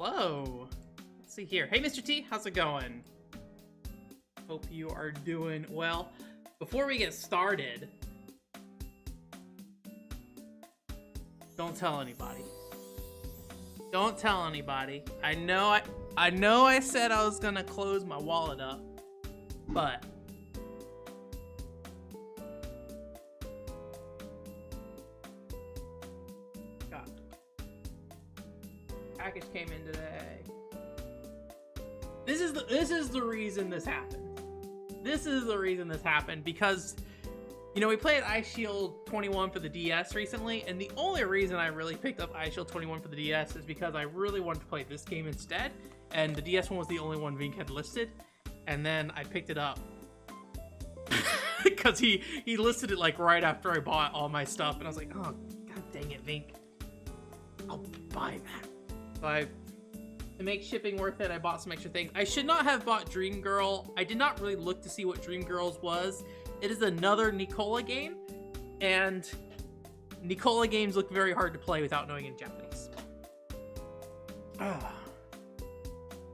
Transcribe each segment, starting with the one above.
Hello. Let's see here. Hey, Mr. T, how's it going? Hope you are doing well. Before we get started, don't tell anybody. Don't tell anybody. I know I said I was gonna close my wallet up, but God. Package came in today. This is the reason this happened. This is the reason this happened because, you know, we played Ice Shield 21 for the DS recently, and the only reason I really picked up Ice Shield 21 for the DS is because I really wanted to play this game instead, and the DS one was the only one Vink had listed, and then I picked it up because he listed it like right after I bought all my stuff, and I was like, oh, god dang it, Vink. I'll buy that. So to make shipping worth it, I bought some extra things. I should not have bought Dream Girl. I did not really look to see what Dream Girls was. It is another Nicola game, and Nicola games look very hard to play without knowing in Japanese.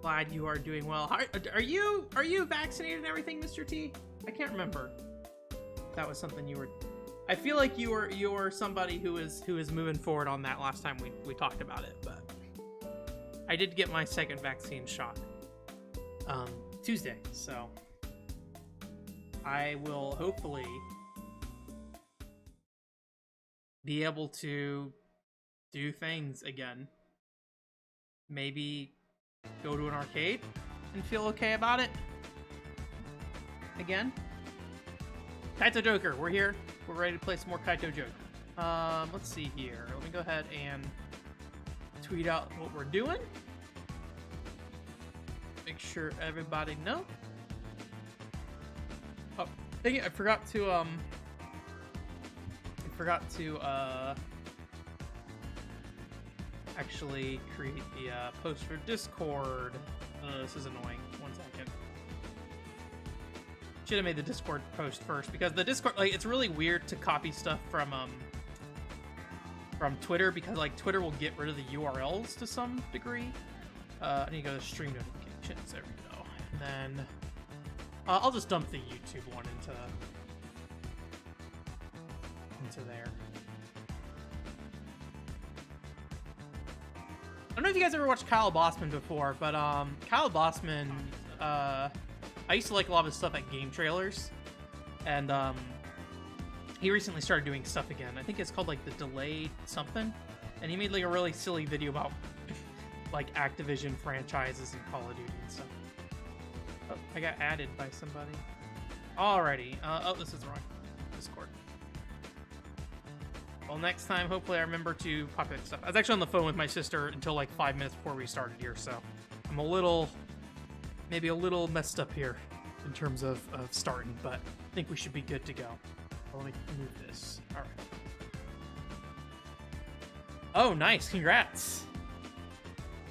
Glad you are doing well. Are you vaccinated and everything, Mr. T? I can't remember. If that was something you were. I feel like you were somebody who is moving forward on that last time we talked about it, but I did get my second vaccine shot Tuesday, so I will hopefully be able to do things again. Maybe go to an arcade and feel okay about it again. Kaitou Joker, we're here. We're ready to play some more Kaitou Joker. Let's see here. Let me go ahead and tweet out what we're doing. Make sure everybody know. Oh, dang it, I forgot to actually create the post for Discord. This is annoying. 1 second. Should have made the Discord post first, because the Discord, like, it's really weird to copy stuff from Twitter, because like Twitter will get rid of the URLs to some degree. I need to go to stream notifications. There we go. And then I'll just dump the YouTube one into there. I don't know if you guys ever watched Kyle Bossman before, but Kyle Bossman, I used to like a lot of his stuff at Game Trailers, and he recently started doing stuff again. I think it's called like the Delayed something, and he made like a really silly video about like Activision franchises and Call of Duty and stuff. Oh, I got added by somebody. Alrighty. Oh, this is wrong. Discord. Well, next time, hopefully I remember to populate stuff. I was actually on the phone with my sister until like 5 minutes before we started here, so I'm maybe a little messed up here in terms of starting, but I think we should be good to go. Well, let me move this. All right. Oh, nice. Congrats.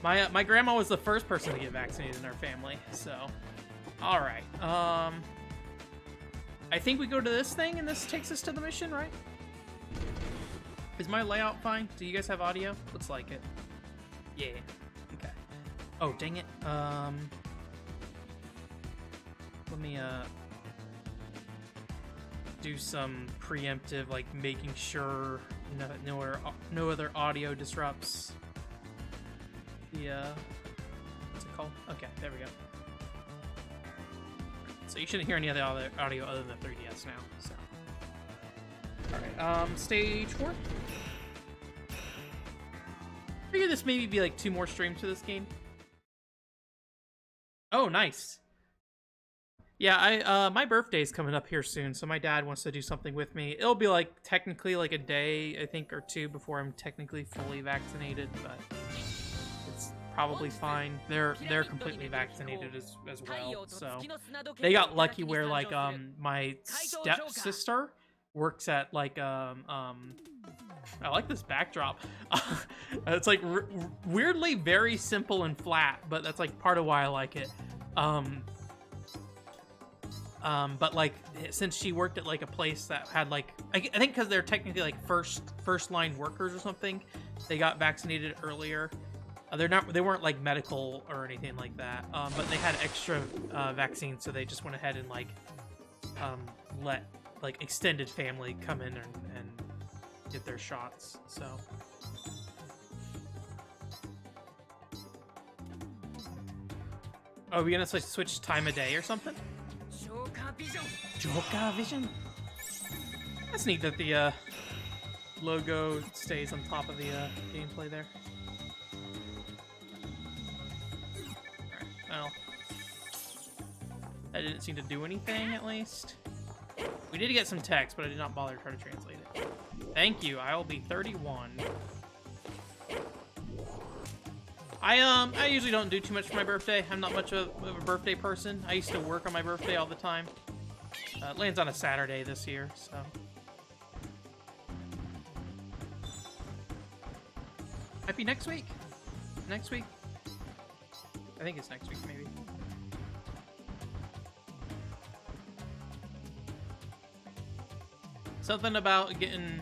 My grandma was the first person to get vaccinated in our family, so all right. I think we go to this thing, and this takes us to the mission, right? Is my layout fine? Do you guys have audio? Looks like it. Yeah. Okay. Oh, dang it. Let me do some preemptive, like making sure no other audio disrupts the what's it called? Okay, there we go. So you shouldn't hear any other audio other than the 3DS now. So, all right, stage 4. I figure this maybe be like 2 more streams to this game. Oh, nice. Yeah, my birthday's coming up here soon, so my dad wants to do something with me. It'll be like technically like a day, I think, or 2 before I'm technically fully vaccinated, but it's probably fine. They're completely vaccinated as well, so they got lucky where like my stepsister works at like I like this backdrop. It's like weirdly very simple and flat, but that's like part of why I like it. But like since she worked at like a place that had like I think because they're technically like first line workers or something, they got vaccinated earlier, They weren't like medical or anything like that, but they had extra vaccines, so they just went ahead and like let like extended family come in and get their shots. So are we gonna switch time of day or something? Joker vision. That's neat that the logo stays on top of the gameplay there. Well, that didn't seem to do anything, at least. We did get some text, but I did not bother to try to translate it. Thank you. I will be 31. I usually don't do too much for my birthday. I'm not much of a birthday person. I used to work on my birthday all the time. It lands on a Saturday this year, so. Might be next week. Next week. I think it's next week, maybe. Something about getting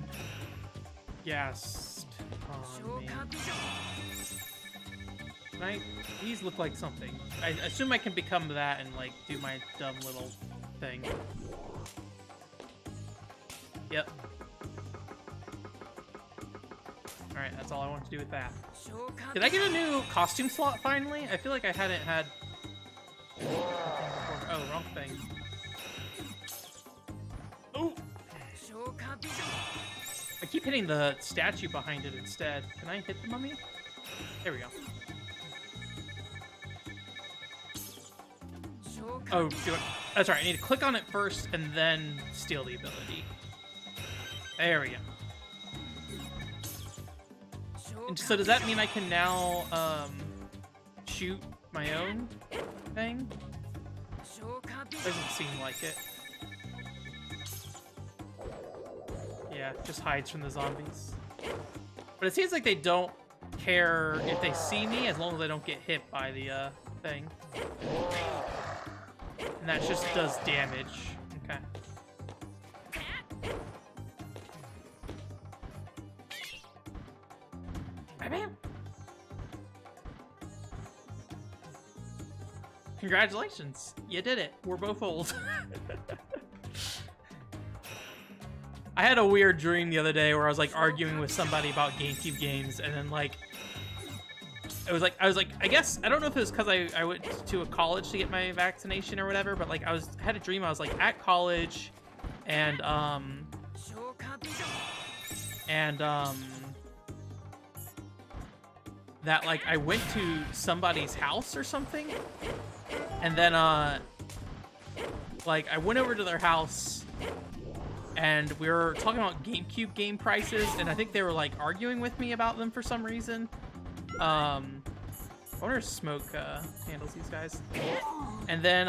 gassed on me. Right? These look like something. I assume I can become that and like do my dumb little thing. Yep. Alright, that's all I want to do with that. Did I get a new costume slot finally? I feel like I hadn't had... Oh, wrong thing. Oh! I keep hitting the statue behind it instead. Can I hit the mummy? There we go. Oh, do it. That's right. I need to click on it first and then steal the ability. There we go. And so does that mean I can now shoot my own thing? Doesn't seem like it. Yeah, just hides from the zombies. But it seems like they don't care if they see me as long as I don't get hit by the thing. And that just does damage. Okay. Bam! Congratulations, you did it. We're both old. I had a weird dream the other day where I was like arguing with somebody about GameCube games, and then like I was like, I guess, I don't know if it was because I went to a college to get my vaccination or whatever, but like I had a dream I was like at college, and that like I went to somebody's house or something, and then like I went over to their house and we were talking about GameCube game prices, and I think they were like arguing with me about them for some reason. I wonder if Smoke handles these guys. And then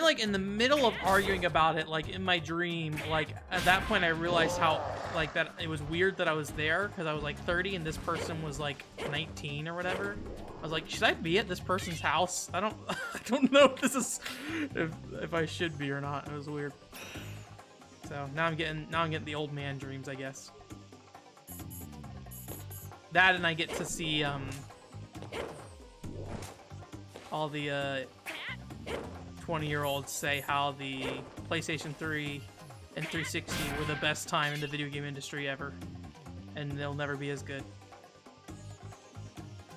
like in the middle of arguing about it, like in my dream, like at that point I realized how like that it was weird that I was there, because I was like 30 and this person was like 19 or whatever. I was like, should I be at this person's house? I don't know if this is if I should be or not. It was weird. So now I'm getting the old man dreams, I guess. That, and I get to see all the 20-year-olds say how the PlayStation 3 and 360 were the best time in the video game industry ever, and they'll never be as good.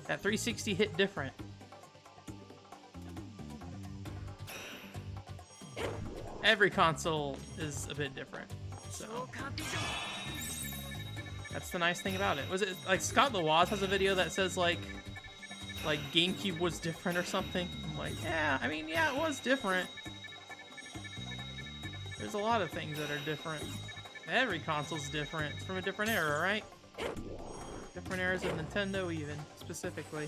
That 360 hit different. Every console is a bit different, so that's the nice thing about it. Was it like Scott Lawaz has a video that says like GameCube was different or something? I'm like, yeah, I mean, yeah, it was different. There's a lot of things that are different. Every console's different. It's from a different era, right? Different eras of Nintendo, even specifically.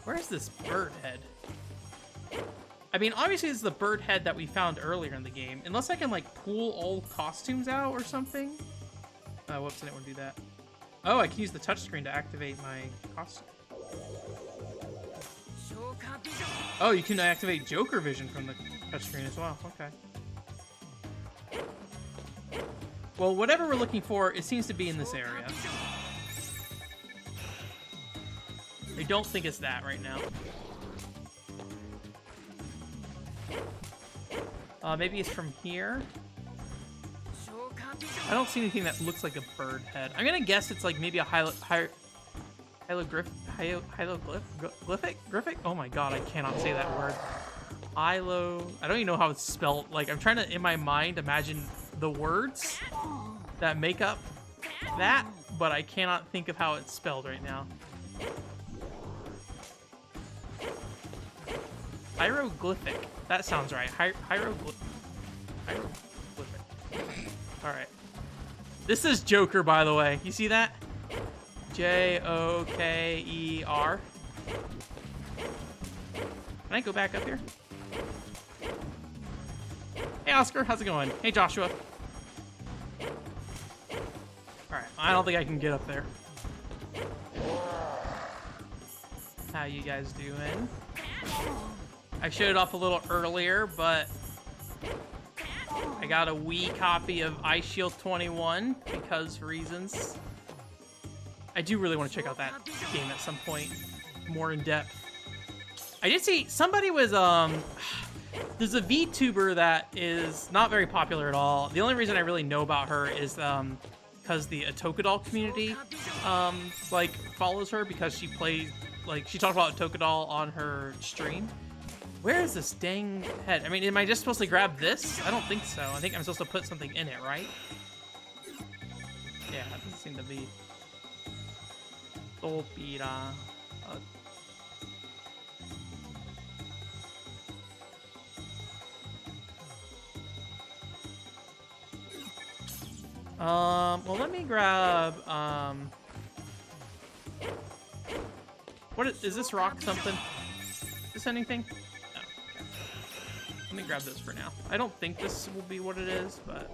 Where's this bird head? I mean, obviously it's the bird head that we found earlier in the game. Unless I can, like, pull old costumes out or something. Whoops, I didn't want to do that. Oh, I can use the touchscreen to activate my costume. Oh, you can activate Joker vision from the touchscreen as well. Okay. Well, whatever we're looking for, it seems to be in this area. I don't think it's that right now. Maybe it's from here. I don't see anything that looks like a bird head. I'm gonna guess it's like maybe a hieroglyphic? Oh my god, I cannot say that word. I don't even know how it's spelled. Like, I'm trying to, in my mind, imagine the words that make up that, but I cannot think of how it's spelled right now. Hieroglyphic. That sounds right. Hieroglyphic. Alright. This is Joker, by the way. You see that? Joker. Can I go back up here? Hey, Oscar. How's it going? Hey, Joshua. Alright. I don't think I can get up there. How you guys doing? I showed it off a little earlier, but I got a Wii copy of Ice Shield 21 because reasons. I do really want to check out that game at some point, more in depth. I did see somebody was there's a VTuber that is not very popular at all. The only reason I really know about her is because the Otokadol community like follows her because she plays, like, she talked about Otokadol on her stream. Where is this dang head? I mean, am I just supposed to grab this? I don't think so. I think I'm supposed to put something in it, right? Yeah, that doesn't seem to be. Topira. Well, let me grab, what is this rock something? Is this anything? No. Okay. Let me grab this for now. I don't think this will be what it is, but...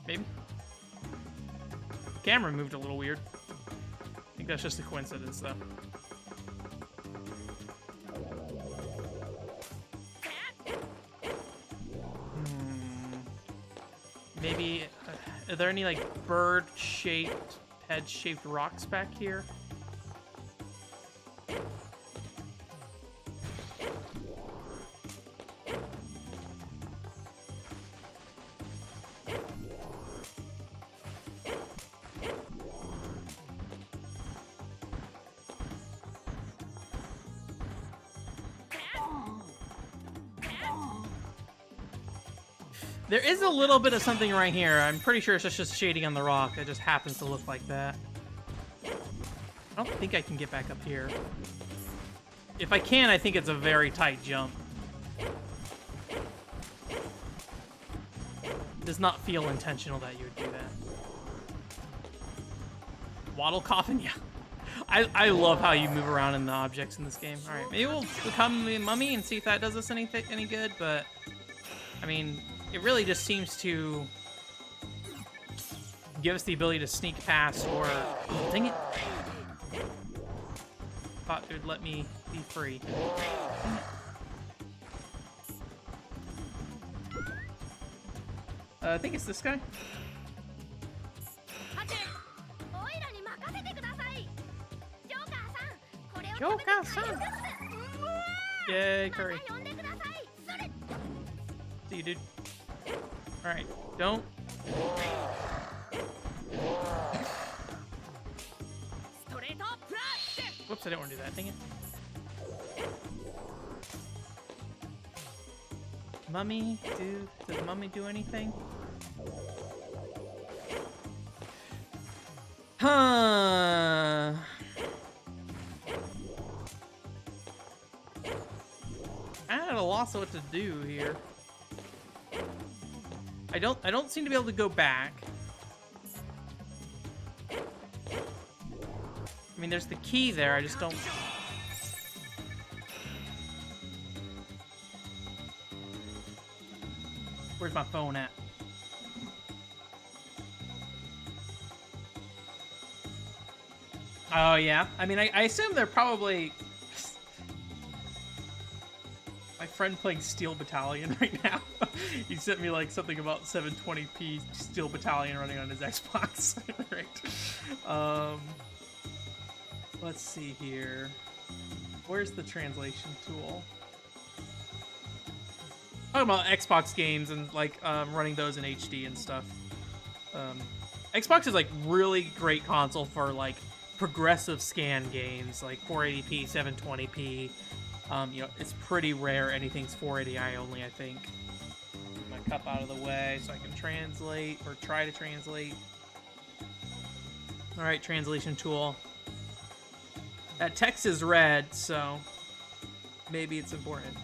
maybe? Camera moved a little weird. I think that's just a coincidence, though. Maybe, are there any, like, bird-shaped, head-shaped rocks back here? There is a little bit of something right here. I'm pretty sure it's just shading on the rock. It just happens to look like that. I don't think I can get back up here. If I can, I think it's a very tight jump. It does not feel intentional that you would do that. Waddle coffin? Yeah. I love how you move around in the objects in this game. Alright, maybe we'll become the mummy and see if that does us any good, but... I mean... it really just seems to give us the ability to sneak past or... oh, dang it. Thought it would let me be free. I think it's this guy. Joker-san! Yay, curry. See you, dude. Alright, don't. Whoops, I didn't want to do that. Dang it. Mummy, does Mummy do anything? Huh. I'm at a loss of what to do here. I don't seem to be able to go back. I mean, there's the key there, I just don't... where's my phone at? Oh, yeah. I mean, I assume they're probably... my friend playing Steel Battalion right now. He sent me like something about 720p Steel Battalion running on his Xbox. Right. Let's see here. Where's the translation tool? Talking about Xbox games and like running those in HD and stuff. Xbox is like really great console for like progressive scan games, like 480p, 720p. You know, it's pretty rare anything's 480i only, I think. Get my cup out of the way so I can translate, or try to translate. Alright, translation tool. That text is red, so maybe it's important.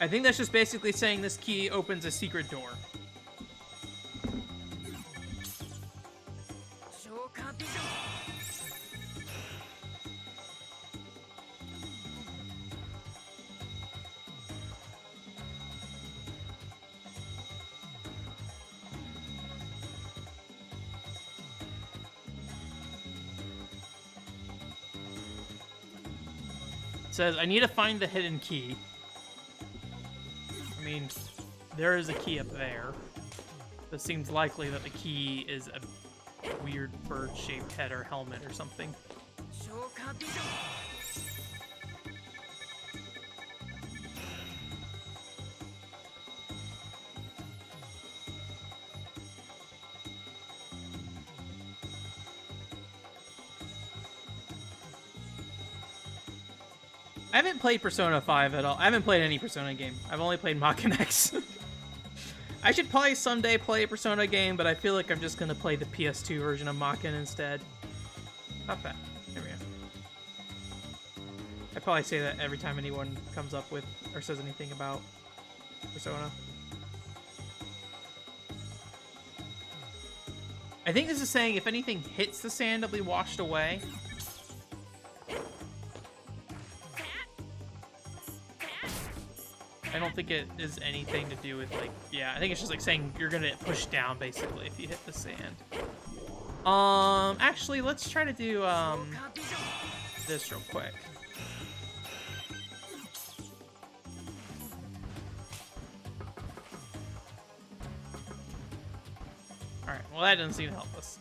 I think that's just basically saying this key opens a secret door. It says, I need to find the hidden key. I mean, there is a key up there. It seems likely that the key is a weird bird-shaped head or helmet or something. I haven't played Persona 5 at all. I haven't played any Persona game. I've only played Mach X. I should probably someday play a Persona game, but I feel like I'm just going to play the PS2 version of Mach instead. Not bad. There we go. I probably say that every time anyone comes up with or says anything about Persona. I think this is saying if anything hits the sand, it'll be washed away. I don't think it is anything to do with, like, yeah, I think it's just like saying you're gonna get pushed down basically if you hit the sand. Actually, let's try to do this real quick. Alright, well that doesn't seem to help us.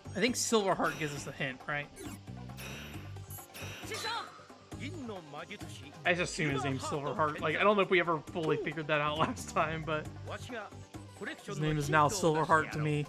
I think Silverheart gives us a hint, right? I just assume his name's Silverheart. Like, I don't know if we ever fully figured that out last time, but his name is now Silverheart to me.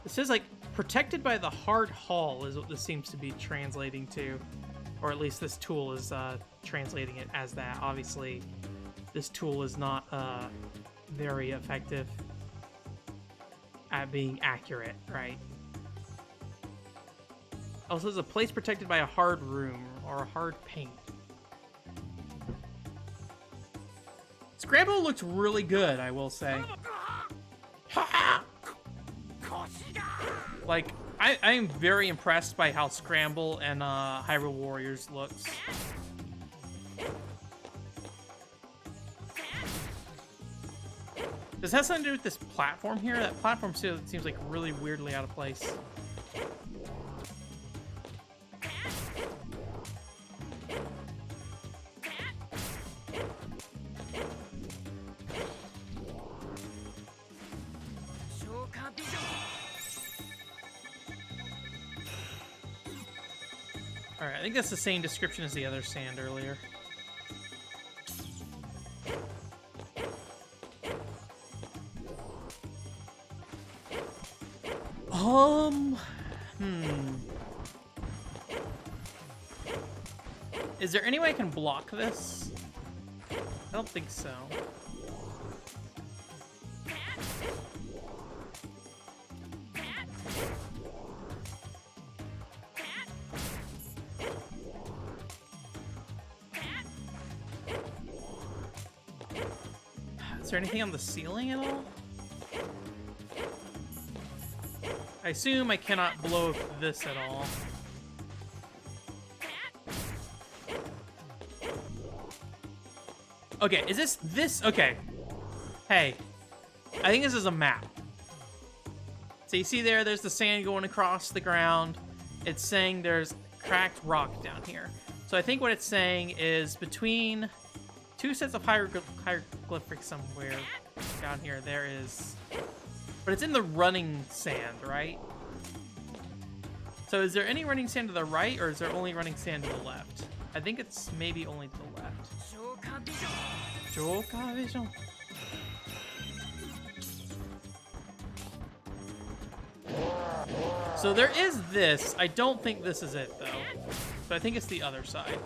It says, like, protected by the hard hull is what this seems to be translating to. Or at least this tool is translating it as that. Obviously, this tool is not very effective at being accurate, right? Also, there's a place protected by a hard room or a hard paint. Scramble looks really good, I will say. Like, I am very impressed by how Scramble and Hyrule Warriors looks. Does that have something to do with this platform here? That platform seems like really weirdly out of place. Alright, I think that's the same description as the other sand earlier. Is there any way I can block this? I don't think so. Is there anything on the ceiling at all? I assume I cannot blow up this at all. Okay, is this? Okay. Hey, I think this is a map. So you see there's the sand going across the ground. It's saying there's cracked rock down here. So I think what it's saying is between two sets of hieroglyphics somewhere down here, there is... But it's in the running sand, right? So is there any running sand to the right, or is there only running sand to the left? I think it's maybe only to the left. Joker vision. So there is this. I don't think this is it, though. But I think it's the other side.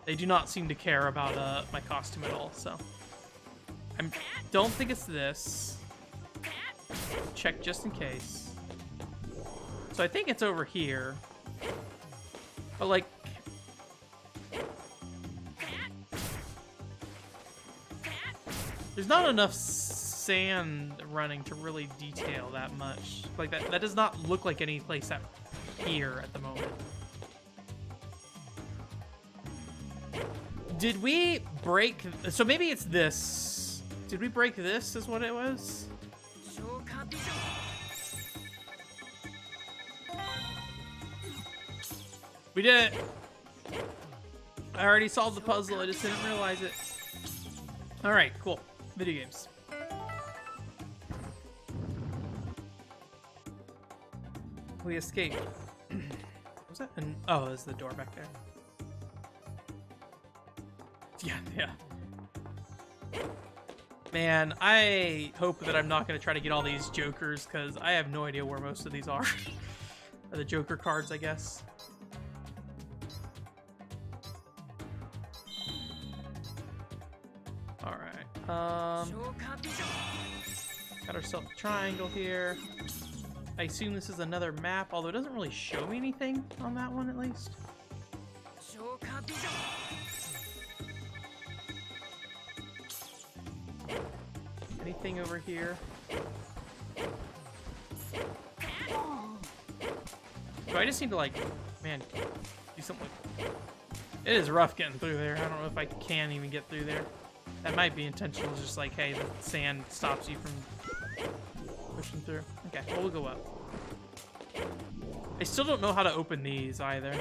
They do not seem to care about my costume at all, so... I don't think it's this. Check just in case. So I think it's over here. But, like... There's not enough sand running to really detail that much. Like, that does not look like any place out here at the moment. Did we break... So maybe it's this. Did we break this is what it was? We did it! I already solved the puzzle, I just didn't realize it. Alright, cool. Video games. We escaped. What was that? Oh, there's the door back there. Yeah. Man, I hope that I'm not going to try to get all these Jokers, because I have no idea where most of these are. Or the Joker cards, I guess. Alright. Got ourselves a triangle here. I assume this is another map, although it doesn't really show me anything on that one, at least. Anything over here? Do I just need to, like, man, do something? It is rough getting through there. I don't know if I can even get through there. That might be intentional, just like, hey, the sand stops you from pushing through. Okay, well, we'll go up. I still don't know how to open these either.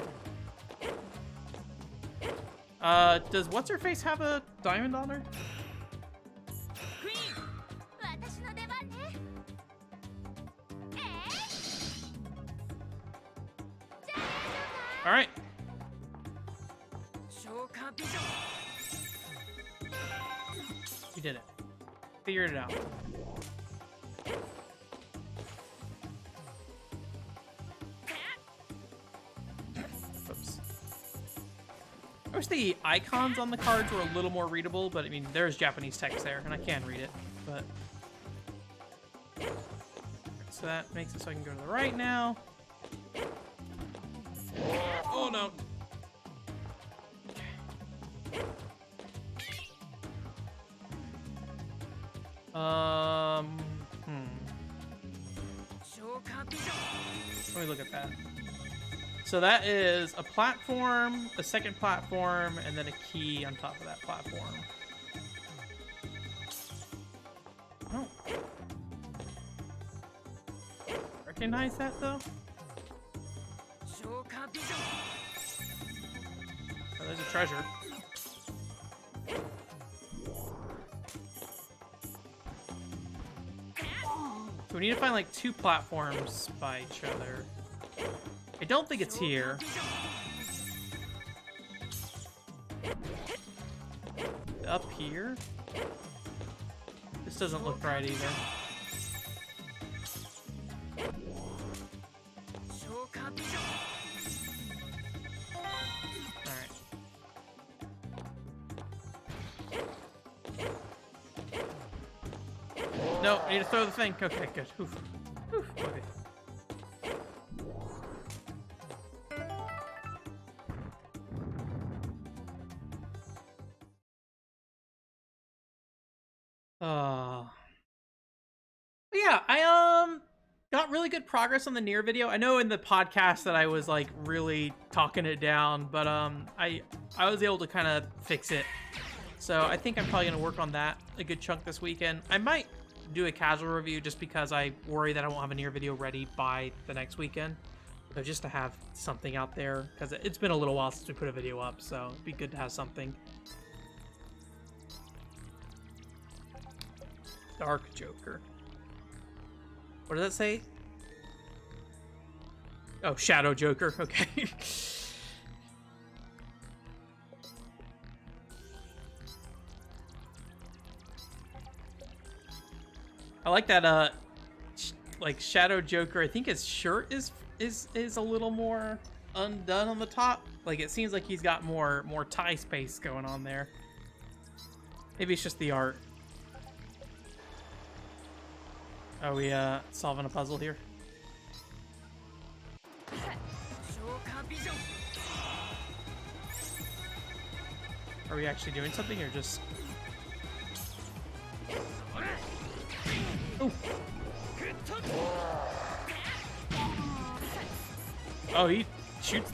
Does What's-Her-Face have a diamond on her? Alright. You did it. Figured it out. Oops. I wish the icons on the cards were a little more readable, but I mean, there's Japanese text there, and I can read it, but... So that makes it so I can go to the right now. Oh no! Let me look at that. So that is a platform, a second platform, and then a key on top of that platform. Oh. Recognize that though? Oh, there's a treasure. So we need to find like two platforms by each other. I don't think it's here. Up here? This doesn't look right either. No, I need to throw the thing. Okay, good. Oof. Oof. Okay. good progress on the Nier video. I know in the podcast that I was like really talking it down, but I was able to kind of fix it. So I think I'm probably gonna work on that a good chunk this weekend. I might do a casual review just because I worry that I won't have a Nier video ready by the next weekend. So just to have something out there, because it's been a little while since we put a video up, so it'd be good to have something. Dark Joker. What does that say? Oh, Shadow Joker. Okay. I like that. Like Shadow Joker. I think his shirt is a little more undone on the top. Like it seems like he's got more tie space going on there. Maybe it's just the art. Are we solving a puzzle here? Are we actually doing something or just... Ooh. Oh, he shoots.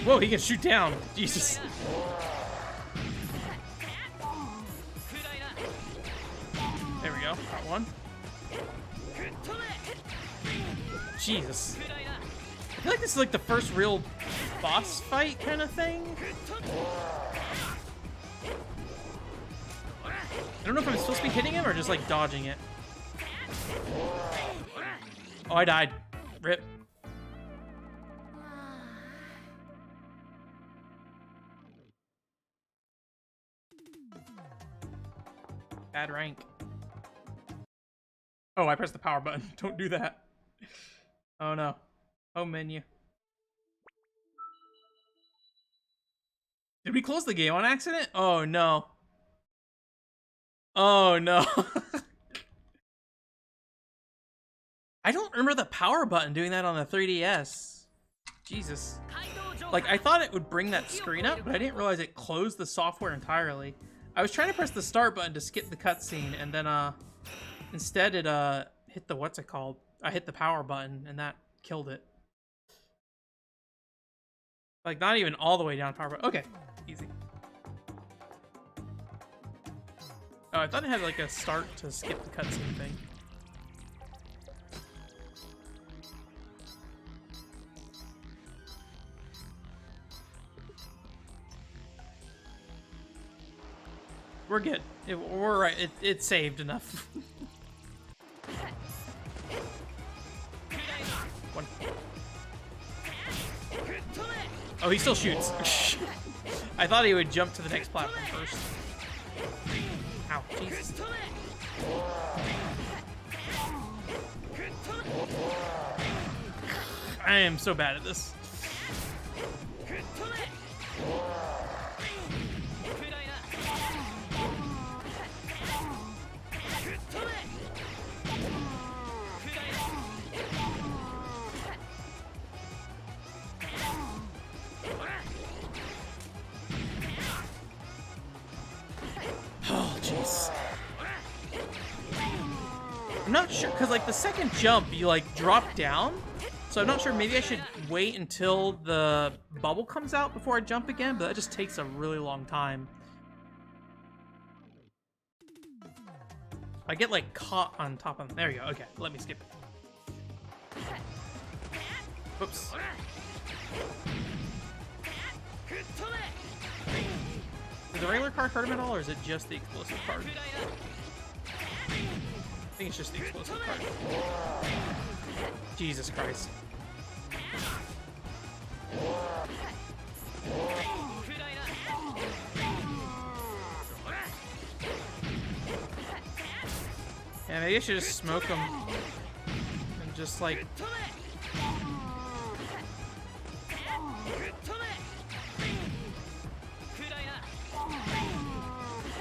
Whoa, he can shoot down. Jesus. There we go. Got one. Jesus. I feel like this is like the first real boss fight kind of thing. I don't know if I'm supposed to be hitting him or just like dodging it. Oh, I died. Rip. Bad rank. Oh, I pressed the power button. Don't do that. Oh no. Home menu. Did we close the game on accident? Oh no. Oh no. I don't remember the power button doing that on the 3DS. Jesus. Like, I thought it would bring that screen up, but I didn't realize it closed the software entirely. I was trying to press the start button to skip the cutscene, and then instead it hit the what's it called? I hit the power button, and that killed it. Like, not even all the way down power button. Okay, easy. Oh, I thought it had like a start to skip the cutscene thing. We're good. We're right. It saved enough. One. Oh, he still shoots. I thought he would jump to the next platform first. Ow, Jesus. I am so bad at this. Oh, jeez. I'm not sure, because like the second jump, you like drop down. So I'm not sure, maybe I should wait until the bubble comes out before I jump again, but that just takes a really long time. I get like caught on top of them. There we go. Okay, let me skip it. Whoops. Does the regular card hurt him at all, or is it just the explosive card? I think it's just the explosive card. Jesus Christ. Yeah, maybe I should just smoke him and just like...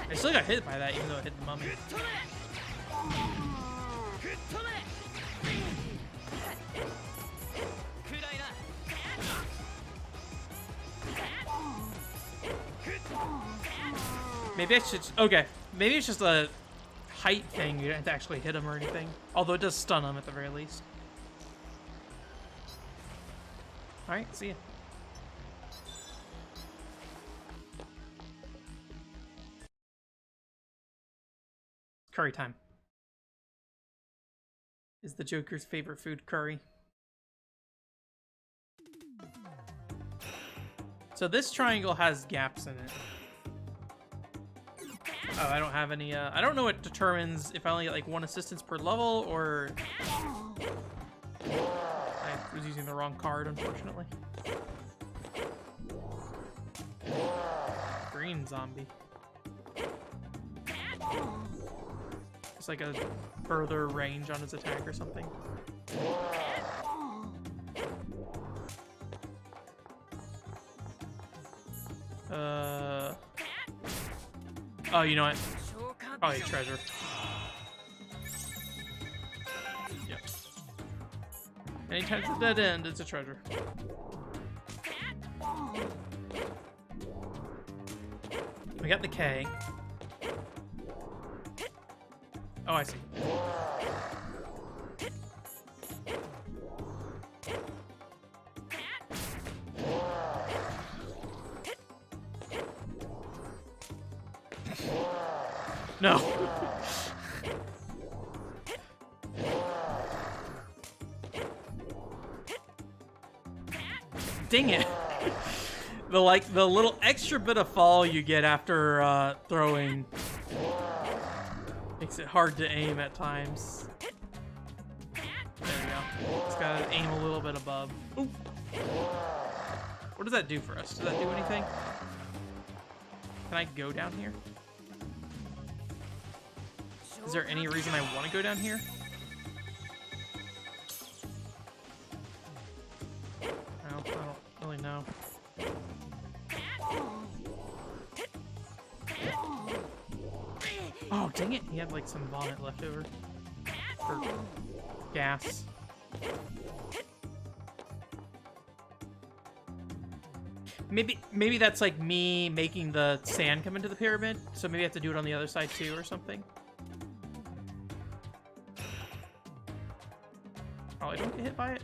I still got hit by that even though it hit the mummy. Maybe I should... Okay, maybe it's just a height thing. You don't have to actually hit him or anything. Although it does stun him at the very least. Alright, see ya. Curry time. Is the Joker's favorite food curry? So this triangle has gaps in it. Oh, I don't have any, I don't know what determines if I only get like 1 assistance per level or... I was using the wrong card, unfortunately. Green zombie. It's like a further range on his attack or something. Oh, you know what? Probably a treasure. Yep. Anytime it's a dead end, it's a treasure. We got the K. Oh, I see. No. Dang it. The little extra bit of fall you get after throwing makes it hard to aim at times. There we go. Just gotta aim a little bit above. Ooh. What does that do for us? Does that do anything? Can I go down here? Is there any reason I want to go down here? I don't really know. Oh, dang it. He had like some vomit left over. Or gas. Maybe that's like me making the sand come into the pyramid. So maybe I have to do it on the other side too or something. Oh, I don't get hit by it?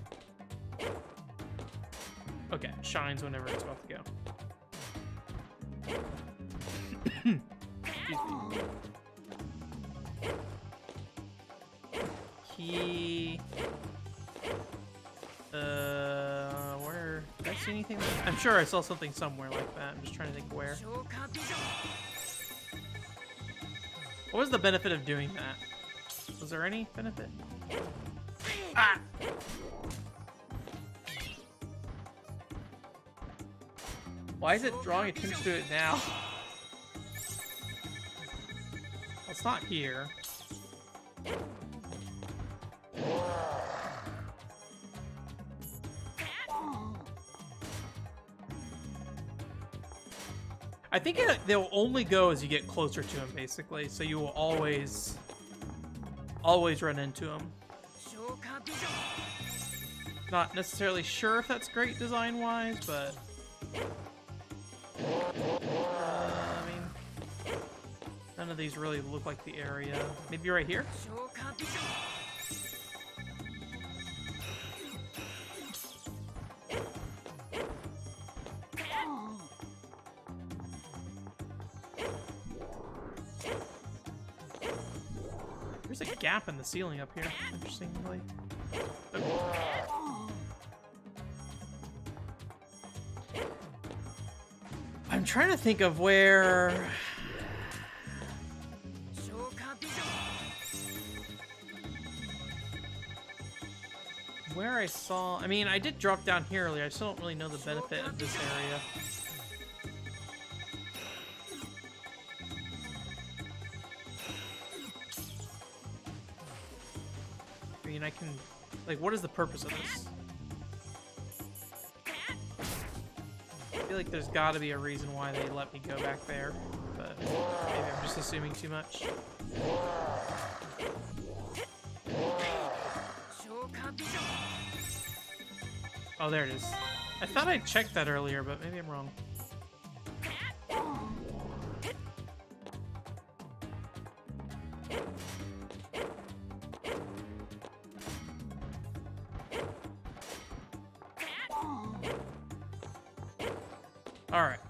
Okay, it shines whenever it's about to go. Excuse me. Key... where... Did I see anything? I'm sure I saw something somewhere like that. I'm just trying to think where. What was the benefit of doing that? Was there any benefit? Ah! Why is it drawing attention to it now? Well, it's not here. I think they'll only go as you get closer to him, basically. So you will always run into him. Not necessarily sure if that's great design-wise, but... I mean... None of these really look like the area. Maybe right here? There's a gap in the ceiling up here, interestingly. Oh. I'm trying to think of where... Where I saw... I mean, I did drop down here earlier. I still don't really know the benefit of this area. I mean, I can... Like, what is the purpose of this? I feel like there's got to be a reason why they let me go back there, but maybe I'm just assuming too much. Oh, there it is. I thought I checked that earlier, but maybe I'm wrong. Alright.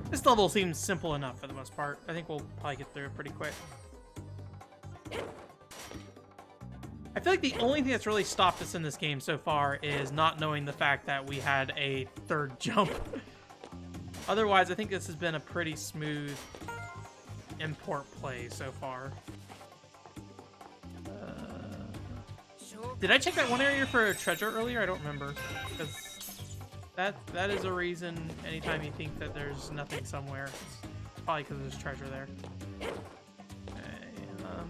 This level seems simple enough for the most part. I think we'll probably get through it pretty quick. I feel like the only thing that's really stopped us in this game so far is not knowing the fact that we had a third jump. Otherwise, I think this has been a pretty smooth import play so far. Did I check that one area for a treasure earlier? I don't remember. Because that is a reason anytime you think that there's nothing somewhere. It's probably because there's treasure there. Okay,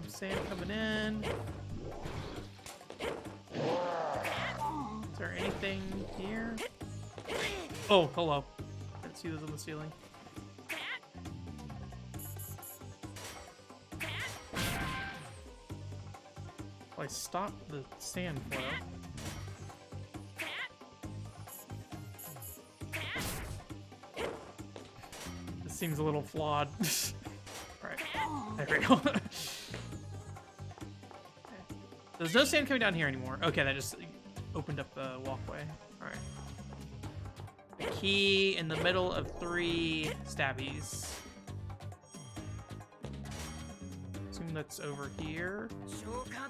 sand coming in. Is there anything here? Oh, hello. Can't see those on the ceiling. I stopped the sand flow. This seems a little flawed. Right. There we go. Okay. There's no sand coming down here anymore. Okay, that just opened up the walkway. Alright. The key in the middle of 3 stabbies. Assume that's over here. Yeah.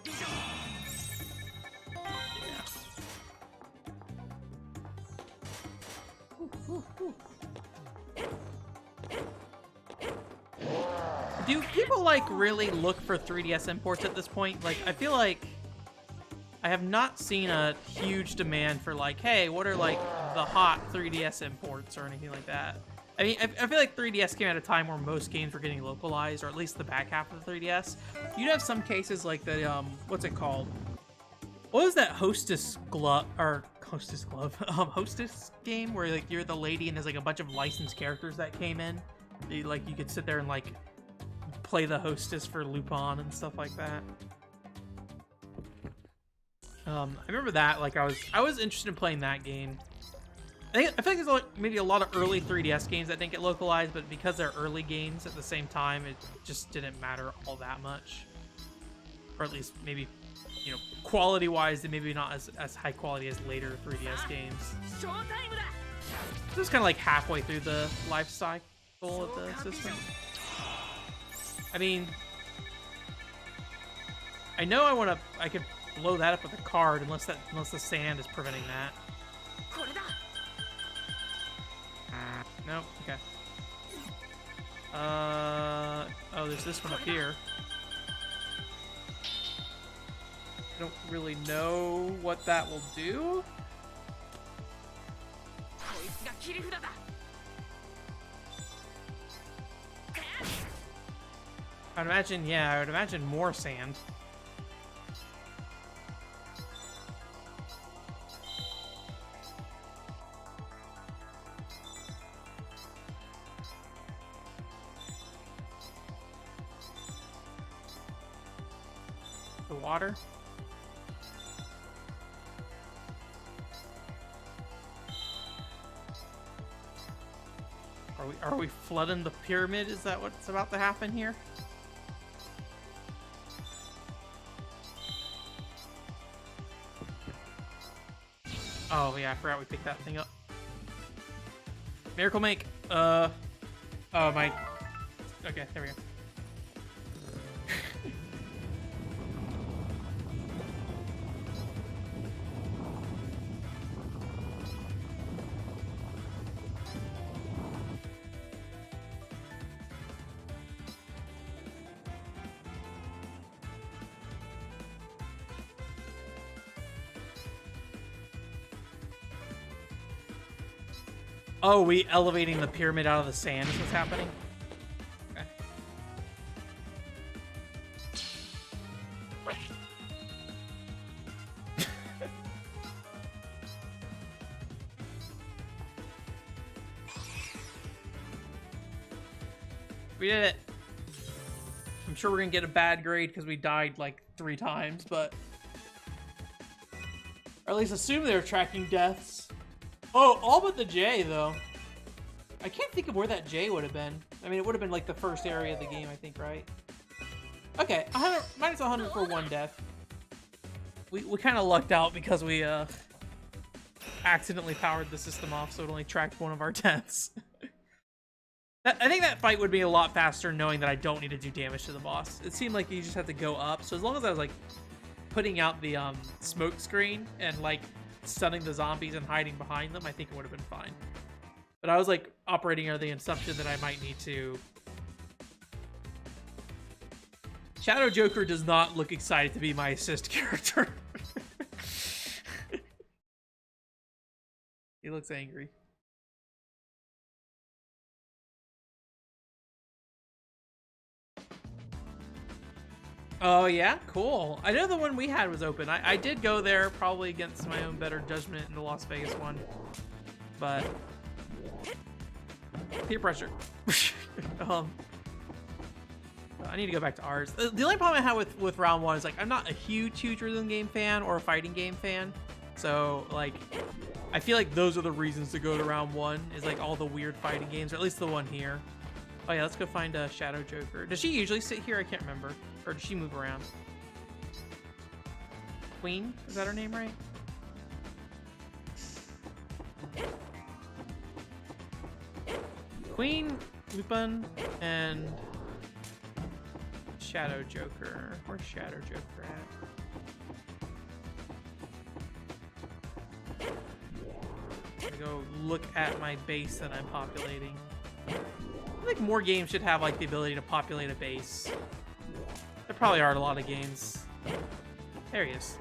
Do people like really look for 3DS imports at this point? Like, I feel like I have not seen a huge demand for like, hey, what are like the hot 3DS imports or anything like that. I mean, I feel like 3DS came at a time where most games were getting localized, or at least the back half of the 3DS. You'd have some cases like the, what's it called? What was that Hostess Glove, or Hostess Glove, Hostess game where like you're the lady and there's like a bunch of licensed characters that came in? Like you could sit there and like play the hostess for Lupin and stuff like that. I remember that, like I was interested in playing that game. I feel like there's like maybe a lot of early 3DS games that didn't get localized, but because they're early games at the same time, it just didn't matter all that much. Or at least maybe, you know, quality-wise, they maybe not as high quality as later 3DS games. It was kind of like halfway through the life cycle of the system. I mean, I know I could blow that up with a card unless the sand is preventing that. Nope, okay. Oh, there's this one up here. I don't really know what that will do. I would imagine more sand. The water. Are we flooding the pyramid? Is that what's about to happen here? Oh yeah, I forgot we picked that thing up. Miracle Make. Oh my. Okay, there we go. Oh, we elevating the pyramid out of the sand is what's happening? Okay. We did it. I'm sure we're gonna get a bad grade because we died like 3 times, but... Or at least assume they were tracking deaths. Oh, all but the J, though. I can't think of where that J would have been. I mean, it would have been, like, the first area of the game, I think, right? Okay, 100, minus 100 for 1 death. We kind of lucked out because we accidentally powered the system off, so it only tracked one of our deaths. I think that fight would be a lot faster knowing that I don't need to do damage to the boss. It seemed like you just have to go up, so as long as I was like putting out the smoke screen and like stunning the zombies and hiding behind them, I think it would have been fine. But I was like operating under the assumption that I might need to. Shadow Joker does not look excited to be my assist character. He looks angry. Oh yeah, cool. I know the one we had was open. I did go there probably against my own better judgment in the Las Vegas one, but peer pressure. I need to go back to ours. The only problem I had with round one is like I'm not a huge rhythm game fan or a fighting game fan, so like I feel like those are the reasons to go to round one is like all the weird fighting games, or at least the one here. Oh yeah, let's go find a Shadow Joker. Does she usually sit here? I can't remember. Or does she move around? Queen? Is that her name right? Queen, Lupin, and Shadow Joker. Where's Shadow Joker at? I'm gonna go look at my base that I'm populating. I think more games should have like the ability to populate a base. There probably are a lot of games. There he is.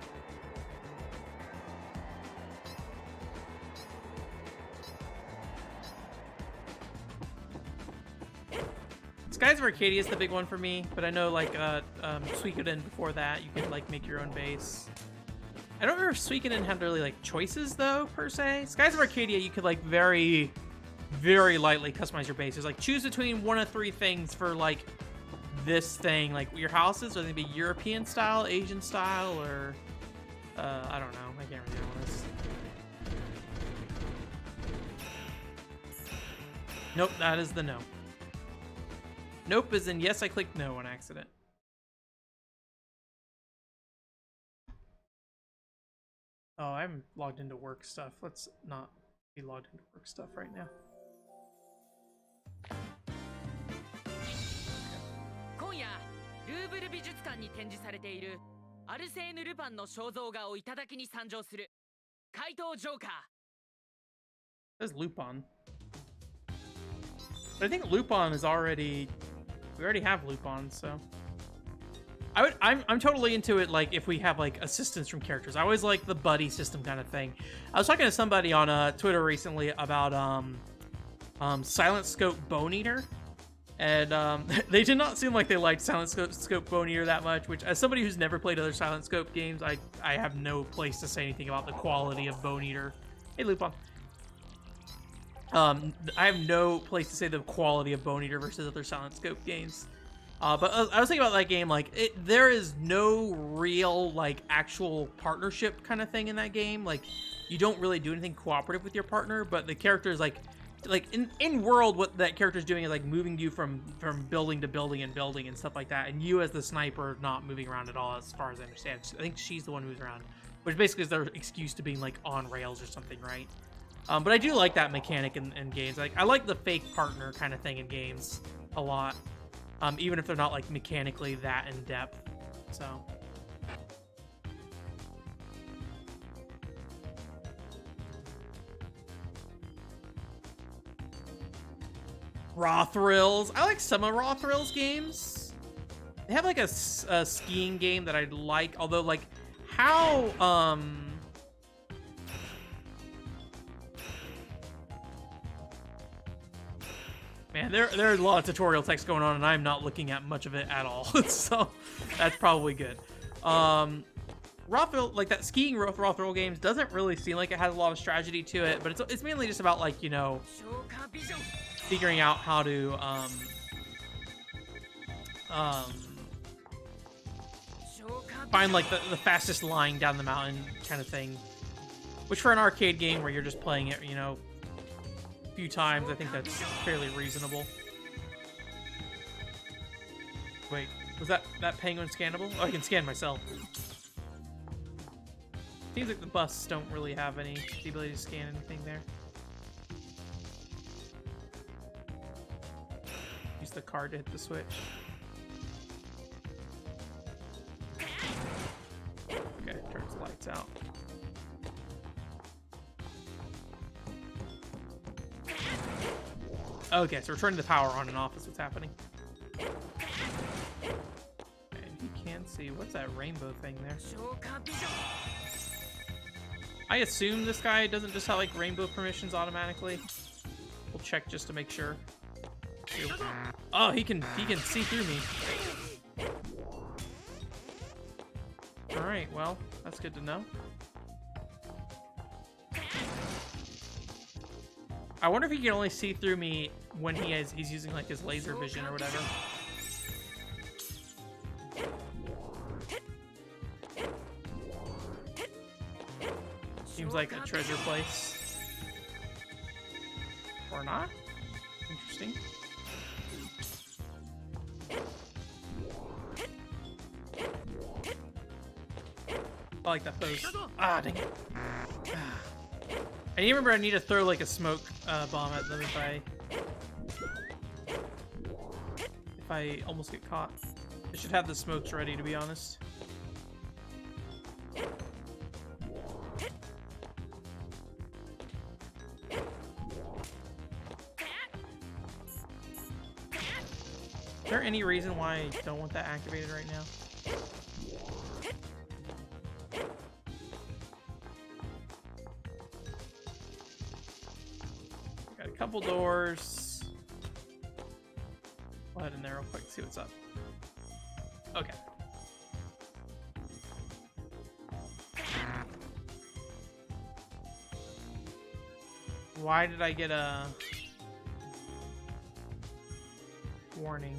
Skies of Arcadia is the big one for me, but I know like Suikoden before that, you could like make your own base. I don't remember if Suikoden had really like choices though, per se. Skies of Arcadia, you could like very lightly customize your bases. Like choose between one of three things for like this thing, like your houses, whether they be European style, Asian style, or I don't know. I can't really do this. Nope, that is the no. Nope is in yes, I clicked no on accident. Oh, I'm logged into work stuff. Let's not be logged into work stuff right now. 今夜ルーブル美術館に展示されているアルセーヌ・ルパンの肖像画を頂に参上する怪盗ジョーカー。 It says Lupin. But I think Lupin is already... We already have Lupin, so... I'm totally into it, like, if we have, like, assistance from characters. I always like the buddy system kind of thing. I was talking to somebody on Twitter recently about Silent Scope Bone Eater. And they did not seem like they liked Silent Scope Bone Eater that much, which, as somebody who's never played other Silent Scope games, I have no place to say anything about the quality of Bone Eater. Hey, Lupin. I have no place to say the quality of Bone Eater versus other Silent Scope games. But I was thinking about that game, like, there is no real, like, actual partnership kind of thing in that game. Like, you don't really do anything cooperative with your partner, but the character is, like in world, what that character is doing is, like, moving you from building to building and stuff like that. And you, as the sniper, are not moving around at all, as far as I understand. I think she's the one who moves around, which basically is their excuse to being, like, on rails or something, right? But I do like that mechanic in games. Like, I like the fake partner kind of thing in games a lot. Even if they're not, like, mechanically that in-depth, so. Raw Thrills. I like some of Raw Thrills games. They have, like, a skiing game that I like, although, like, how, Man, there's a lot of tutorial text going on, and I'm not looking at much of it at all. So that's probably good. Raw Thrill, like that skiing Raw Thrill games, doesn't really seem like it has a lot of strategy to it, but it's mainly just about, like, you know, figuring out how to find, like, the fastest line down the mountain kind of thing. Which for an arcade game where you're just playing it, you know, few times, I think that's fairly reasonable. Wait, was that penguin scannable? Oh, I can scan myself. Seems like the busts don't really have the ability to scan anything there. Use the card to hit the switch. Okay, turns the lights out. Okay, so we're turning the power on and off is what's happening. And you can see, what's that rainbow thing there? I assume this guy doesn't just have like rainbow permissions automatically. We'll check just to make sure. Oh, he can see through me. Alright, well, that's good to know. I wonder if he can only see through me when he's using like his laser vision or whatever. Seems like a treasure place. Or not? Interesting. I like that pose. Ah, dang it. I remember I need to throw like a smoke bomb at them if I almost get caught. I should have the smokes ready, to be honest. Is there any reason why I don't want that activated right now? Got a couple doors. I'll head in there real quick, see what's up. Okay. Why did I get a warning?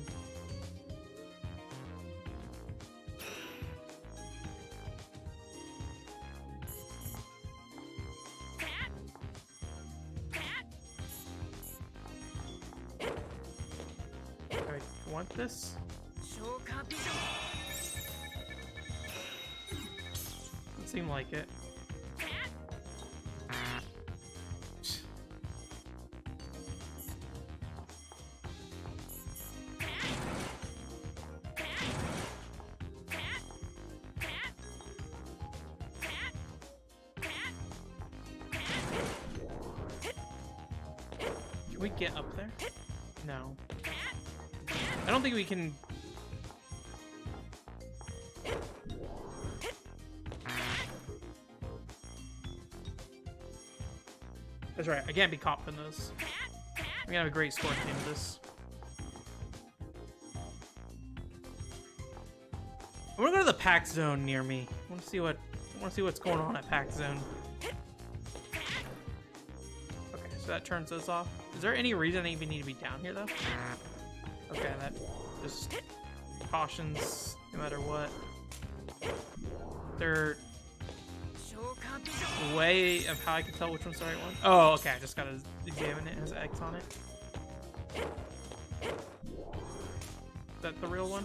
I want this? Doesn't seem like it. Can we get up there? No. I don't think we can... That's right, I can't be caught from those. I'm gonna have a great score at the end of this. I wanna go to the pack zone near me. I wanna see what's going on at pack zone. Okay, so that turns those off. Is there any reason I even need to be down here though? Okay, that just cautions no matter what. There a way of how I can tell which one's the right one? Oh, okay, I just gotta examine it. It has an X on it. Is that the real one?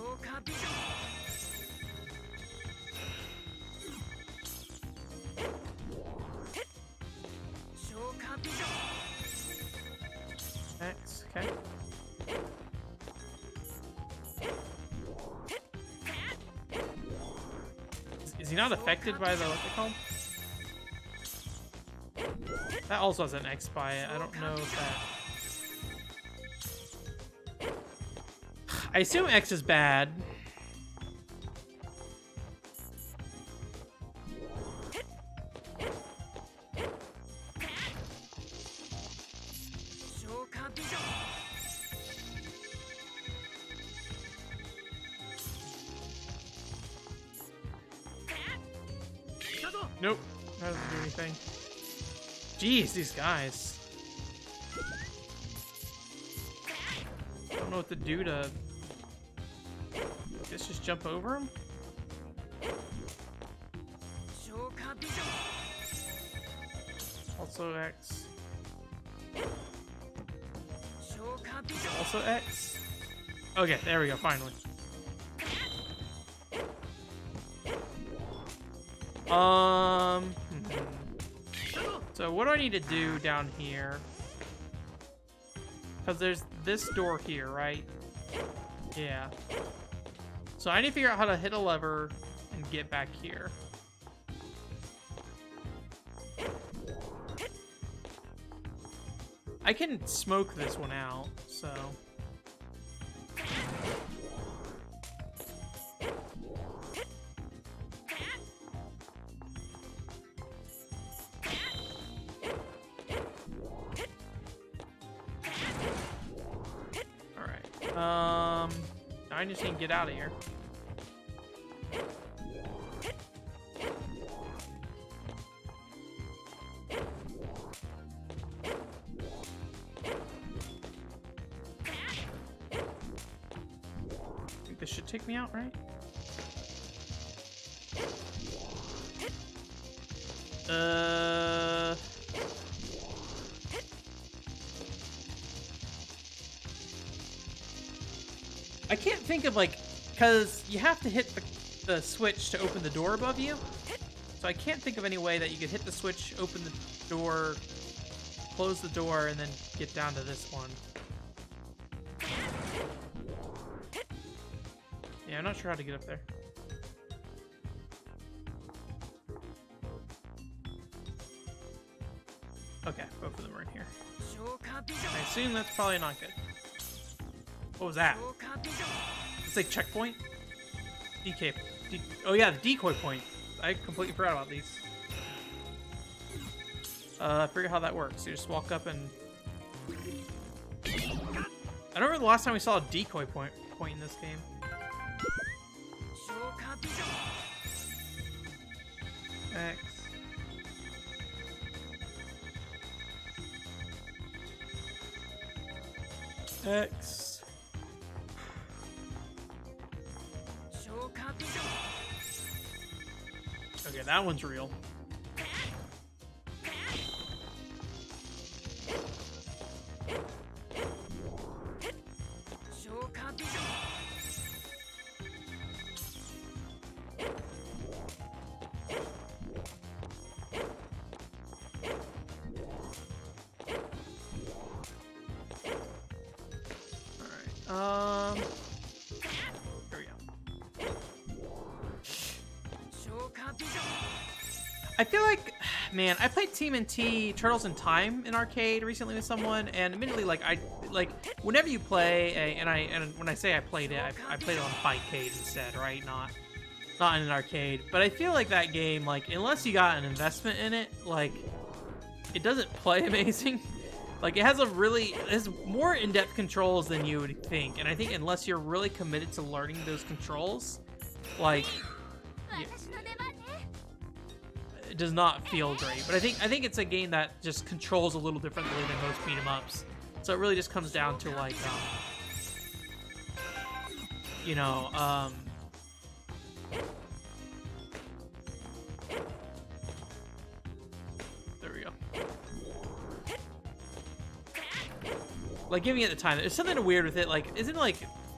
X, okay. Is he not affected by the, what's it called? That also has an X by it. I don't know if that... I assume X is bad. Nope, that doesn't do anything. Jeez, these guys. I don't know what to do to... I guess just jump over them? Also X. Also X. Okay, there we go, finally. So what do I need to do down here? Because there's this door here, right? Yeah. So I need to figure out how to hit a lever and get back here. I can smoke this one out, so... I just need to get out of here. I think this should take me out, right? I can't think of, like, because you have to hit the switch to open the door above you. So I can't think of any way that you could hit the switch, open the door, close the door, and then get down to this one. Yeah, I'm not sure how to get up there. Okay, both of them are in here. I assume that's probably not good. What was that? It's like checkpoint? DK. Oh yeah, the decoy point. I completely forgot about these. I forget how that works. You just walk up and... I don't remember the last time we saw a decoy point in this game. X. X. Okay, that one's real. I feel like, man, I played TMNT Turtles in Time in arcade recently with someone, and admittedly, like, whenever you play, and when I say I played it, I played it on Fightcade instead, right? Not in an arcade. But I feel like that game, like, unless you got an investment in it, like, it doesn't play amazing. Like, it has more in-depth controls than you would think, and I think unless you're really committed to learning those controls, like, it does not feel great. But I think it's a game that just controls a little differently than most beat 'em ups. So it really just comes down to, like, you know, there we go. Like, giving it the time. There's something weird with it. Like, isn't it, like,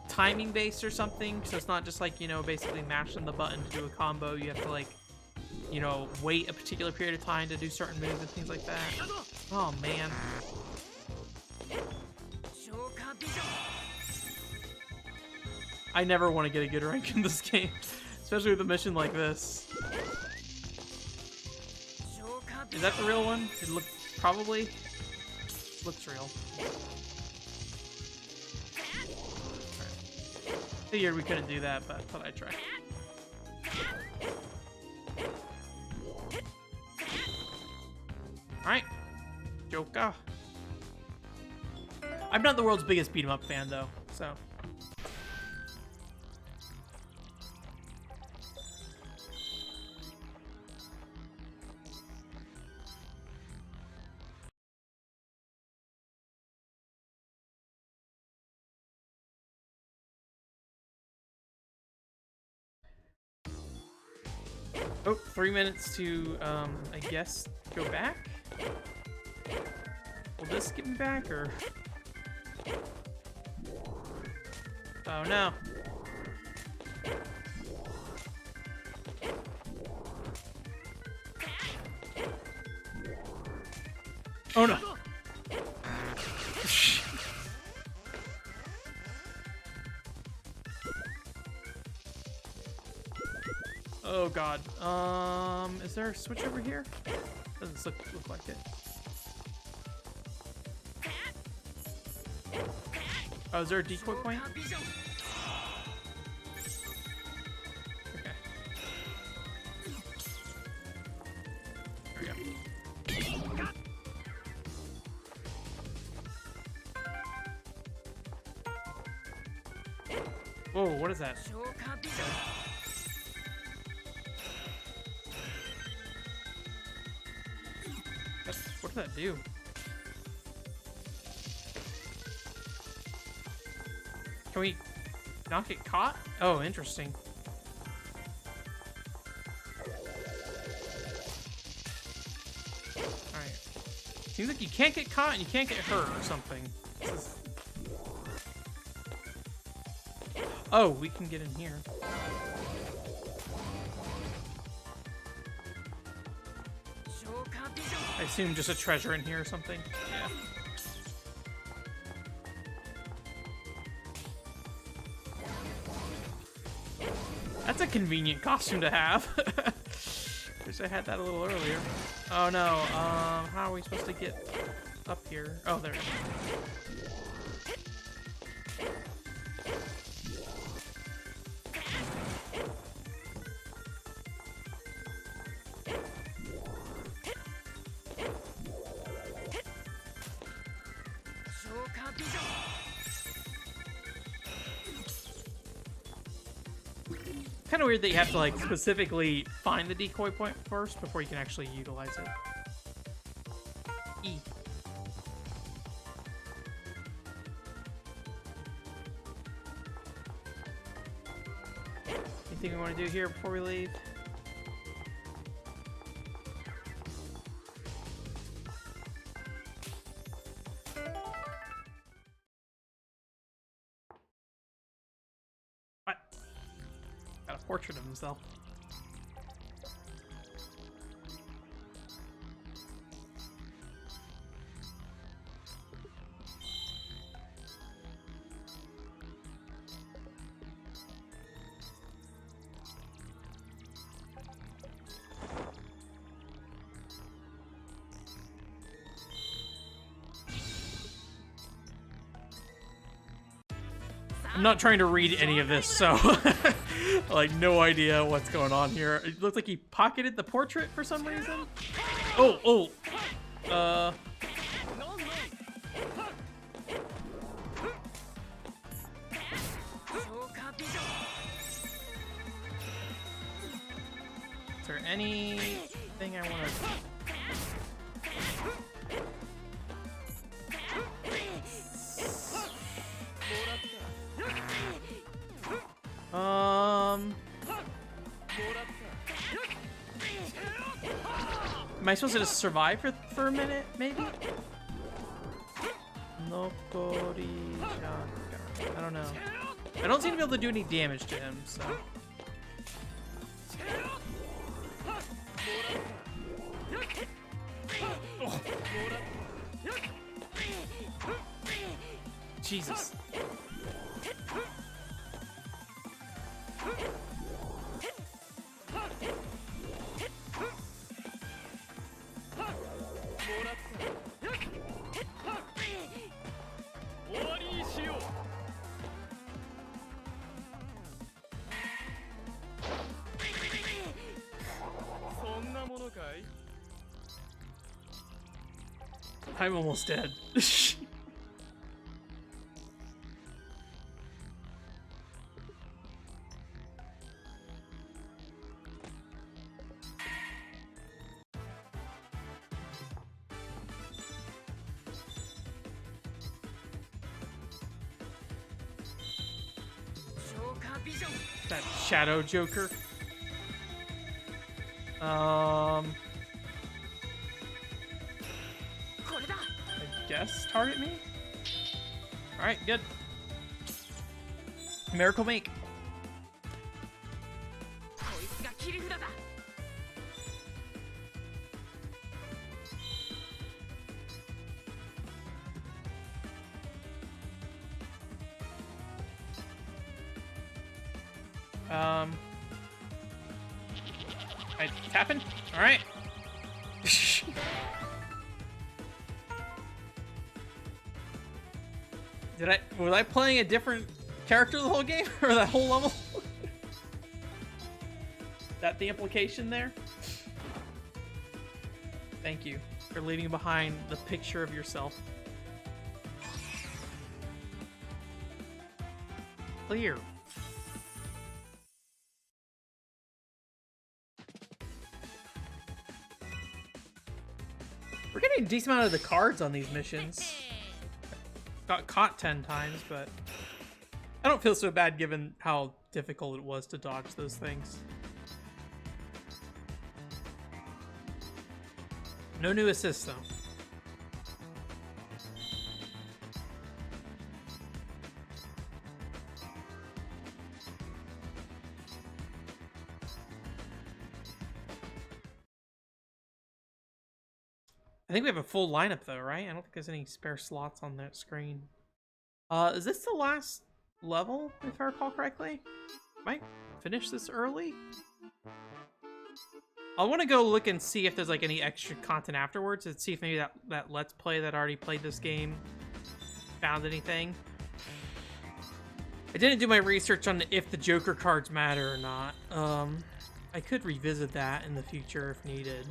timing based or something? So it's not just like, you know, basically mashing the button to do a combo. You have to, like, you know, wait a particular period of time to do certain moves and things like that. Oh, man. I never want to get a good rank in this game, especially with a mission like this. Is that the real one? It looks probably looks real. Figured we couldn't do that, but thought I'd try. Alright. Joker. I'm not the world's biggest beat 'em up fan, though, so. Oh, 3 minutes to, I guess, go back? Will this get me back, or? Oh, no. Oh no. Oh god. Is there a switch over here? Doesn't look like it. Oh, is there a decoy point? Okay. There we go. Whoa, what is that? What does that do? Can we not get caught? Oh, interesting. Alright. Seems like you can't get caught and you can't get hurt or something. Oh, we can get in here. I assume just a treasure in here or something. Yeah. That's a convenient costume to have. Wish I had that a little earlier. Oh no, how are we supposed to get up here? Oh, there it is. Kind of weird that you have to like specifically find the decoy point first before you can actually utilize it. E. Anything we want to do here before we leave? Portrait of himself. I'm not trying to read any of this, so like no idea what's going on here. It looks like he pocketed the portrait for some reason. Oh. Is there anything I want to... Am I supposed to just survive for a minute, maybe? I don't know. I don't seem to be able to do any damage to him, so... Oh. Jesus. I'm almost dead. That Shadow Joker. I guess target me? Alright, good. Miracle Make. I tapping? All right. Was I playing a different character the whole game or that whole level? That the implication there? Thank you for leaving behind the picture of yourself. Clear. We're getting a decent amount of the cards on these missions. Got caught 10 times, but I don't feel so bad given how difficult it was to dodge those things. No new assists though. I think we have a full lineup though, right? I don't think there's any spare slots on that screen. Is this the last level, if I recall correctly? Might finish this early? I want to go look and see if there's like any extra content afterwards and see if maybe that Let's Play that already played this game found anything. I didn't do my research on if the Joker cards matter or not. I could revisit that in the future if needed.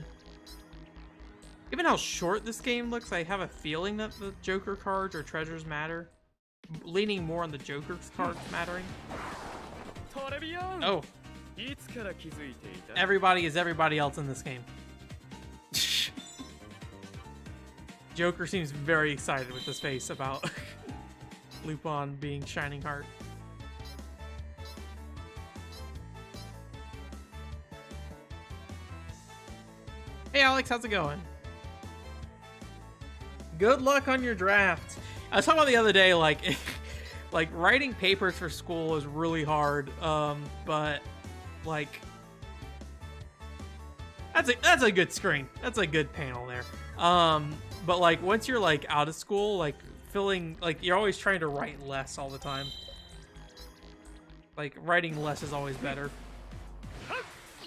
Given how short this game looks, I have a feeling that the Joker cards or treasures matter. Leaning more on the Joker's cards mattering. Oh. Everybody is everybody else in this game. Joker seems very excited with his face about Lupin being Shining Heart. Hey Alex, how's it going? Good luck on your draft. I was talking about the other day, like, like writing papers for school is really hard. But like, that's a good screen. That's a good panel there. But like once you're like out of school, like feeling like you're always trying to write less all the time. Like writing less is always better.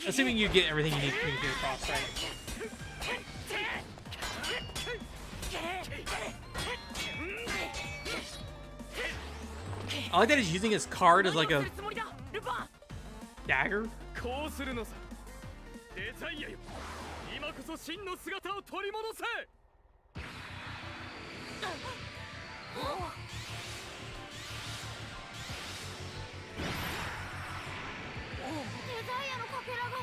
Assuming you get everything you need to communicate across, right? I like that he's using his card as like a dagger.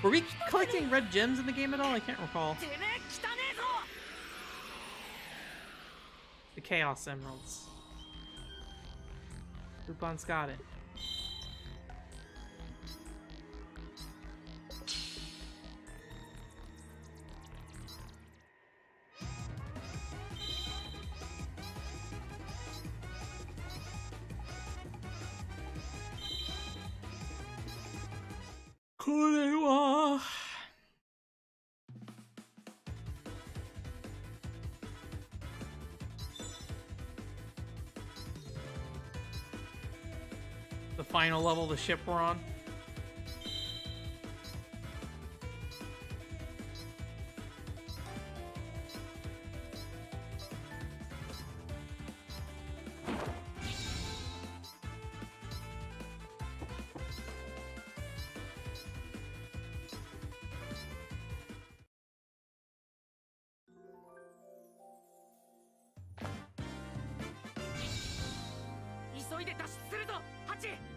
Were we collecting red gems in the game at all? I can't recall. The Chaos Emeralds. Lupin's got it. Konnichiwa. The final level of the ship we're on.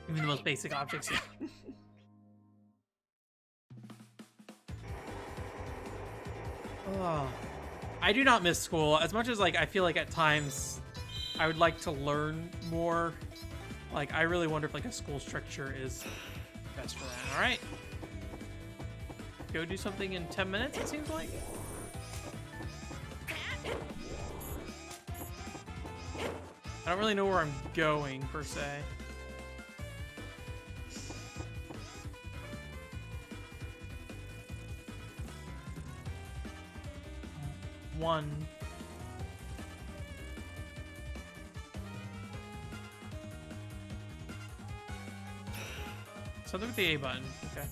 Even the most basic objects, yeah. Oh, I do not miss school as much as like I feel like at times I would like to learn more. Like I really wonder if like a school structure is best for that. All right, go do something in 10 minutes. It seems like. I don't really know where I'm going per se. One. Something with the A button. Okay.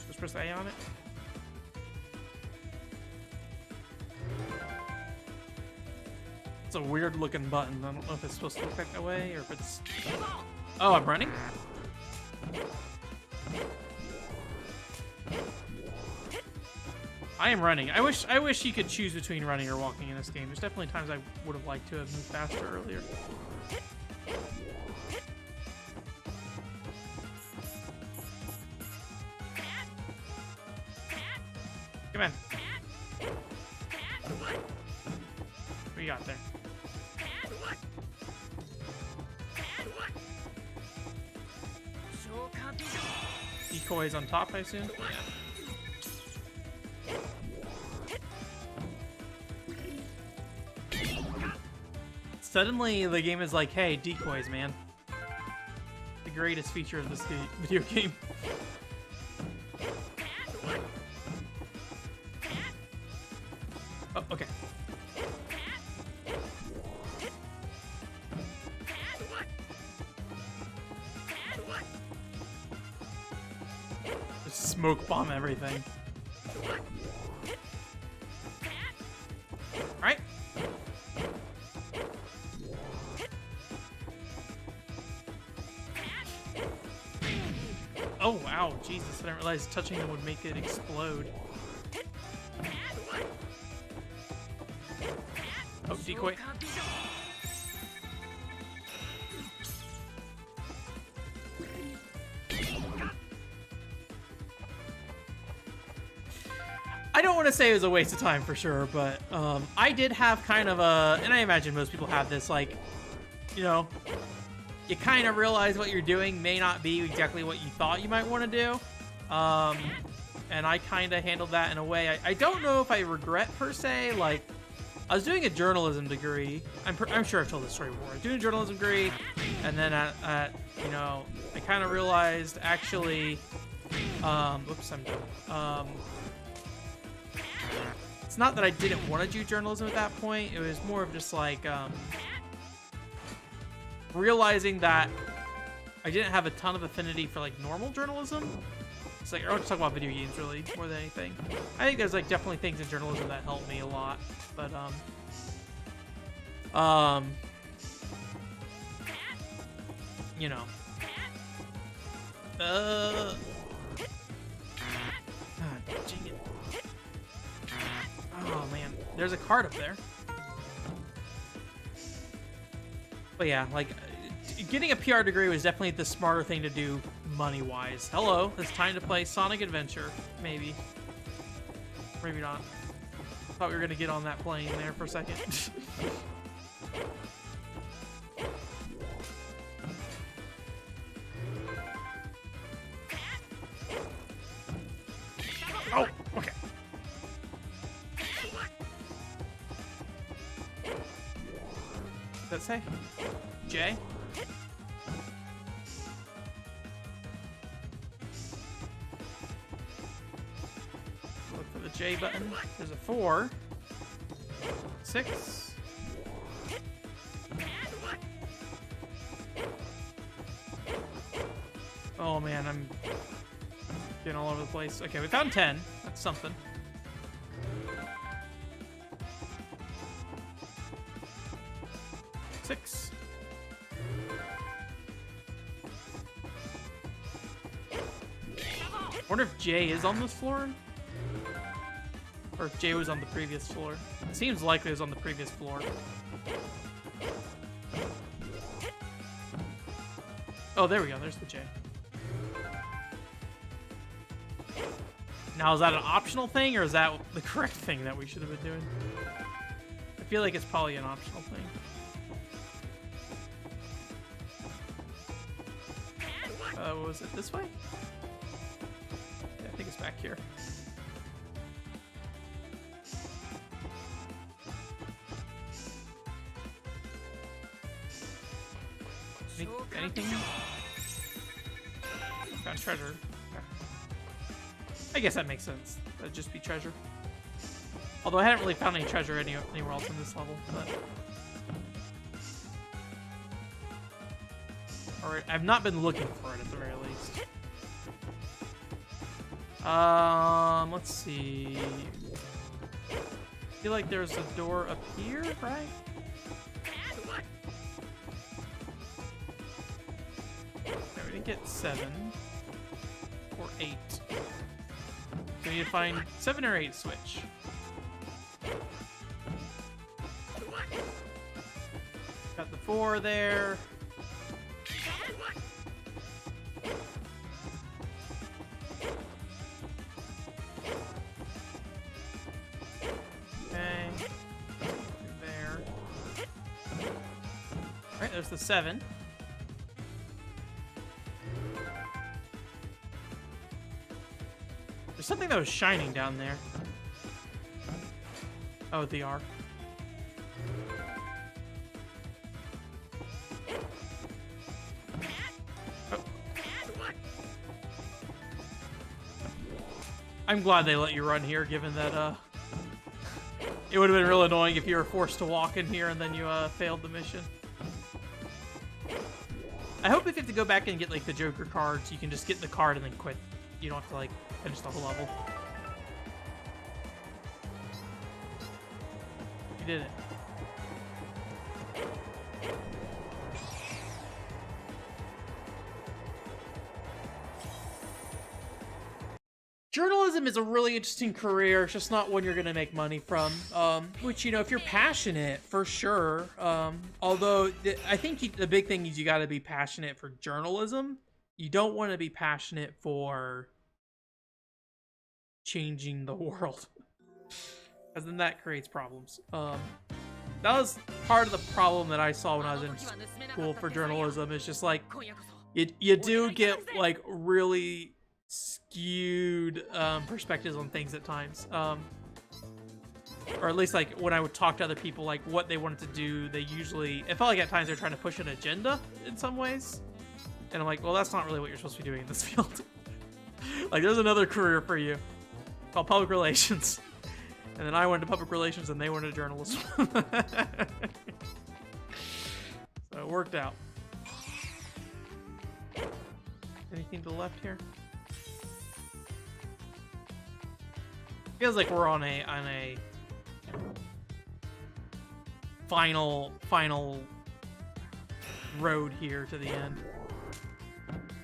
Just press A on it. It's a weird looking button. I don't know if it's supposed to look that way or if it's... Oh, I'm running? I am running. I wish you could choose between running or walking in this game. There's definitely times I would have liked to have moved faster earlier. Come on. What do you got there? Decoys on top, I assume? Yeah. Suddenly, the game is like, hey, decoys, man. The greatest feature of this video game. Oh, okay. Just smoke bomb everything. Alright. Oh, wow, Jesus, I didn't realize touching them would make it explode. Oh, decoy. I don't want to say it was a waste of time for sure, but I did have kind of a, and I imagine most people have this, like, you know, you kind of realize what you're doing may not be exactly what you thought you might want to do. And I kind of handled that in a way. I don't know if I regret per se. Like, I was doing a journalism degree. I'm sure I've told this story before. I was doing a journalism degree, and then you know, I kind of realized actually, oops, I'm done. It's not that I didn't want to do journalism at that point. It was more of just like realizing that I didn't have a ton of affinity for like normal journalism. It's like, I want to talk about video games really more than anything. I think there's like definitely things in journalism that help me a lot, but you know, dang it. Oh man, there's a card up there. But yeah, like, getting a PR degree was definitely the smarter thing to do money-wise. Hello, it's time to play Sonic Adventure. Maybe. Maybe not. Thought we were gonna get on that plane there for a second. Oh, okay. Does that say? J? Look for the J button. There's a 4. 6. Oh man, I'm getting all over the place. Okay, we found 10. That's something. Six. I wonder if J is on this floor? Or if J was on the previous floor. It seems likely it was on the previous floor. Oh, there we go. There's the J. Now, is that an optional thing, or is that the correct thing that we should have been doing? I feel like it's probably an optional thing. Was it this way? Yeah, I think it's back here. Anything? Found treasure. Okay. I guess that makes sense. That'd just be treasure. Although I haven't really found any treasure anywhere else in this level, but... Or I've not been looking for it at the very least. Let's see. I feel like there's a door up here, right? Okay, we didn't get 7 or 8. So we need to find 7 or 8 switch. Got the 4 there. There's the 7. There's something that was shining down there. Oh, the R. Oh. I'm glad they let you run here, given that it would have been real annoying if you were forced to walk in here and then you failed the mission. I hope if you have to go back and get like the Joker cards, you can just get the card and then quit. You don't have to like finish the whole level. You did it. Journalism is a really interesting career. It's just not one you're gonna make money from. Which, you know, if you're passionate, for sure. Although I think the big thing is you got to be passionate for journalism. You don't want to be passionate for changing the world, because then that creates problems. That was part of the problem that I saw when I was in school for journalism. It's just like you do get like really skewed perspectives on things at times, or at least like when I would talk to other people like what they wanted to do, they usually, it felt like at times they're trying to push an agenda in some ways, and I'm like, well, that's not really what you're supposed to be doing in this field. Like, there's another career for you called public relations, and then I went to public relations and they went to journalism. So it worked out. Anything to the left here? Feels like we're on a final road here to the end.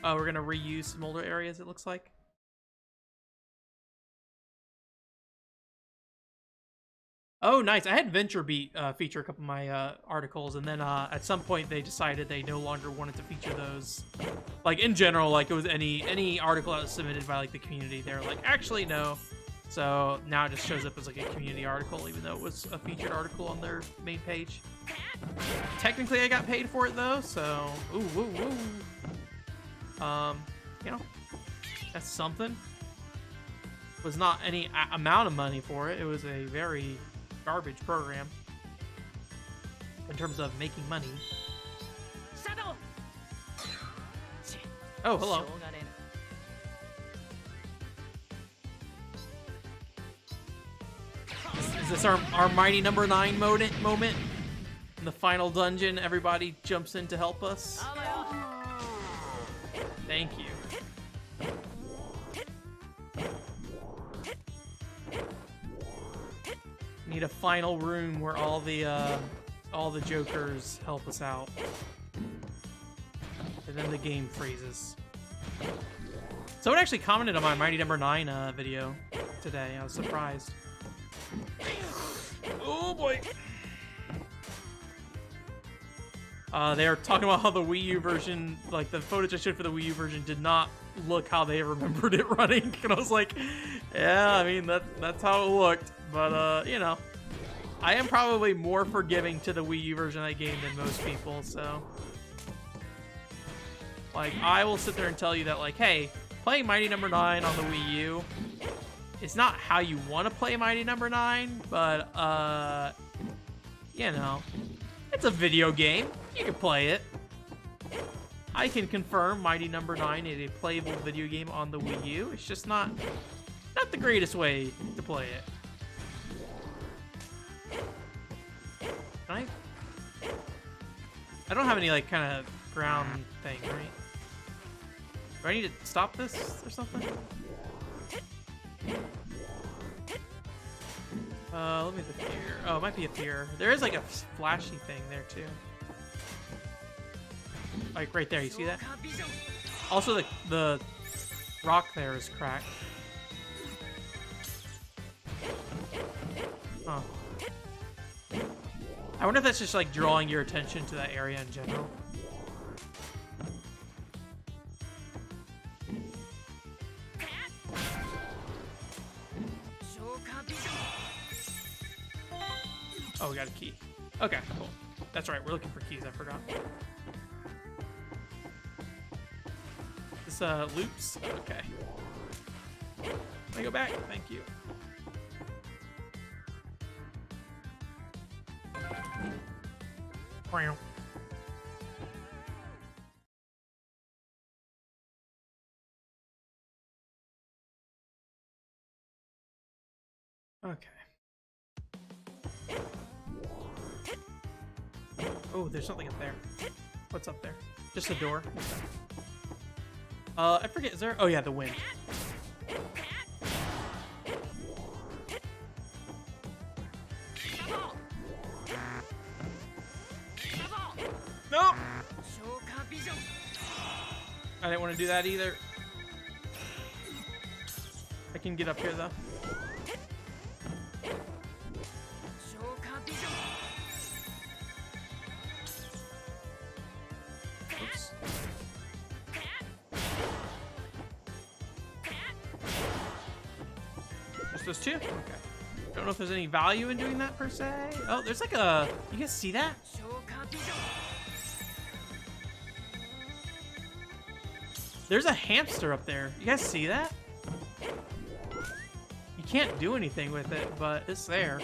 Oh, we're gonna reuse some older areas, it looks like. Oh, nice. I had VentureBeat feature a couple of my articles, and then at some point they decided they no longer wanted to feature those. Like, in general, like it was any article that was submitted by like the community, they're like, actually no. So now it just shows up as like a community article, even though it was a featured article on their main page. Technically, I got paid for it though, so ooh, woo, woo. You know, that's something. It was not any amount of money for it. It was a very garbage program in terms of making money. Oh, hello. Is this our mighty number 9 moment? In the final dungeon, everybody jumps in to help us. Thank you. Need a final room where all the Jokers help us out. And then the game freezes. Someone actually commented on my mighty number 9 video today. I was surprised. Oh boy. They were talking about how the Wii U version, like the footage I showed for the Wii U version, did not look how they remembered it running. And I was like, yeah, I mean, that's how it looked. But, you know, I am probably more forgiving to the Wii U version of that game than most people, so. Like, I will sit there and tell you that, like, hey, playing Mighty Number 9 on the Wii U, it's not how you want to play Mighty Number 9, but, you know, it's a video game. You can play it. I can confirm Mighty Number 9 is a playable video game on the Wii U. It's just not not the greatest way to play it. Can I don't have any like kind of ground thing, right? Do I need to stop this or something? Let me look here. Oh, it might be up here. There is like a flashy thing there too. Like right there, you see that? Also, the rock there is cracked. Huh. I wonder if that's just like drawing your attention to that area in general. Oh, we got a key. Okay, cool. That's right, we're looking for keys, I forgot. This loops? Okay. Let me go back, thank you. Okay. Oh, there's something up there. What's up there? Just a door? I forget, is there? Oh yeah, the wind. No! I didn't want to do that either. I can get up here though. Oops. Just those two? Okay. Don't know if there's any value in doing that per se. Oh, there's like a... You guys see that? There's a hamster up there. You guys see that? You can't do anything with it, but it's there.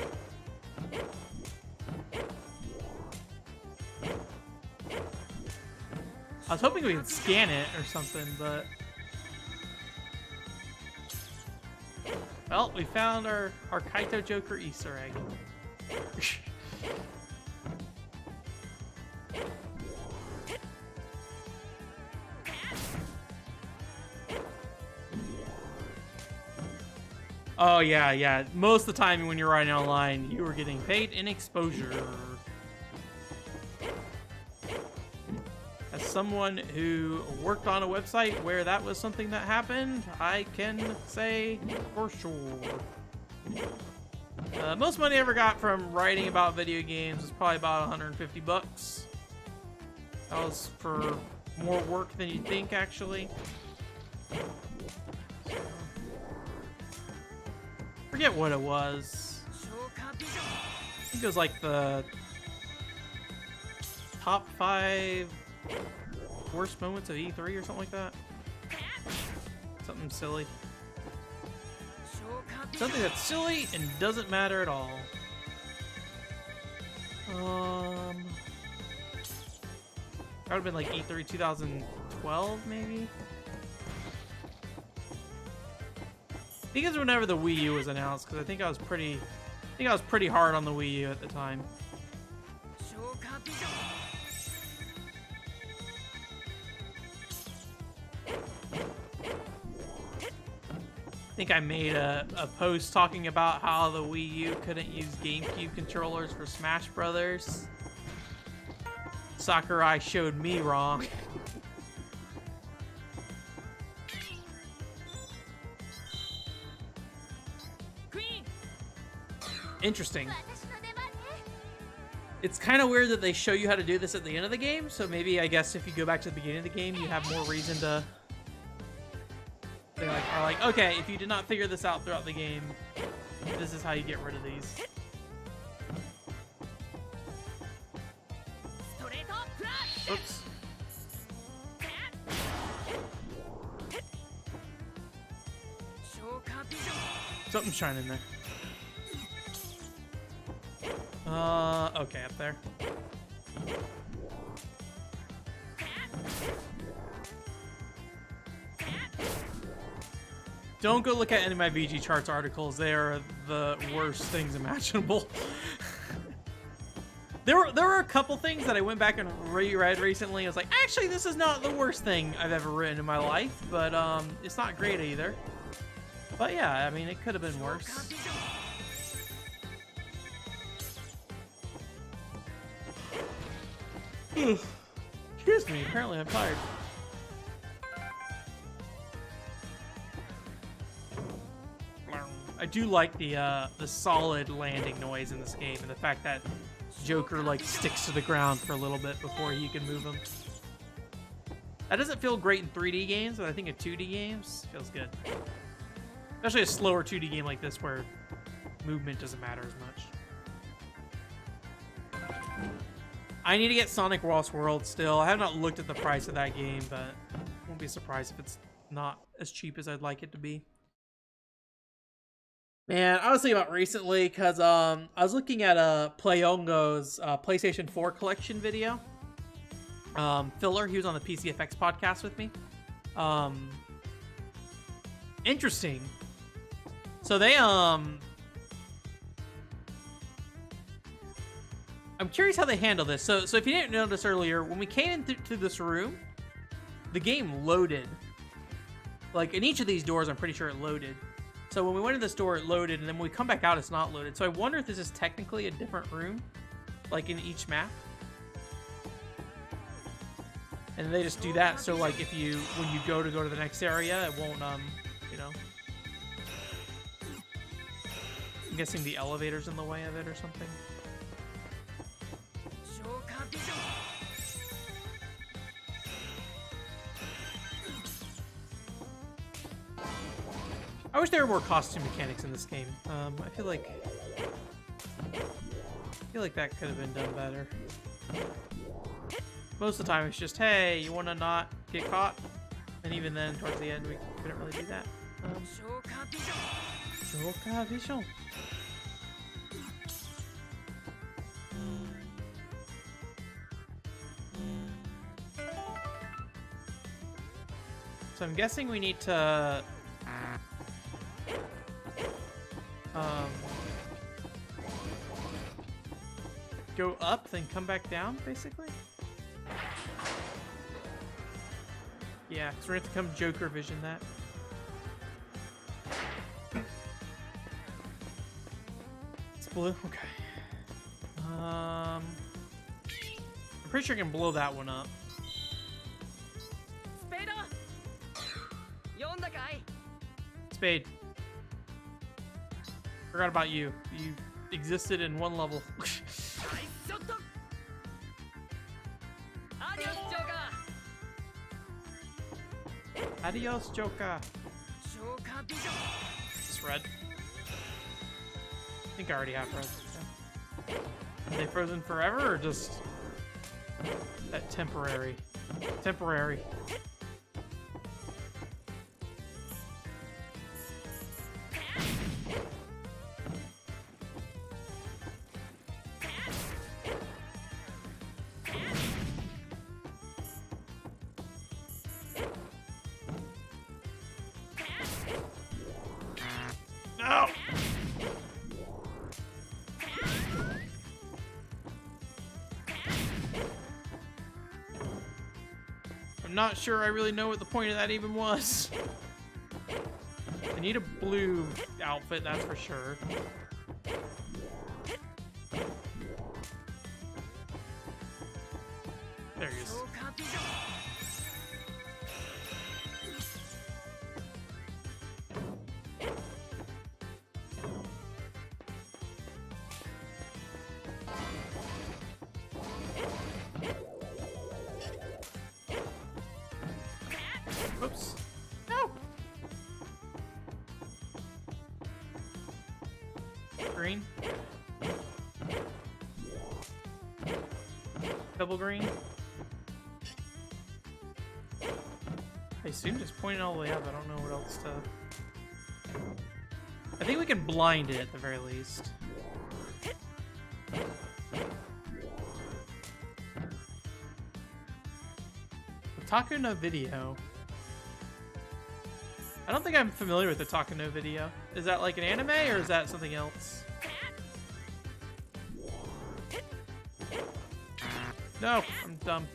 I was hoping we could scan it or something, but... Well, we found our Kaitou Joker Easter egg. Oh, yeah. Most of the time when you're writing online, you were getting paid in exposure. As someone who worked on a website where that was something that happened, I can say for sure. Most money I ever got from writing about video games was probably about 150 bucks. That was for more work than you'd think, actually. Forget what it was. I think it was like the top 5 worst moments of E3 or something like that. Something silly. Something that's silly and doesn't matter at all. That would have been like E3 2012, maybe? I think it was whenever the Wii U was announced, because I think I was pretty hard on the Wii U at the time. I think I made a post talking about how the Wii U couldn't use GameCube controllers for Smash Brothers. Sakurai showed me wrong. Interesting. It's kind of weird that they show you how to do this at the end of the game, so maybe, I guess, if you go back to the beginning of the game, you have more reason to... They are like, okay, if you did not figure this out throughout the game, this is how you get rid of these. Oops. Something's shining there. Okay, up there. Don't go look at any of my VG charts articles. They are the worst things imaginable. There were a couple things that I went back and reread recently. I was like, actually, this is not the worst thing I've ever written in my life, but it's not great either. But yeah, I mean, it could have been worse. Excuse me, apparently I'm tired. I do like the solid landing noise in this game, and the fact that Joker like sticks to the ground for a little bit before you can move him. That doesn't feel great in 3D games, but I think in 2D games feels good. Especially a slower 2D game like this where movement doesn't matter as much. I need to get Sonic Lost World still. I have not looked at the price of that game, but I won't be surprised if it's not as cheap as I'd like it to be. Man, I was thinking about recently because I was looking at Playongo's PlayStation 4 collection video. Filler, he was on the PCFX podcast with me. Interesting. So they I'm curious how they handle this. So if you didn't notice earlier, when we came into this room, the game loaded. Like in each of these doors, I'm pretty sure it loaded. So when we went to this door, it loaded, and then when we come back out, it's not loaded. So I wonder if this is technically a different room, like in each map. And they just do that, so like if you, when you go to the next area, it won't, you know. I'm guessing the elevator's in the way of it or something. I wish there were more costume mechanics in this game. I feel like that could have been done better. Most of the time, it's just, hey, you want to not get caught? And even then, towards the end, we couldn't really do that. Joker Vision. So I'm guessing we need to go up, then come back down, basically? Yeah, because we're going to have to come Joker Vision that. It's blue? Okay. I'm pretty sure I can blow that one up. Spade. Forgot about you. You existed in one level. Adios, Joker. It's red. I think I already have red. Yeah. Are they frozen forever or just that temporary? Temporary. No! I'm not sure I really know what the point of that even was. I need a blue outfit, that's for sure. There he is. Oops. No! Green. Double green. I assume just pointing all the way up. I don't know what else to... I think we can blind it at the very least. Otaku no video. I don't think I'm familiar with the Takano video. Is that like an anime or is that something else? No, I'm dumb.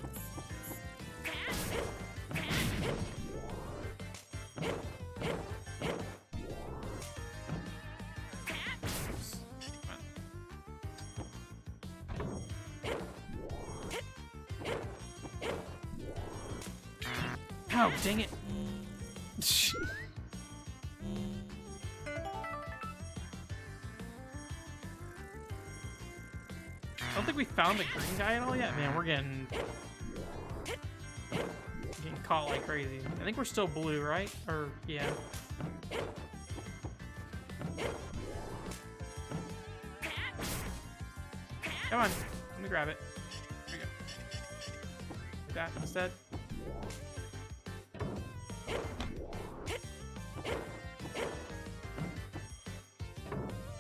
Oh, dang it. I don't think we found the green guy at all yet. Man, we're getting caught like crazy. I think we're still blue, right? Or, yeah. Come on. Let me grab it. Here we go. Like that instead.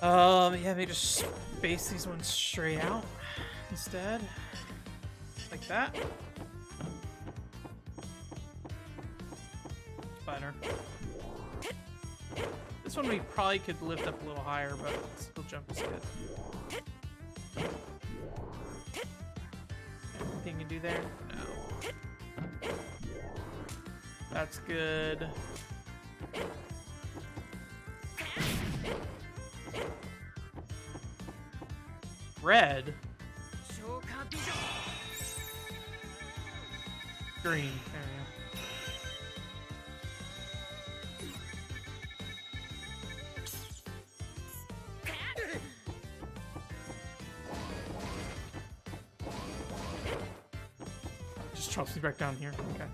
Yeah, maybe just space these ones straight out instead. Like that. Better. This one we probably could lift up a little higher, but still jump is good. Anything you can do there? No. That's good. Red. Green. There we go. Just drops me back down here. Okay.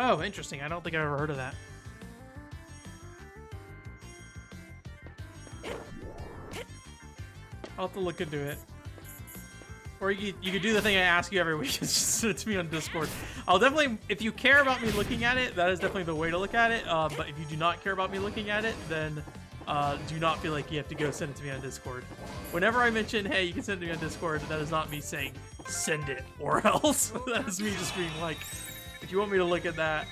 Oh, interesting. I don't think I've ever heard of that. I'll have to look into it. Or you could do the thing I ask you every week and just send it to me on Discord. I'll definitely, if you care about me looking at it, that is definitely the way to look at it. But if you do not care about me looking at it, then do not feel like you have to go send it to me on Discord. Whenever I mention, hey, you can send it to me on Discord, that is not me saying, send it, or else. That is me just being like, if you want me to look at that,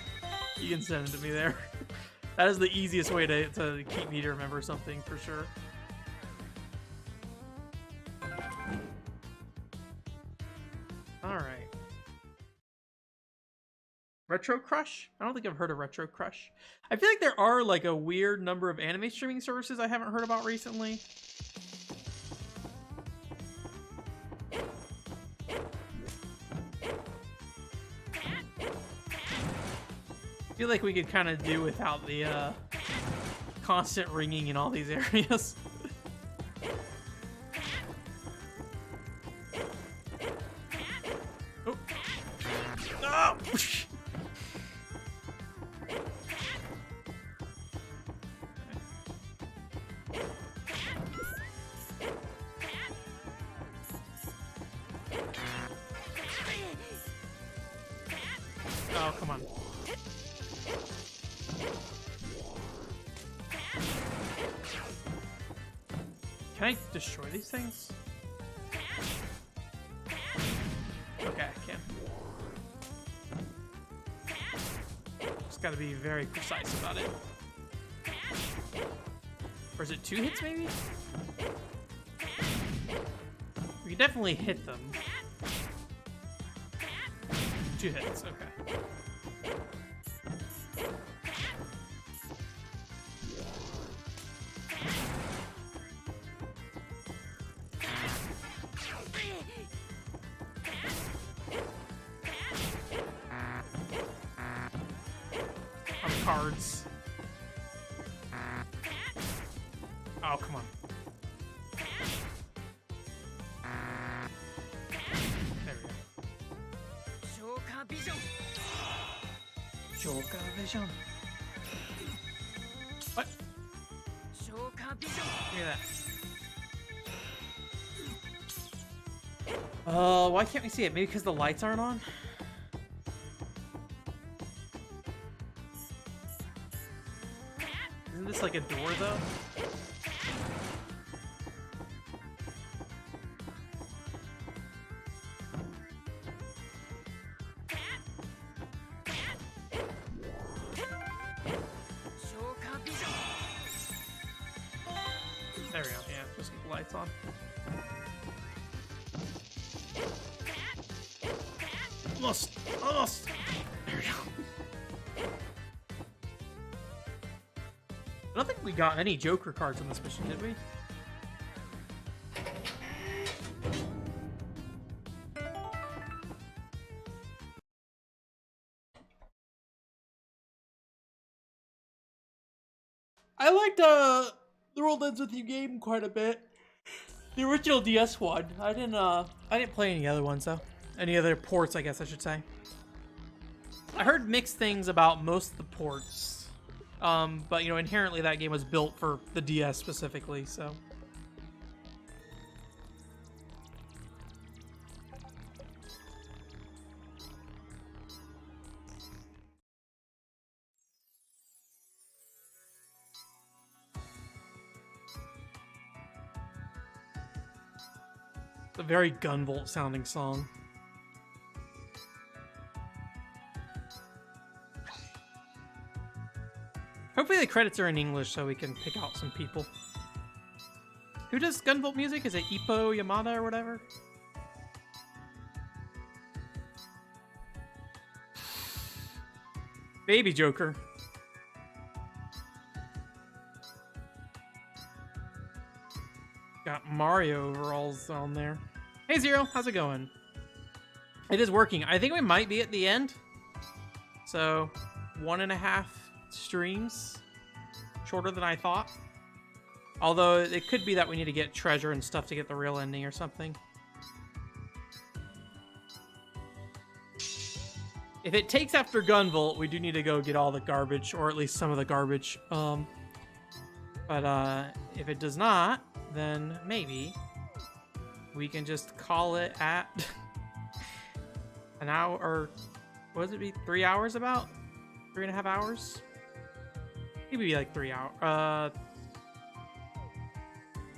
you can send it to me there. That is the easiest way to keep me to remember something, for sure. Alright. Retro Crush? I don't think I've heard of Retro Crush. I feel like there are like a weird number of anime streaming services I haven't heard about recently. I feel like we could kind of do without the constant ringing in all these areas. Oh. No! Oh, come on. Can I destroy these things? Okay, I can. Just gotta be very precise about it. Or is it 2 hits, maybe? We can definitely hit them. 2 hits, okay. Cards. Oh, come on. There we go. Joker Vision. What? Give me that. Why can't we see it? Maybe because the lights aren't on? Isn't this like a door though? There we go. Yeah, just keep the lights on. Almost. There we go. I don't think we got any Joker cards on this mission, did we? I liked the World Ends With You game quite a bit. The original DS one. I didn't play any other ones though. Any other ports, I guess I should say. I heard mixed things about most of the ports. But you know, inherently that game was built for the DS specifically, so. It's a very Gunvolt sounding song. Hopefully the credits are in English so we can pick out some people. Who does Gunvolt music? Is it Ippo Yamada or whatever? Baby Joker. Got Mario overalls on there. Hey Zero, how's it going? It is working. I think we might be at the end. So 1.5 streams. Shorter than I thought. Although it could be that we need to get treasure and stuff to get the real ending or something. If it takes after Gunvolt, we do need to go get all the garbage, or at least some of the garbage. But if it does not, then maybe we can just call it at an hour, or what does it be? 3 hours about? 3.5 hours? Maybe like 3 hours.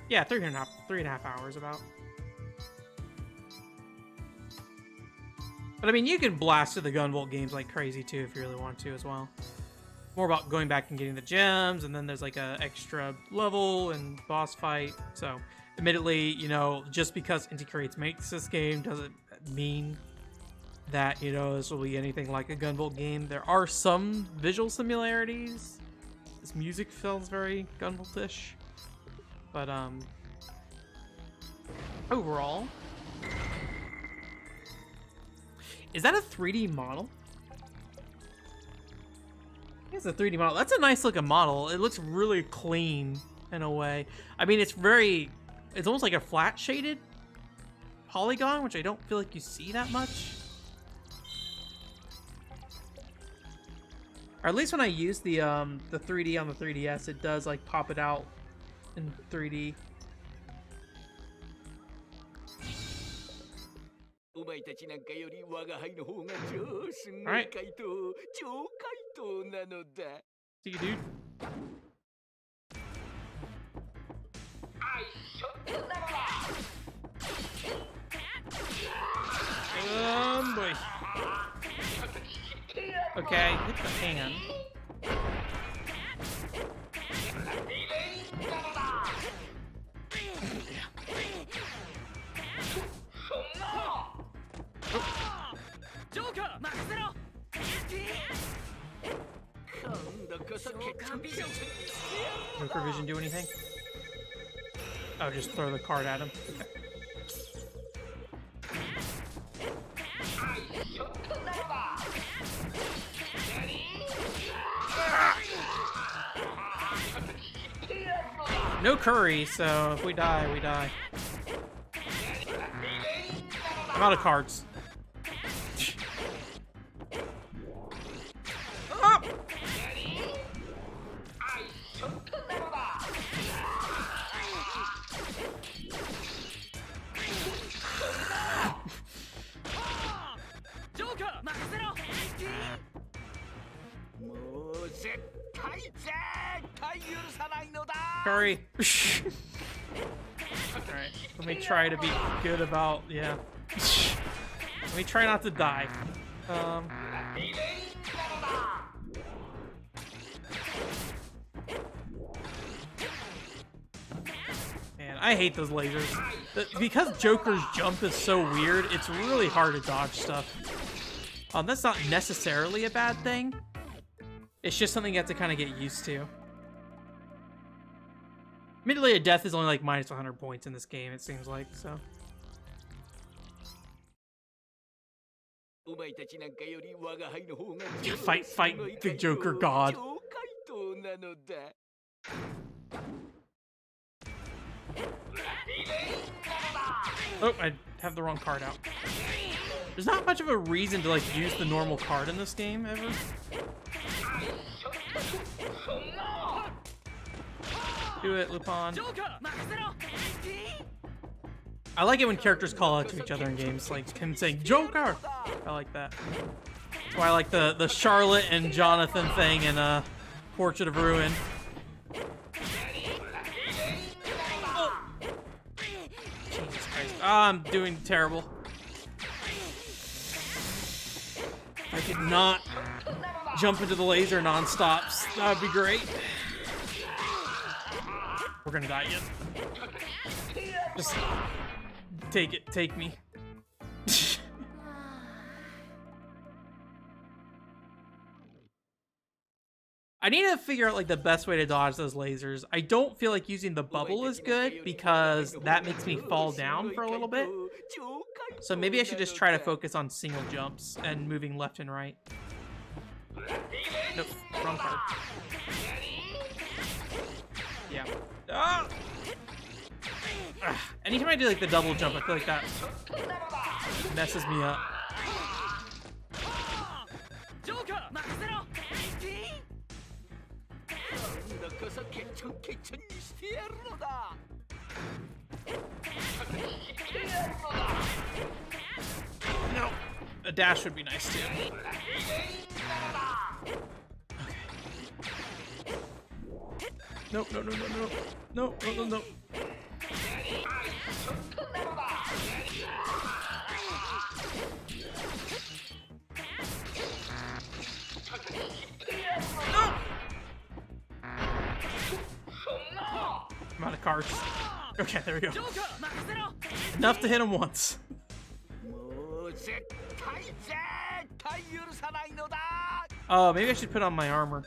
Yeah, 3.5 hours about. But I mean, you can blast through the Gunvolt games like crazy too if you really want to as well. More about going back and getting the gems, and then there's like a extra level and boss fight. So, admittedly, you know, just because Inti Creates makes this game doesn't mean that, you know, this will be anything like a Gunvolt game. There are some visual similarities. This music feels very Gunvolt-ish. But, overall... Is that a 3D model? It's a 3D model. That's a nice looking model. It looks really clean in a way. I mean, it's almost like a flat shaded polygon, which I don't feel like you see that much. Or at least when I use the 3D on the 3DS, it does like pop it out in 3D. Alright. See you, dude. Boy. Okay, hit the hand. Joker Vision do anything? Oh, just throw the card at him. Okay. No curry, so if we die, we die. I'm out of cards. Hurry. Alright, let me try to be good about, yeah. Let me try not to die. Man, I hate those lasers. Because Joker's jump is so weird, it's really hard to dodge stuff. That's not necessarily a bad thing. It's just something you have to kind of get used to. Admittedly, a death is only like minus 100 points in this game, it seems like, so. Fight the Joker god. Oh, I have the wrong card out. There's not much of a reason to like use the normal card in this game ever. Do it, Lupin. I like it when characters call out to each other in games, like him saying Joker. I like that. That's why I like the Charlotte and Jonathan thing in Portrait of Ruin. Jesus Christ. I'm doing terrible. I could not jump into the laser non-stops. That would be great. We're gonna die again. Just take it. Take me. I need to figure out like the best way to dodge those lasers. I don't feel like using the bubble is good because that makes me fall down for a little bit. So maybe I should just try to focus on single jumps and moving left and right. Nope, wrong card. Yeah. Ah! Anytime I do like the double jump, I feel like that messes me up. No, a dash would be nice too. Okay. Nope, no. No. I'm out of cards. Okay, there we go. Enough to hit him once. Oh, maybe I should put on my armor.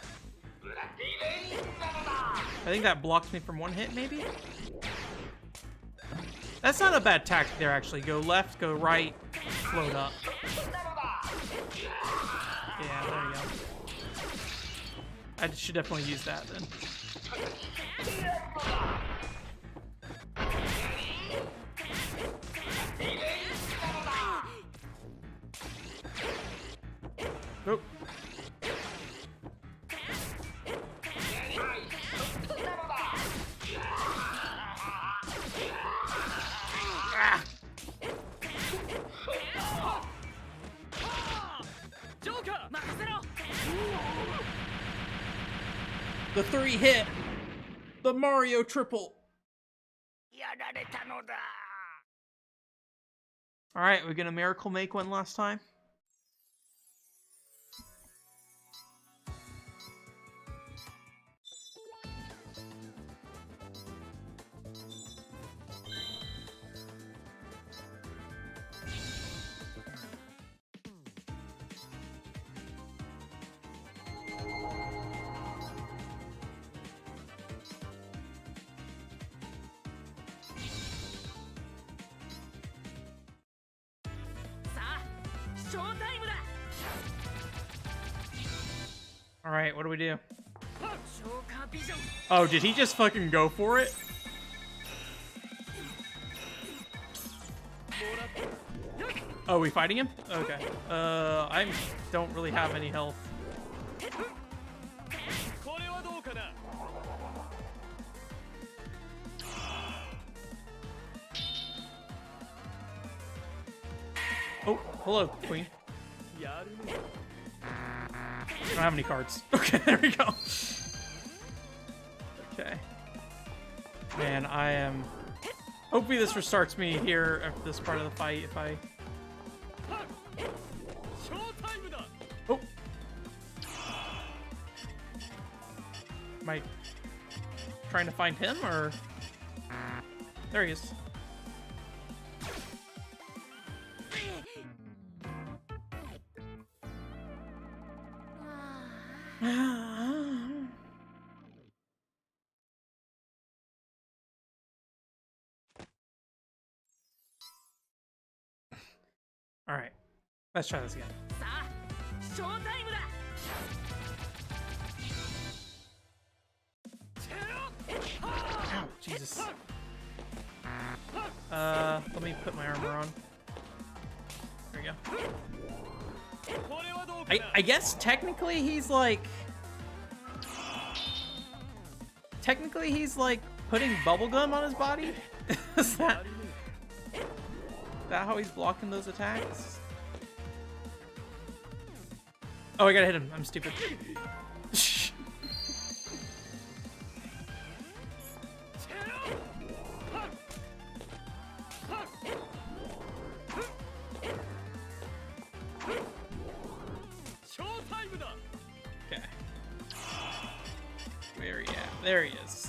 I think that blocks me from one hit, maybe? That's not a bad tactic there, actually. Go left, go right, float up. Yeah, there you go. I should definitely use that then. Nope. Ah. The 3-hit. The Mario triple. Alright, we're gonna miracle make one last time. Alright, what do we do? Oh, did he just fucking go for it? Oh, we fighting him? Okay. I don't really have any health. Oh, hello, Queen. I don't have any cards. Okay, there we go. Man, I am... Hopefully this restarts me here after this part of the fight if I... Oh! Am I trying to find him, or... There he is. All right, let's try this again. Ow, Jesus. Let me put my armor on. There we go. I guess technically he's like... Technically he's like putting bubblegum on his body? Is that how he's blocking those attacks? Oh, I gotta hit him. I'm stupid. Okay. Where he at? There he is.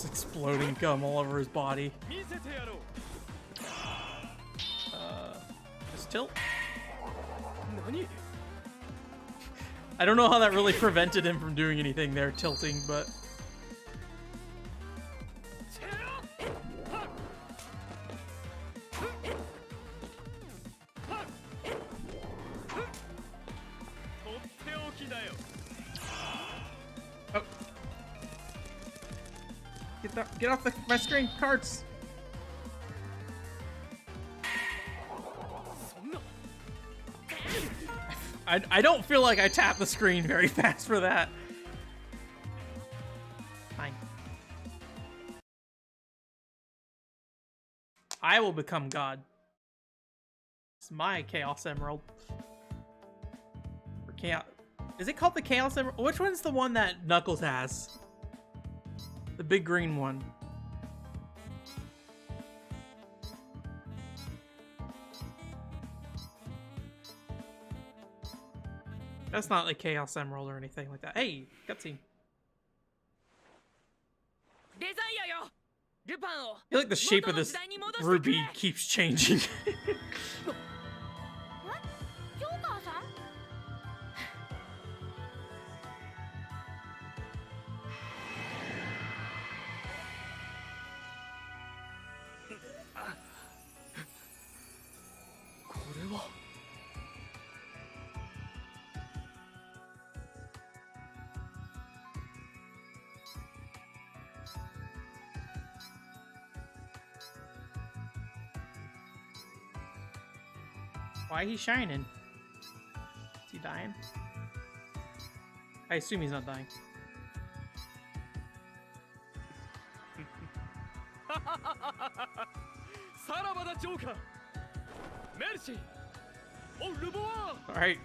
Exploding gum all over his body. Just tilt. I don't know how that really prevented him from doing anything there, tilting, but... Oh. Get off my screen, cards. I don't feel like I tapped the screen very fast for that. Fine. I will become God. It's my Chaos Emerald. Or Chaos... Is it called the Chaos Emerald? Which one's the one that Knuckles has? The big green one. That's not like Chaos Emerald or anything like that. Hey, cutscene. I feel like the shape of this ruby keeps changing. Why he shining? Is he dying? I assume he's not dying. Alright.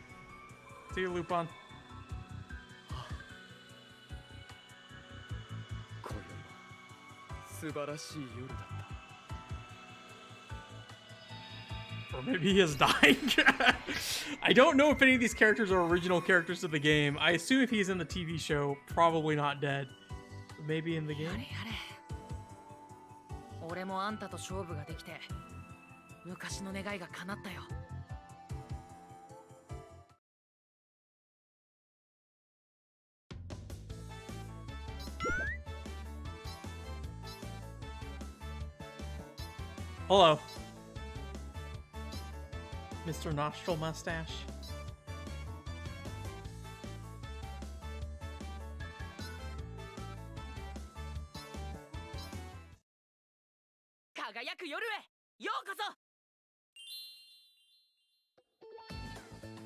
See you, Lupin. Or maybe he is dying. I don't know if any of these characters are original characters of the game. I assume if he's in the TV show, probably not dead. But maybe in the game. Hello. Mr. Nostril Mustache.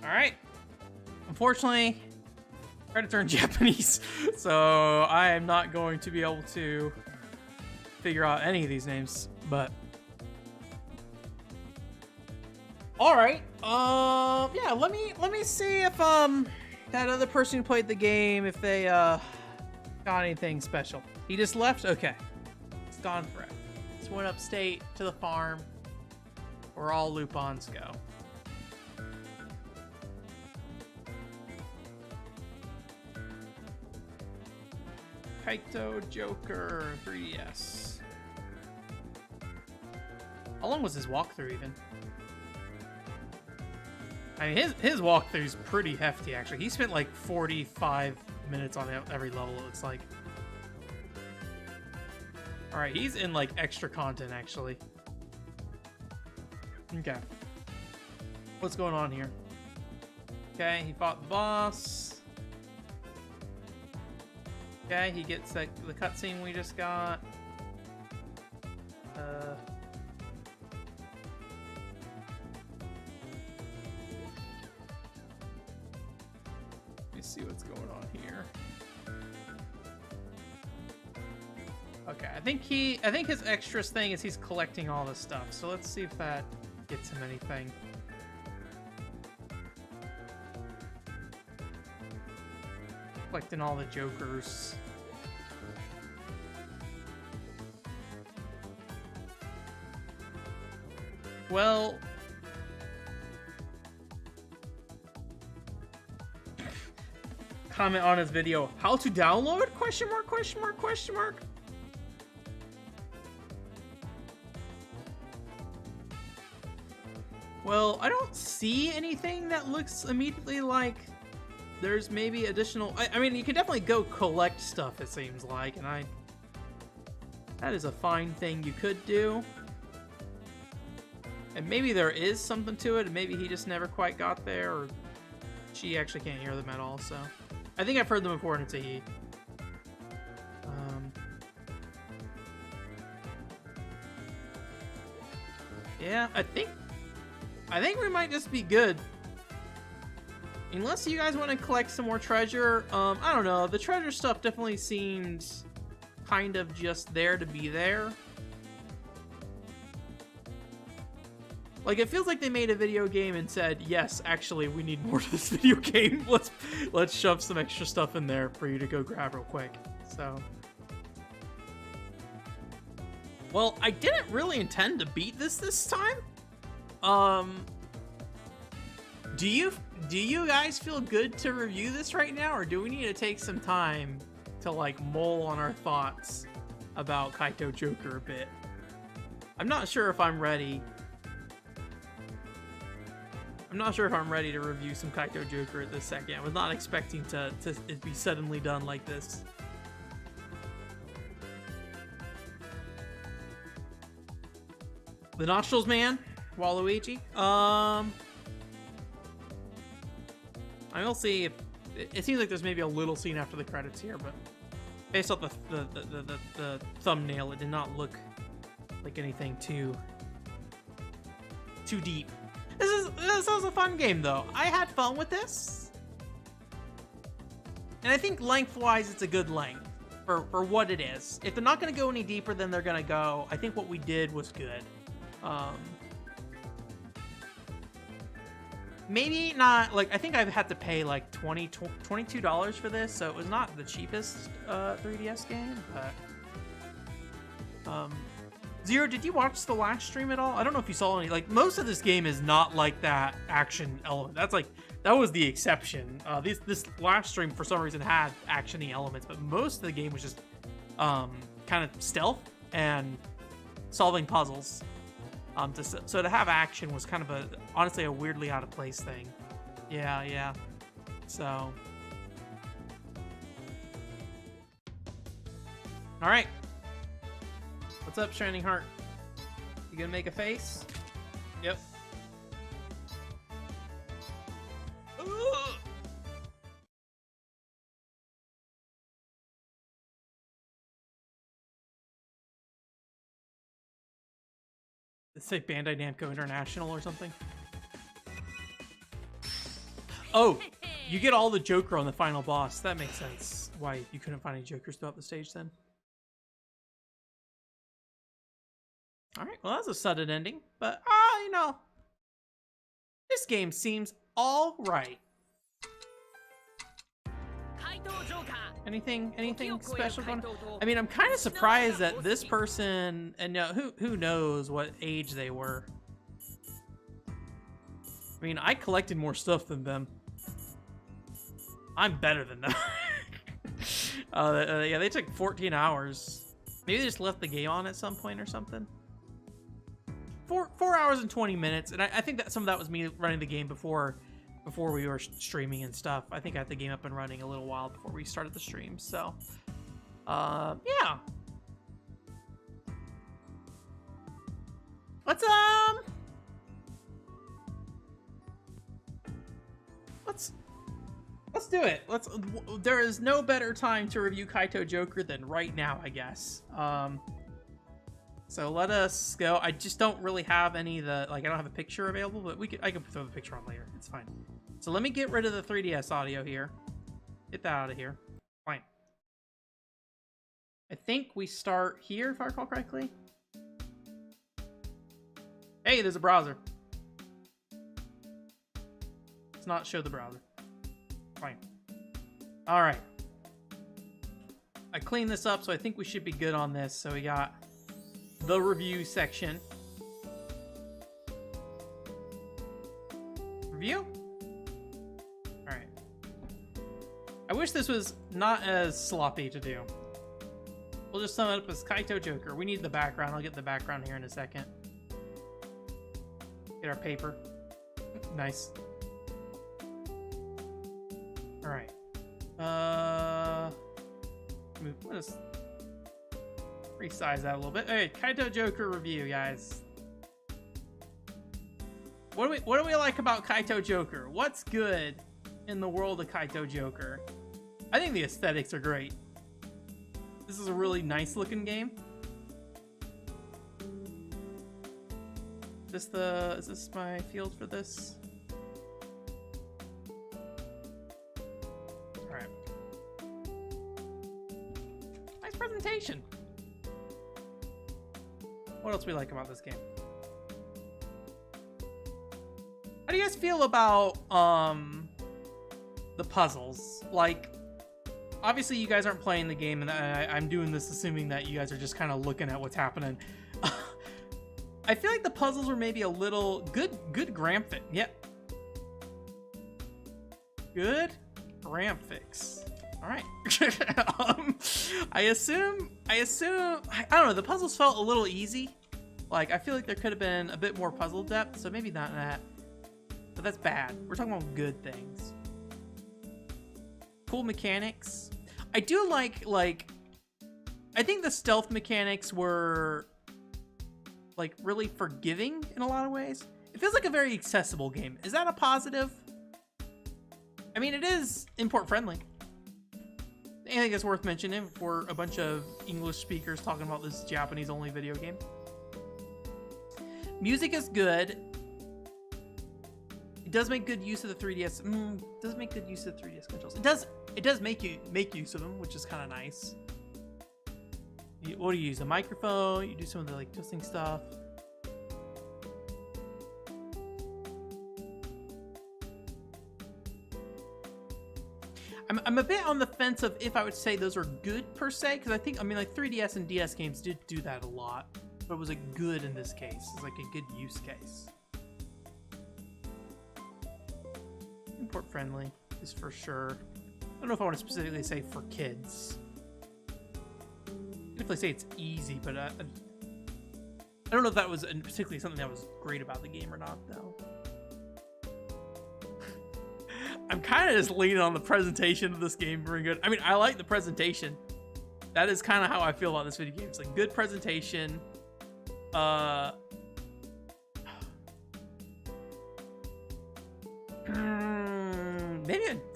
Alright. Unfortunately, I had to turn Japanese, so I am not going to be able to figure out any of these names, but all right. Yeah. Let me see if that other person who played the game, if they got anything special. He just left. Okay, it's gone forever. Just went upstate to the farm where all Lupins go. Kaitou Joker 3DS. How long was his walkthrough even? I mean, his walkthrough's pretty hefty, actually. He spent like 45 minutes on every level, it looks like. Alright, he's in like extra content, actually. Okay. What's going on here? Okay, he fought the boss. Okay, he gets the cutscene we just got. Let me see what's going on here. Okay, I think his extras thing is he's collecting all this stuff. So let's see if that gets him anything. Collecting all the Jokers. Well, comment on his video. How to download? Question mark, question mark, question mark. Well, I don't see anything that looks immediately like there's maybe additional... I mean, you can definitely go collect stuff, it seems like, and that is a fine thing you could do. And maybe there is something to it, and maybe he just never quite got there, or she actually can't hear them at all, so... I think I've heard them before, and it's a he. Yeah, I think we might just be good. Unless you guys want to collect some more treasure. I don't know. The treasure stuff definitely seems kind of just there to be there. Like, it feels like they made a video game and said, yes, actually, we need more to this video game. Let's shove some extra stuff in there for you to go grab real quick. So... Well, I didn't really intend to beat this time. Do you guys feel good to review this right now, or do we need to take some time to like mull on our thoughts about Kaitou Joker a bit? I'm not sure if I'm ready. I'm not sure if I'm ready to review some Kaitou Joker at this second. I was not expecting it be suddenly done like this. The Nostrils Man, Waluigi. I will see if it seems like there's maybe a little scene after the credits here, but based off the thumbnail, it did not look like anything too deep. This was a fun game though. I had fun with this, and I think lengthwise it's a good length for what it is. If they're not going to go any deeper than they're going to go, I think what we did was good. Maybe not, like, I think I've had to pay like $22 for this, so it was not the cheapest 3DS game, but Zero, did you watch the last stream at all? I don't know if you saw any, like, most of this game is not like that action element. That was the exception. This last stream for some reason had action-y elements, but most of the game was just kind of stealth and solving puzzles. So to have action was kind of honestly a weirdly out of place thing. Yeah. So. All right. What's up, Shining Heart? You gonna make a face? Yep. Say Bandai Namco International or something. Oh, you get all the Joker on the final boss. That makes sense. Why you couldn't find any Jokers throughout the stage then. All right, well, that's a sudden ending, but you know, this game seems all right. Anything special going on? I mean, I'm kind of surprised that this person, and who knows what age they were. I mean, I collected more stuff than them. I'm better than them. Yeah, they took 14 hours. Maybe they just left the game on at some point or something. 4 hours and 20 minutes, and I think that some of that was me running the game before we were streaming and stuff. I think I had the game up and running a little while before we started the stream, so yeah. Let's do it. There is no better time to review Kaitou Joker than right now, I guess. So let us go. I just don't really have any of the, like, I don't have a picture available, but I can throw the picture on later. It's fine. So let me get rid of the 3DS audio here. Get that out of here. Fine. I think we start here, if I recall correctly. Hey, there's a browser. Let's not show the browser. Fine. All right. I cleaned this up, so I think we should be good on this. So we got the review section. Review? Alright. I wish this was not as sloppy to do. We'll just sum it up as Kaitou Joker. We need the background. I'll get the background here in a second. Get our paper. Nice. Alright. Let's resize that a little bit. Hey, Kaitou Joker review, guys. What do we like about Kaitou Joker? What's good in the world of Kaitou Joker? I think the aesthetics are great. This is a really nice looking game. Is this my field for this? Alright. Nice presentation. What else we like about this game? How do you guys feel about the puzzles? Like, obviously you guys aren't playing the game, and I'm doing this assuming that you guys are just kind of looking at what's happening. I feel like the puzzles were maybe a little good graphic. Yep. Good graphics. All right. I assume I don't know, the puzzles felt a little easy. Like, I feel like there could have been a bit more puzzle depth, so maybe not that. But that's bad. We're talking about good things. Cool mechanics. I do like I think the stealth mechanics were like really forgiving in a lot of ways. It feels like a very accessible game. Is that a positive? I mean, it is import friendly. I think it's worth mentioning for a bunch of English speakers talking about this Japanese only video game. Music is good. It does make good use of the 3DS. It does make good use of the 3DS controls. It does make use of them, which is kind of nice. What do you use? A microphone? You do some of the like twisting stuff. I'm a bit on the fence of if I would say those are good per se, because I mean like 3DS and DS games did do that a lot, but it was a good in this case. It's like a good use case. Import friendly is for sure. I don't know if I want to specifically say for kids. If I say it's easy, but I don't know if that was particularly something that was great about the game or not, though. I'm kind of just leaning on the presentation of this game being good. I mean, I like the presentation. That is kind of how I feel about this video game. It's like good presentation.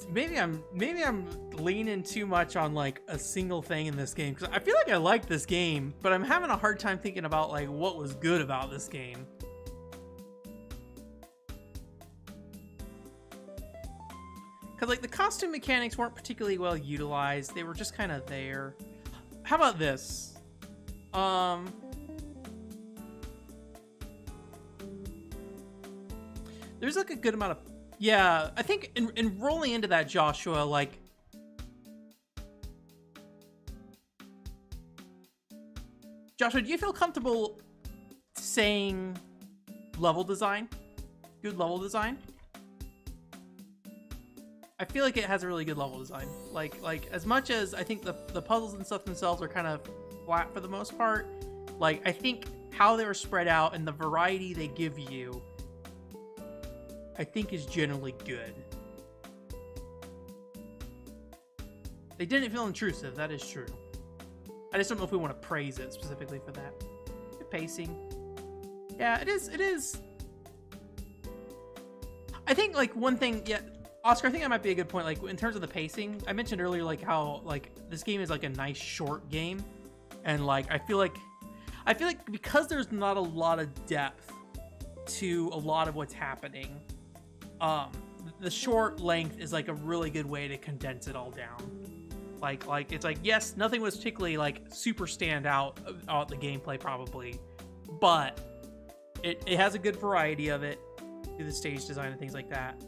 Maybe I'm leaning too much on like a single thing in this game, because I feel like I like this game, but I'm having a hard time thinking about like what was good about this game. Because like the costume mechanics weren't particularly well utilized. They were just kind of there. How about this? there's like a good amount of, yeah, I think in rolling into that, Joshua, like, Joshua, do you feel comfortable saying level design? Good level design? I feel like it has a really good level design. Like as much as I think the puzzles and stuff themselves are kind of flat for the most part, like I think how they were spread out and the variety they give you, I think is generally good. They didn't feel intrusive, that is true. I just don't know if we want to praise it specifically for that. Good pacing. Yeah, it is. I think like one thing, yeah, Oscar, I think that might be a good point. Like in terms of the pacing, I mentioned earlier like how like this game is like a nice short game, and like I feel like because there's not a lot of depth to a lot of what's happening, the short length is like a really good way to condense it all down. Like it's like, yes, nothing was particularly like super stand out about the gameplay probably, but it has a good variety of it through the stage design and things like that.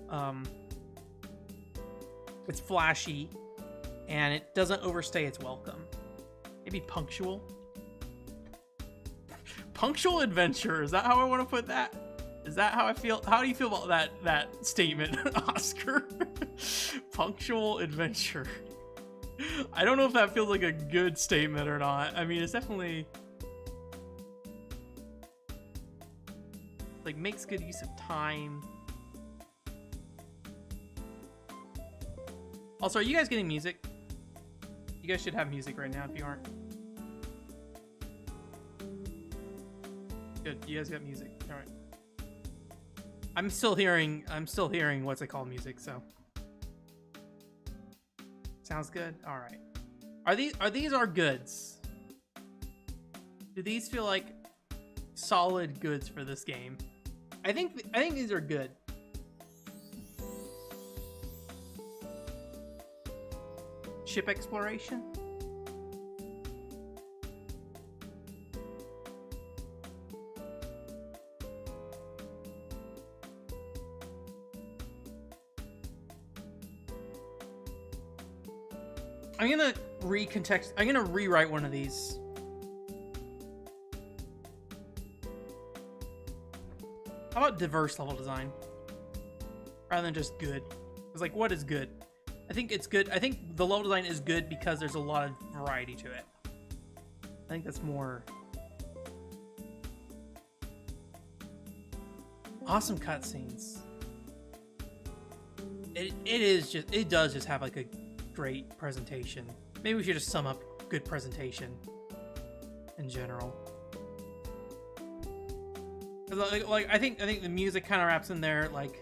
It's flashy, and it doesn't overstay its welcome. Maybe punctual. Punctual adventure. Is that how I want to put that? Is that how I feel? How do you feel about that statement, Oscar? Punctual adventure. I don't know if that feels like a good statement or not. I mean, it's definitely like makes good use of time. Also, are you guys getting music? You guys should have music right now if you aren't. Good, you guys got music. All right. I'm still hearing what's it called music, so. Sounds good. All right. Are these our goods? Do these feel like solid goods for this game? I think these are good. Ship exploration. I'm gonna I'm gonna rewrite one of these. How about diverse level design? Rather than just good. It's like, what is good? I think it's good. I think the level design is good because there's a lot of variety to it. I think that's more. Awesome cutscenes. It does just have like a great presentation. Maybe we should just sum up good presentation in general. Like I think the music kind of wraps in there. Like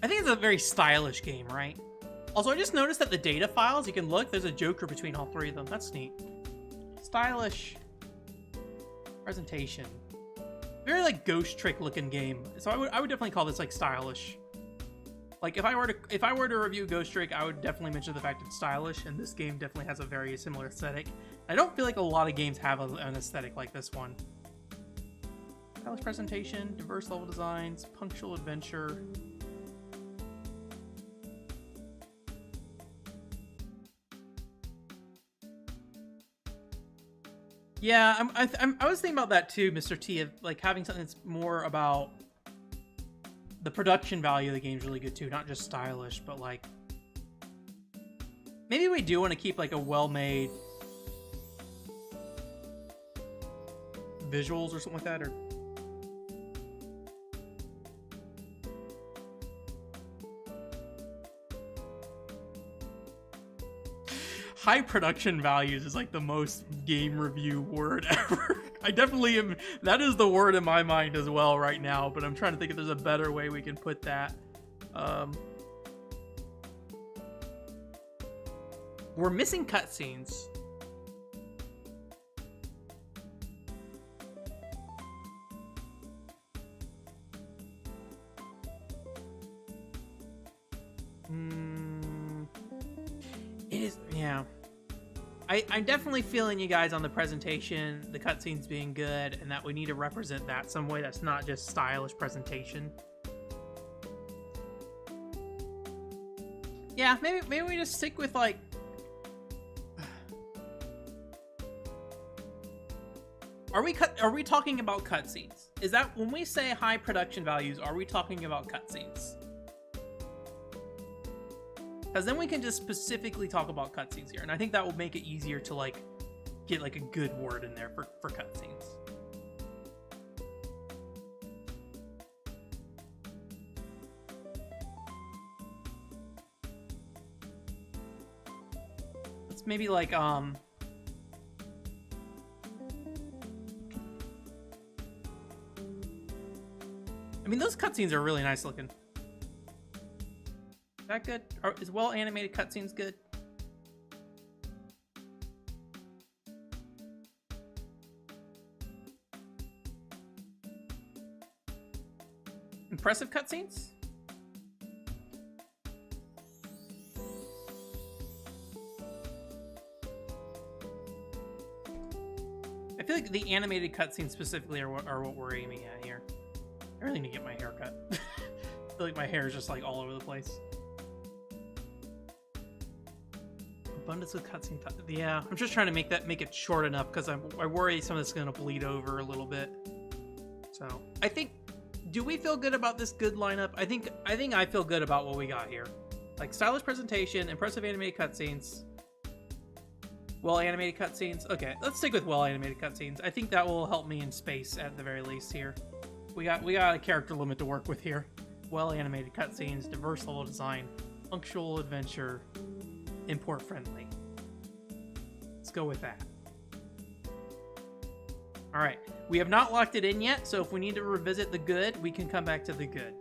I think it's a very stylish game, right? Also, I just noticed that the data files, you can look, there's a Joker between all three of them. That's neat. Stylish presentation. Very like Ghost Trick looking game. So I would definitely call this like stylish. Like if I were to review Ghost Trick, I would definitely mention the fact it's stylish, and this game definitely has a very similar aesthetic. I don't feel like a lot of games have an aesthetic like this one. Stylish presentation, diverse level designs, punctual adventure. Yeah, I was thinking about that too, Mr. T, of like having something that's more about the production value of the game's really good too, not just stylish, but like maybe we do want to keep like a well-made visuals or something like that, or high production values is like the most game review word ever. I definitely am. That is the word in my mind as well right now, but I'm trying to think if there's a better way we can put that. We're missing cutscenes. It is, yeah. I'm definitely feeling you guys on the presentation, the cutscenes being good, and that we need to represent that some way that's not just stylish presentation. Yeah, maybe we just stick with like. Are we talking about cutscenes? Is that when we say high production values? Are we talking about cutscenes? Because then we can just specifically talk about cutscenes here, and I think that will make it easier to like get like a good word in there for cutscenes. Let's maybe like I mean, those cutscenes are really nice looking. Is that good? Is well animated cutscenes good? Impressive cutscenes? I feel like the animated cutscenes specifically are what we're aiming at here. I really need to get my hair cut. I feel like my hair is just like all over the place. Abundance of cutscene. Yeah, I'm just trying to make it short enough because I worry some of this is gonna bleed over a little bit. So I think, do we feel good about this good lineup? I think I feel good about what we got here. Like stylish presentation, impressive animated cutscenes, well animated cutscenes. Okay, let's stick with well animated cutscenes. I think that will help me in space at the very least here. We got a character limit to work with here. Well animated cutscenes, diverse level design, punctual adventure, import friendly. Let's go with that. All right, we have not locked it in yet, so if we need to revisit the good, we can come back to the good.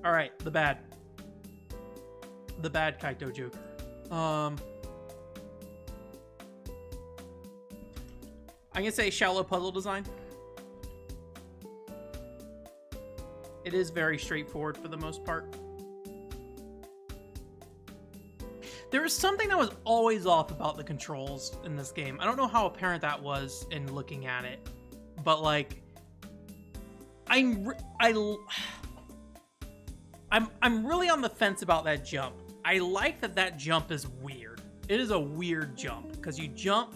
All right, the bad Kaitou Joker. I'm gonna say shallow puzzle design. It is very straightforward for the most part. There was something that was always off about the controls in this game. I don't know how apparent that was in looking at it, but like, I'm really on the fence about that jump. I like that jump is weird. It is a weird jump because you jump,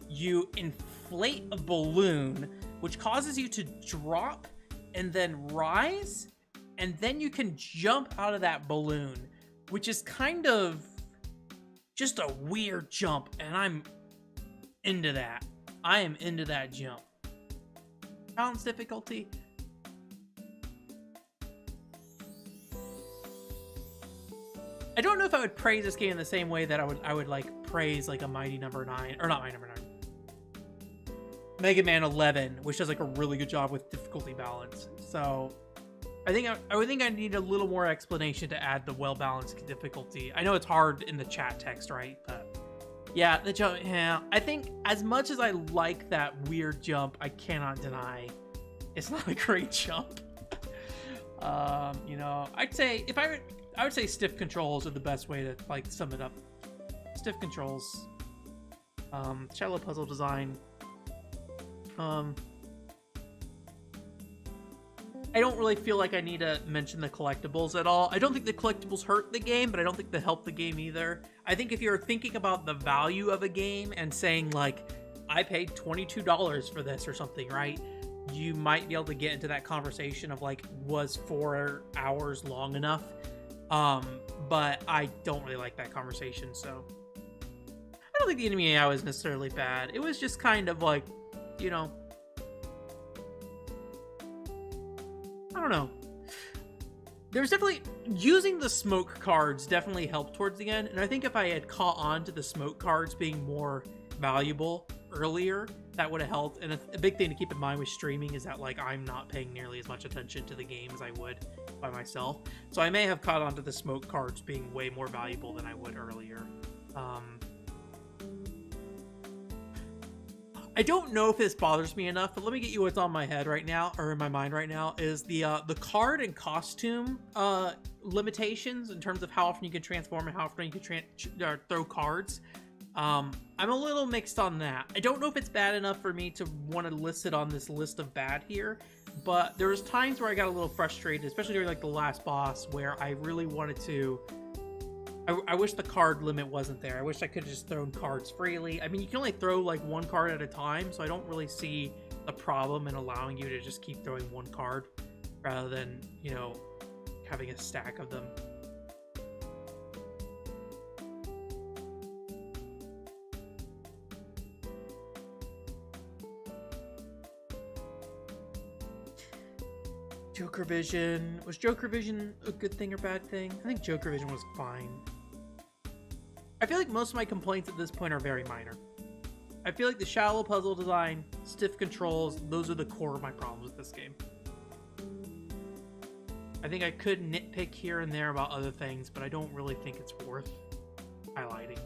you inflate a balloon, which causes you to drop and then rise, and then you can jump out of that balloon, which is kind of just a weird jump, and I'm into that. I am into that jump. Balance difficulty. I don't know if I would praise this game in the same way that I would like praise like a Mighty Number 9, or not Mighty Number 9. Mega Man 11, which does like a really good job with difficulty balance. So I would think I need a little more explanation to add the well-balanced difficulty. I know it's hard in the chat text, right? But yeah, the jump. Yeah, I think as much as I like that weird jump, I cannot deny it's not a great jump. You know, I'd say I would say stiff controls are the best way to like sum it up. Stiff controls, shallow puzzle design. I don't really feel like I need to mention the collectibles at all. I don't think the collectibles hurt the game, but I don't think they help the game either. I think if you're thinking about the value of a game and saying like, I paid $22 for this or something, right? You might be able to get into that conversation of like, was 4 hours long enough? But I don't really like that conversation, so I don't think the enemy AI was necessarily bad. It was just kind of like, you know, I don't know. There's definitely, using the smoke cards definitely helped towards the end, and I think if I had caught on to the smoke cards being more valuable earlier, that would have helped. And a big thing to keep in mind with streaming is that like I'm not paying nearly as much attention to the game as I would by myself, so I may have caught on to the smoke cards being way more valuable than I would earlier. I don't know if this bothers me enough, but let me get you what's on my head right now, or in my mind right now, is the card and costume limitations in terms of how often you can transform and how often you can throw cards. I'm a little mixed on that. I don't know if it's bad enough for me to want to list it on this list of bad here, but there was times where I got a little frustrated, especially during like the last boss, where I really wanted to. I wish the card limit wasn't there. I wish I could have just thrown cards freely. I mean, you can only throw like one card at a time, so I don't really see the problem in allowing you to just keep throwing one card rather than, you know, having a stack of them. Joker Vision. Was Joker Vision a good thing or bad thing? I think Joker Vision was fine. I feel like most of my complaints at this point are very minor. I feel like the shallow puzzle design, stiff controls, those are the core of my problems with this game. I think I could nitpick here and there about other things, but I don't really think it's worth highlighting.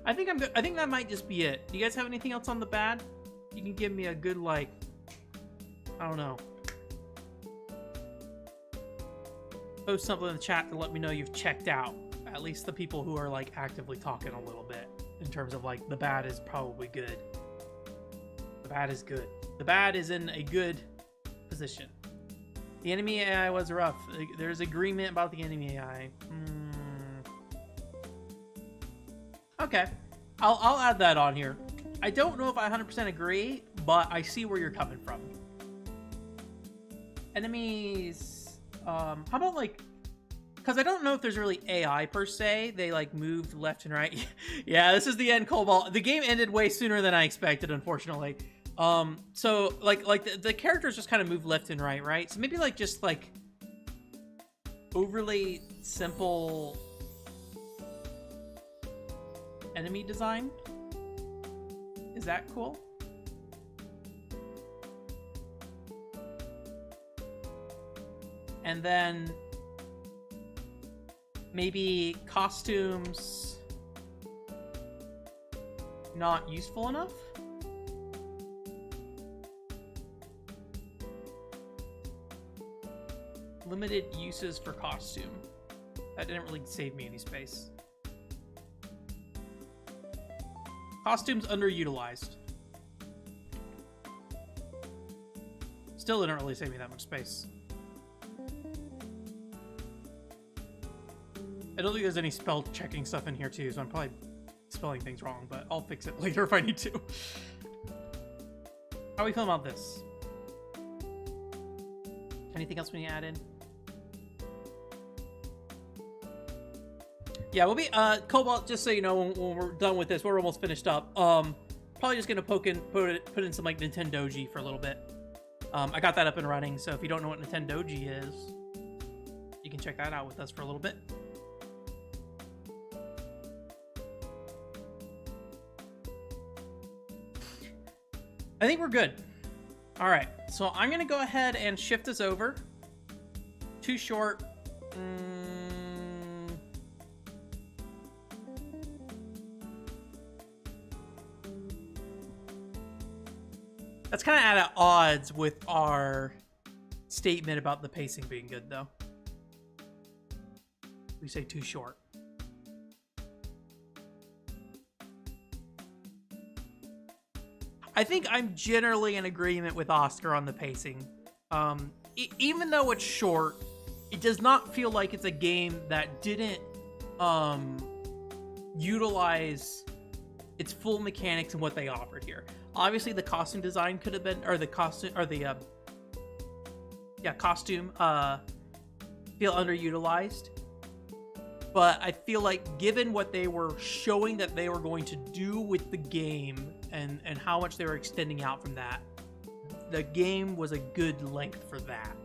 I think I'm good. I think that might just be it. Do you guys have anything else on the bad? You can give me a good, like, I don't know. Post something in the chat to let me know you've checked out. At least the people who are, like, actively talking a little bit. In terms of, like, the bad is probably good. The bad is good. The bad is in a good position. The enemy AI was rough. There's agreement about the enemy AI. Okay, I'll add that on here. I don't know if I 100% agree, but I see where you're coming from. Enemies, how about like, because I don't know if there's really AI per se. They like moved left and right. Yeah, this is the end, Cobalt. The game ended way sooner than I expected, unfortunately. So like the characters just kind of move left and right, right? So maybe like just like overly simple enemy design. Is that cool? And then maybe costumes not useful enough? Limited uses for costume. That didn't really save me any space. Costumes underutilized. Still didn't really save me that much space. I don't think there's any spell checking stuff in here too, so I'm probably spelling things wrong, but I'll fix it later if I need to. How are we feeling about this? Anything else we need to add in? Yeah, we'll be, Cobalt, just so you know, when we're done with this, we're almost finished up. Probably just gonna put in some, like, Nintendoji for a little bit. I got that up and running, so if you don't know what Nintendoji is, you can check that out with us for a little bit. I think we're good. All right, so I'm gonna go ahead and shift this over. Too short. That's kind of at odds with our statement about the pacing being good, though. We say too short. I think I'm generally in agreement with Oscar on the pacing. Even though it's short, it does not feel like it's a game that didn't utilize its full mechanics and what they offered here. Obviously, the costume design could have been, or the costume, or the costume feel underutilized. But I feel like given what they were showing that they were going to do with the game and how much they were extending out from that, the game was a good length for that.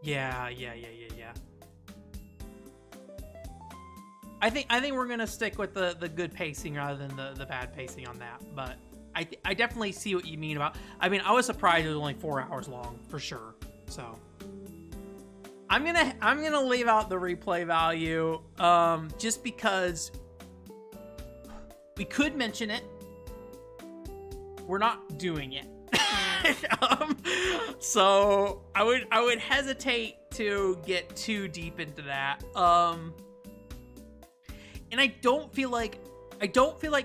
Yeah. I think we're gonna stick with the good pacing rather than the bad pacing on that. But I definitely see what you mean about. I mean, I was surprised it was only 4 hours long for sure. So I'm gonna leave out the replay value just because we could mention it. We're not doing it. So I would hesitate to get too deep into that. And I don't feel like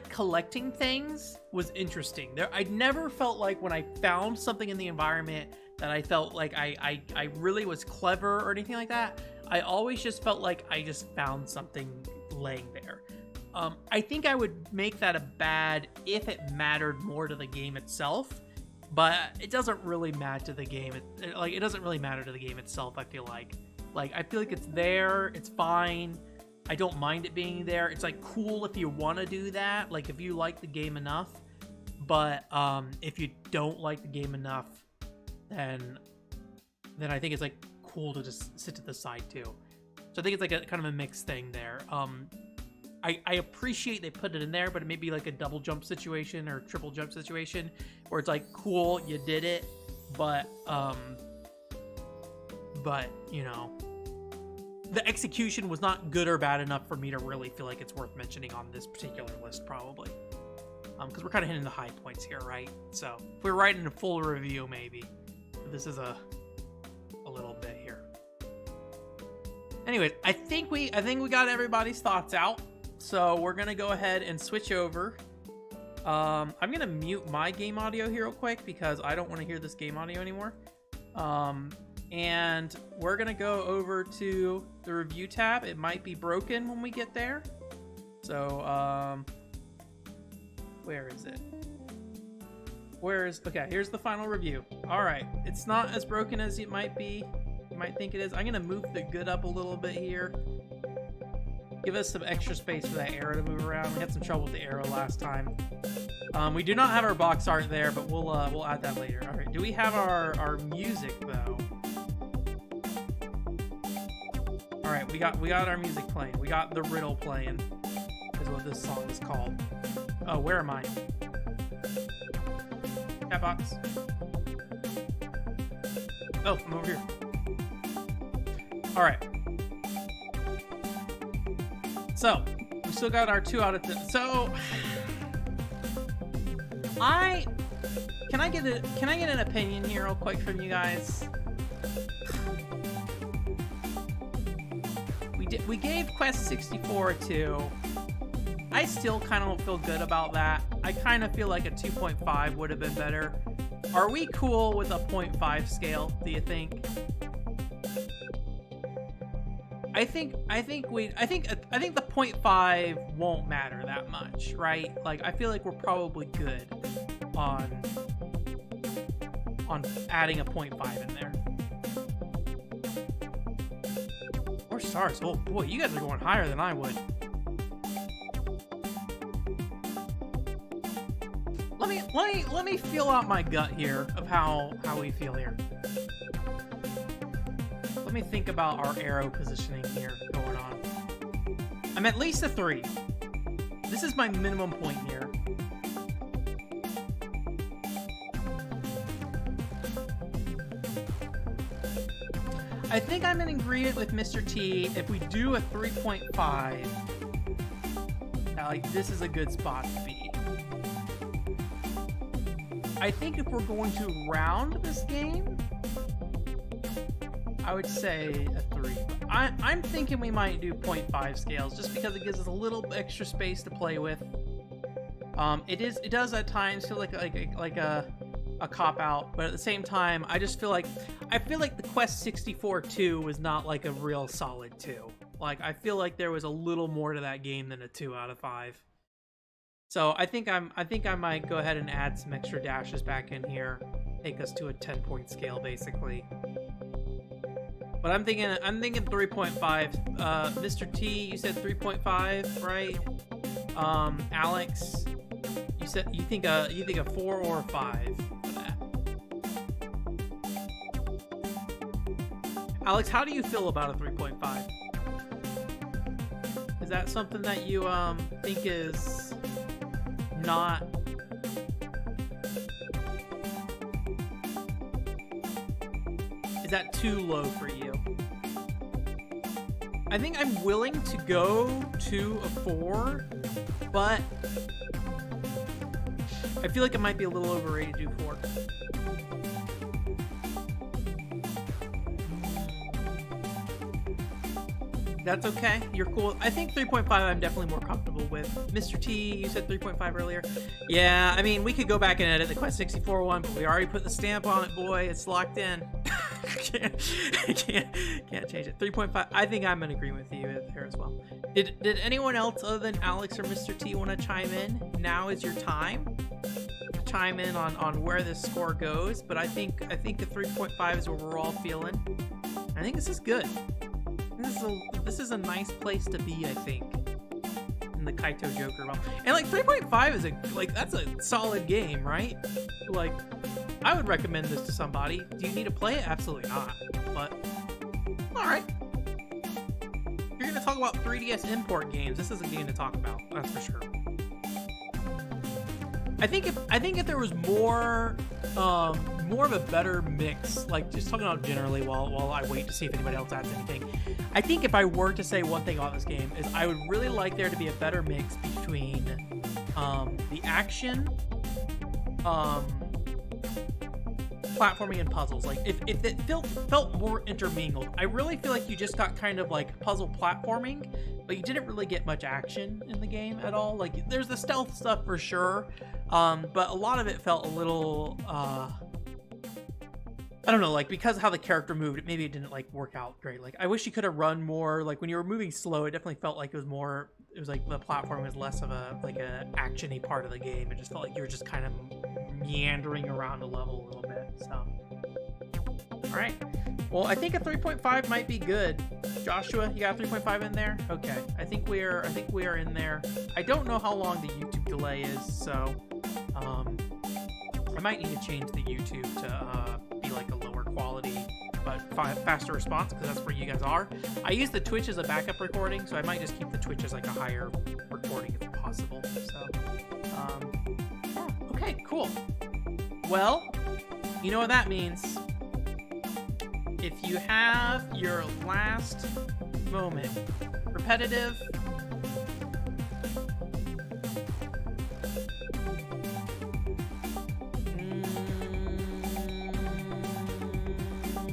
collecting things was interesting. I never felt like when I found something in the environment that I felt like I really was clever or anything like that. I always just felt like I just found something laying there. I think I would make that a bad if it mattered more to the game itself, but it doesn't really matter to the game. It doesn't really matter to the game itself. I feel like it's there. It's fine. I don't mind it being there. It's like cool if you want to do that, like if you like the game enough. But if you don't like the game enough, then I think it's like cool to just sit to the side too. So I think it's like a kind of a mixed thing there. I appreciate they put it in there, but it may be like a double jump situation or triple jump situation where it's like, cool, you did it, but you know, the execution was not good or bad enough for me to really feel like it's worth mentioning on this particular list, probably. Because we're kind of hitting the high points here, right? So if we're writing a full review, maybe. But this is a little bit here. Anyways, I think we got everybody's thoughts out. So we're gonna go ahead and switch over. I'm gonna mute my game audio here real quick because I don't want to hear this game audio anymore. And we're gonna go over to the review tab. It might be broken when we get there. So where is it? Okay, here's the final review. All right, it's not as broken as it might be. You might think it is. I'm gonna move the good up a little bit here. Give us some extra space for that arrow to move around. We had some trouble with the arrow last time. We do not have our box art there, but we'll add that later. All right, do we have our music though? All right, we got our music playing. We got the riddle playing, is what this song is called. Oh, where am I? Chat box. Oh, I'm over here. All right. So we still got our 2 out of 10. So can I get an opinion here real quick from you guys? We gave Quest 64 a 2. I still kind of don't feel good about that. I kind of feel like a 2.5 would have been better. Are we cool with a 0.5 scale, do you think? I think the 0.5 won't matter that much, right? Like, I feel like we're probably good on adding a 0.5 in there. More stars. Oh boy, you guys are going higher than I would. Let me feel out my gut here of how we feel here. Let me think about our arrow positioning here going on. I'm at least a 3. This is my minimum point here. I think I'm in agreement with Mr. T. If we do a 3.5, like, this is a good spot to be. I think if we're going to round this game, I would say a 3. I'm thinking we might do 0.5 scales just because it gives us a little extra space to play with. It does at times feel like a cop out, but at the same time, I feel like the Quest 64 2 was not like a real solid 2. Like, I feel like there was a little more to that game than a 2 out of 5. So I think I might go ahead and add some extra dashes back in here, take us to a 10-point scale basically. But I'm thinking 3.5. Mr. T, you said 3.5, right? Alex, you think a 4 or a 5 for that. Alex, how do you feel about a 3.5? Is that something that you think is not? Is that too low for you? I think I'm willing to go to a 4, but I feel like it might be a little overrated to do 4. That's okay. You're cool. I think 3.5 I'm definitely more comfortable with. Mr. T, you said 3.5 earlier. Yeah, I mean, we could go back and edit the Quest 64 one, but we already put the stamp on it, boy. It's locked in. can't change it. 3.5. I think I'm in agreement with you there as well. Did anyone else other than Alex or Mr. T want to chime in? Now is your time. Chime in on where this score goes, but I think the 3.5 is what we're all feeling. I think this is good. This is a nice place to be, I think, in the Kaitou Joker realm. And like 3.5 is that's a solid game, right? Like, I would recommend this to somebody. Do you need to play it? Absolutely not. But all right, you're gonna talk about 3DS import games. This is a game to talk about. That's for sure. I think if there was more of a better mix, like just talking about generally while I wait to see if anybody else adds anything, I think if I were to say one thing about this game is I would really like there to be a better mix between the action, platforming, and puzzles. Like if it felt more intermingled. I really feel like you just got kind of like puzzle platforming, but you didn't really get much action in the game at all. Like there's the stealth stuff for sure, but a lot of it felt a little I don't know, like because of how the character moved, maybe it didn't like work out great. Like I wish you could have run more. Like when you were moving slow, it definitely felt like it was like the platform was less of a action-y part of the game. It just felt like you were just kind of meandering around a level a little bit. So all right, well, I think a 3.5 might be good. Joshua, you got a 3.5 in there? Okay, I think we are in there. I don't know how long the YouTube delay is, so I might need to change the YouTube to be like a lower quality but faster response, because that's where you guys are. I use the Twitch as a backup recording, so I might just keep the Twitch as like a higher recording if possible. So okay, cool. Well, you know what that means. If you have your last moment, repetitive,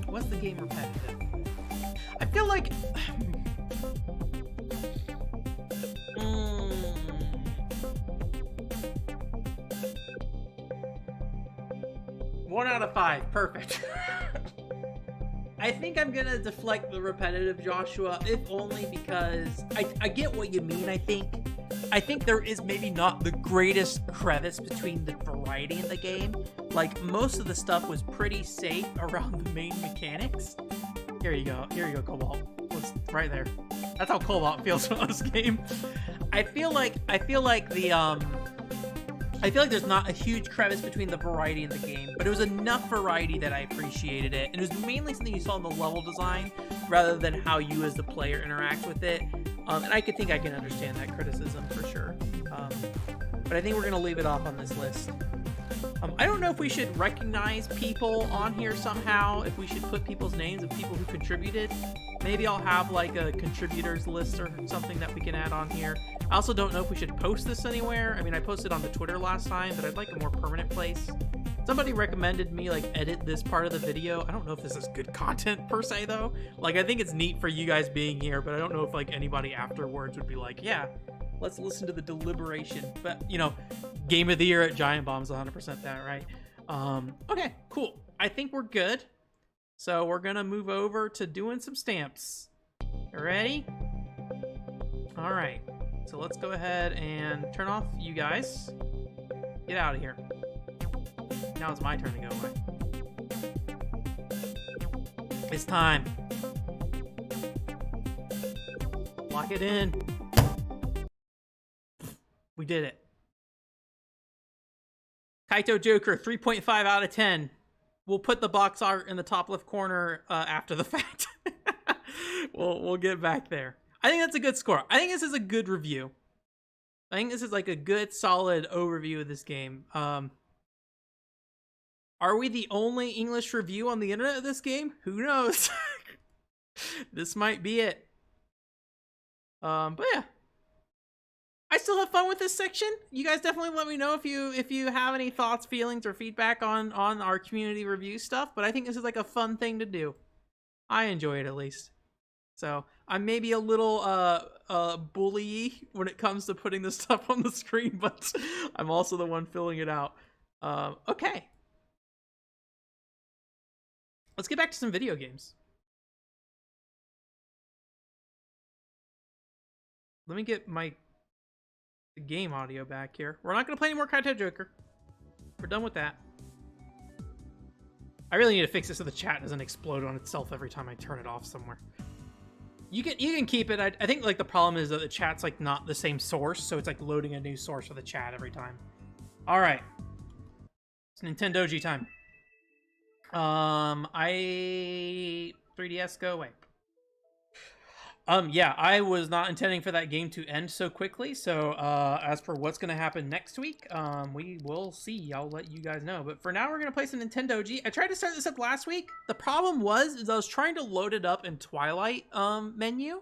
what's the game repetitive? I feel like 1 out of 5, perfect. I think I'm gonna deflect the repetitive, Joshua, if only because I get what you mean. I think there is maybe not the greatest crevice between the variety in the game. Like most of the stuff was pretty safe around the main mechanics. Here you go, Cobalt. It's right there. That's how Cobalt feels about this game. I feel like there's not a huge crevice between the variety in the game, but it was enough variety that I appreciated it. And it was mainly something you saw in the level design rather than how you as the player interact with it. And I can understand that criticism for sure. But I think we're going to leave it off on this list. I don't know if we should recognize people on here somehow, if we should put people's names of people who contributed. Maybe I'll have like a contributors list or something that we can add on here. I also don't know if we should post this anywhere. I mean, I posted on the Twitter last time, but I'd like a more permanent place. Somebody recommended me like edit this part of the video. I don't know if this is good content per se though. Like I think it's neat for you guys being here, but I don't know if like anybody afterwards would be like, yeah, let's listen to the deliberation. But you know, game of the year at Giant Bomb's 100% that, right? Okay, cool. I think we're good. So we're gonna move over to doing some stamps. You ready? All right. So let's go ahead and turn off you guys. Get out of here. Now it's my turn to go away. It's time. Lock it in. We did it. Kaitou Joker, 3.5 out of 10. We'll put the box art in the top left corner after the fact. We'll get back there. I think that's a good score. I think this is a good review. I think this is like a good, solid overview of this game. Are we the only English review on the internet of this game? Who knows? This might be it. But yeah. I still have fun with this section. You guys definitely let me know if you have any thoughts, feelings, or feedback on our community review stuff. But I think this is like a fun thing to do. I enjoy it at least. So I'm maybe a little bully when it comes to putting this stuff on the screen, but I'm also the one filling it out. Okay. Let's get back to some video games. Let me get my game audio back here. We're not going to play any more Kaitou Joker. We're done with that. I really need to fix this so the chat doesn't explode on itself every time I turn it off somewhere. You can keep it. I think like the problem is that the chat's like not the same source, so it's like loading a new source for the chat every time. All right, it's Nintendoji time. 3DS go away. Yeah, I was not intending for that game to end so quickly. So as for what's going to happen next week, we will see. I'll let you guys know. But for now, we're going to play some Nintendoji. I tried to start this up last week. The problem is I was trying to load it up in Twilight menu,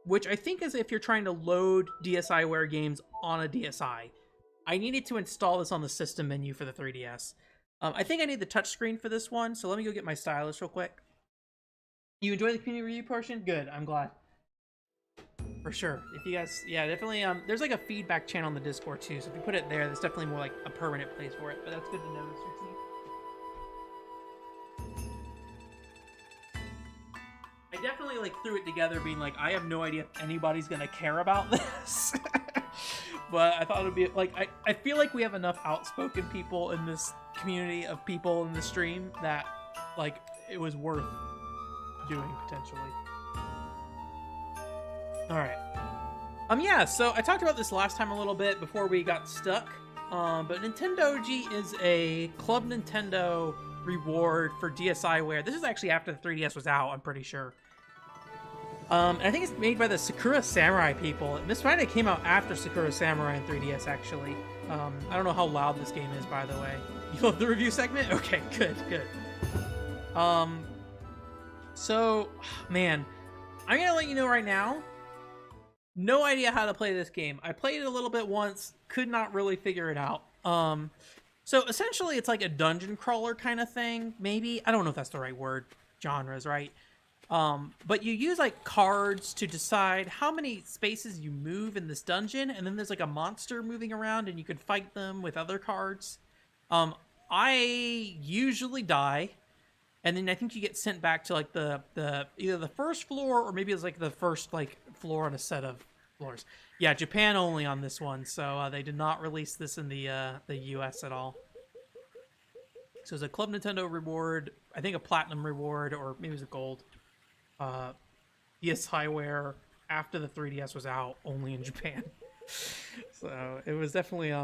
which I think is if you're trying to load DSiWare games on a DSi. I needed to install this on the system menu for the 3DS. I think I need the touchscreen for this one, so let me go get my stylus real quick. You enjoy the community review portion? Good, I'm glad. For sure. If you guys, yeah, definitely. There's like a feedback channel on the Discord too, so if you put it there, there's definitely more like a permanent place for it. But that's good to know, Mr. T. I definitely like threw it together, being like, I have no idea if anybody's gonna care about this, but I thought it'd be like, I feel like we have enough outspoken people in this community of people in the stream that like it was worth doing potentially. All right. Yeah, so I talked about this last time a little bit before we got stuck. But Nintendoji is a Club Nintendo reward for DSiWare. This is actually after the 3DS was out, I'm pretty sure. And I think it's made by the Sakura Samurai people. And this finally came out after Sakura Samurai and 3DS, actually. I don't know how loud this game is, by the way. You love the review segment? Okay, good, good. So, man, I'm gonna let you know right now. No idea how to play this game. I played it a little bit once, could not really figure it out. So essentially it's like a dungeon crawler kind of thing, maybe. I don't know if that's the right word. Genres, right? But you use like cards to decide how many spaces you move in this dungeon, and then there's like a monster moving around and you can fight them with other cards. I usually die, and then I think you get sent back to like the either the first floor or maybe it's like the first like floor on a set of floors. Yeah, Japan only on this one, so they did not release this in the US at all. So it's a Club Nintendo reward, I think a platinum reward, or maybe it was a gold. DSiWare after the 3DS was out, only in Japan. So it was definitely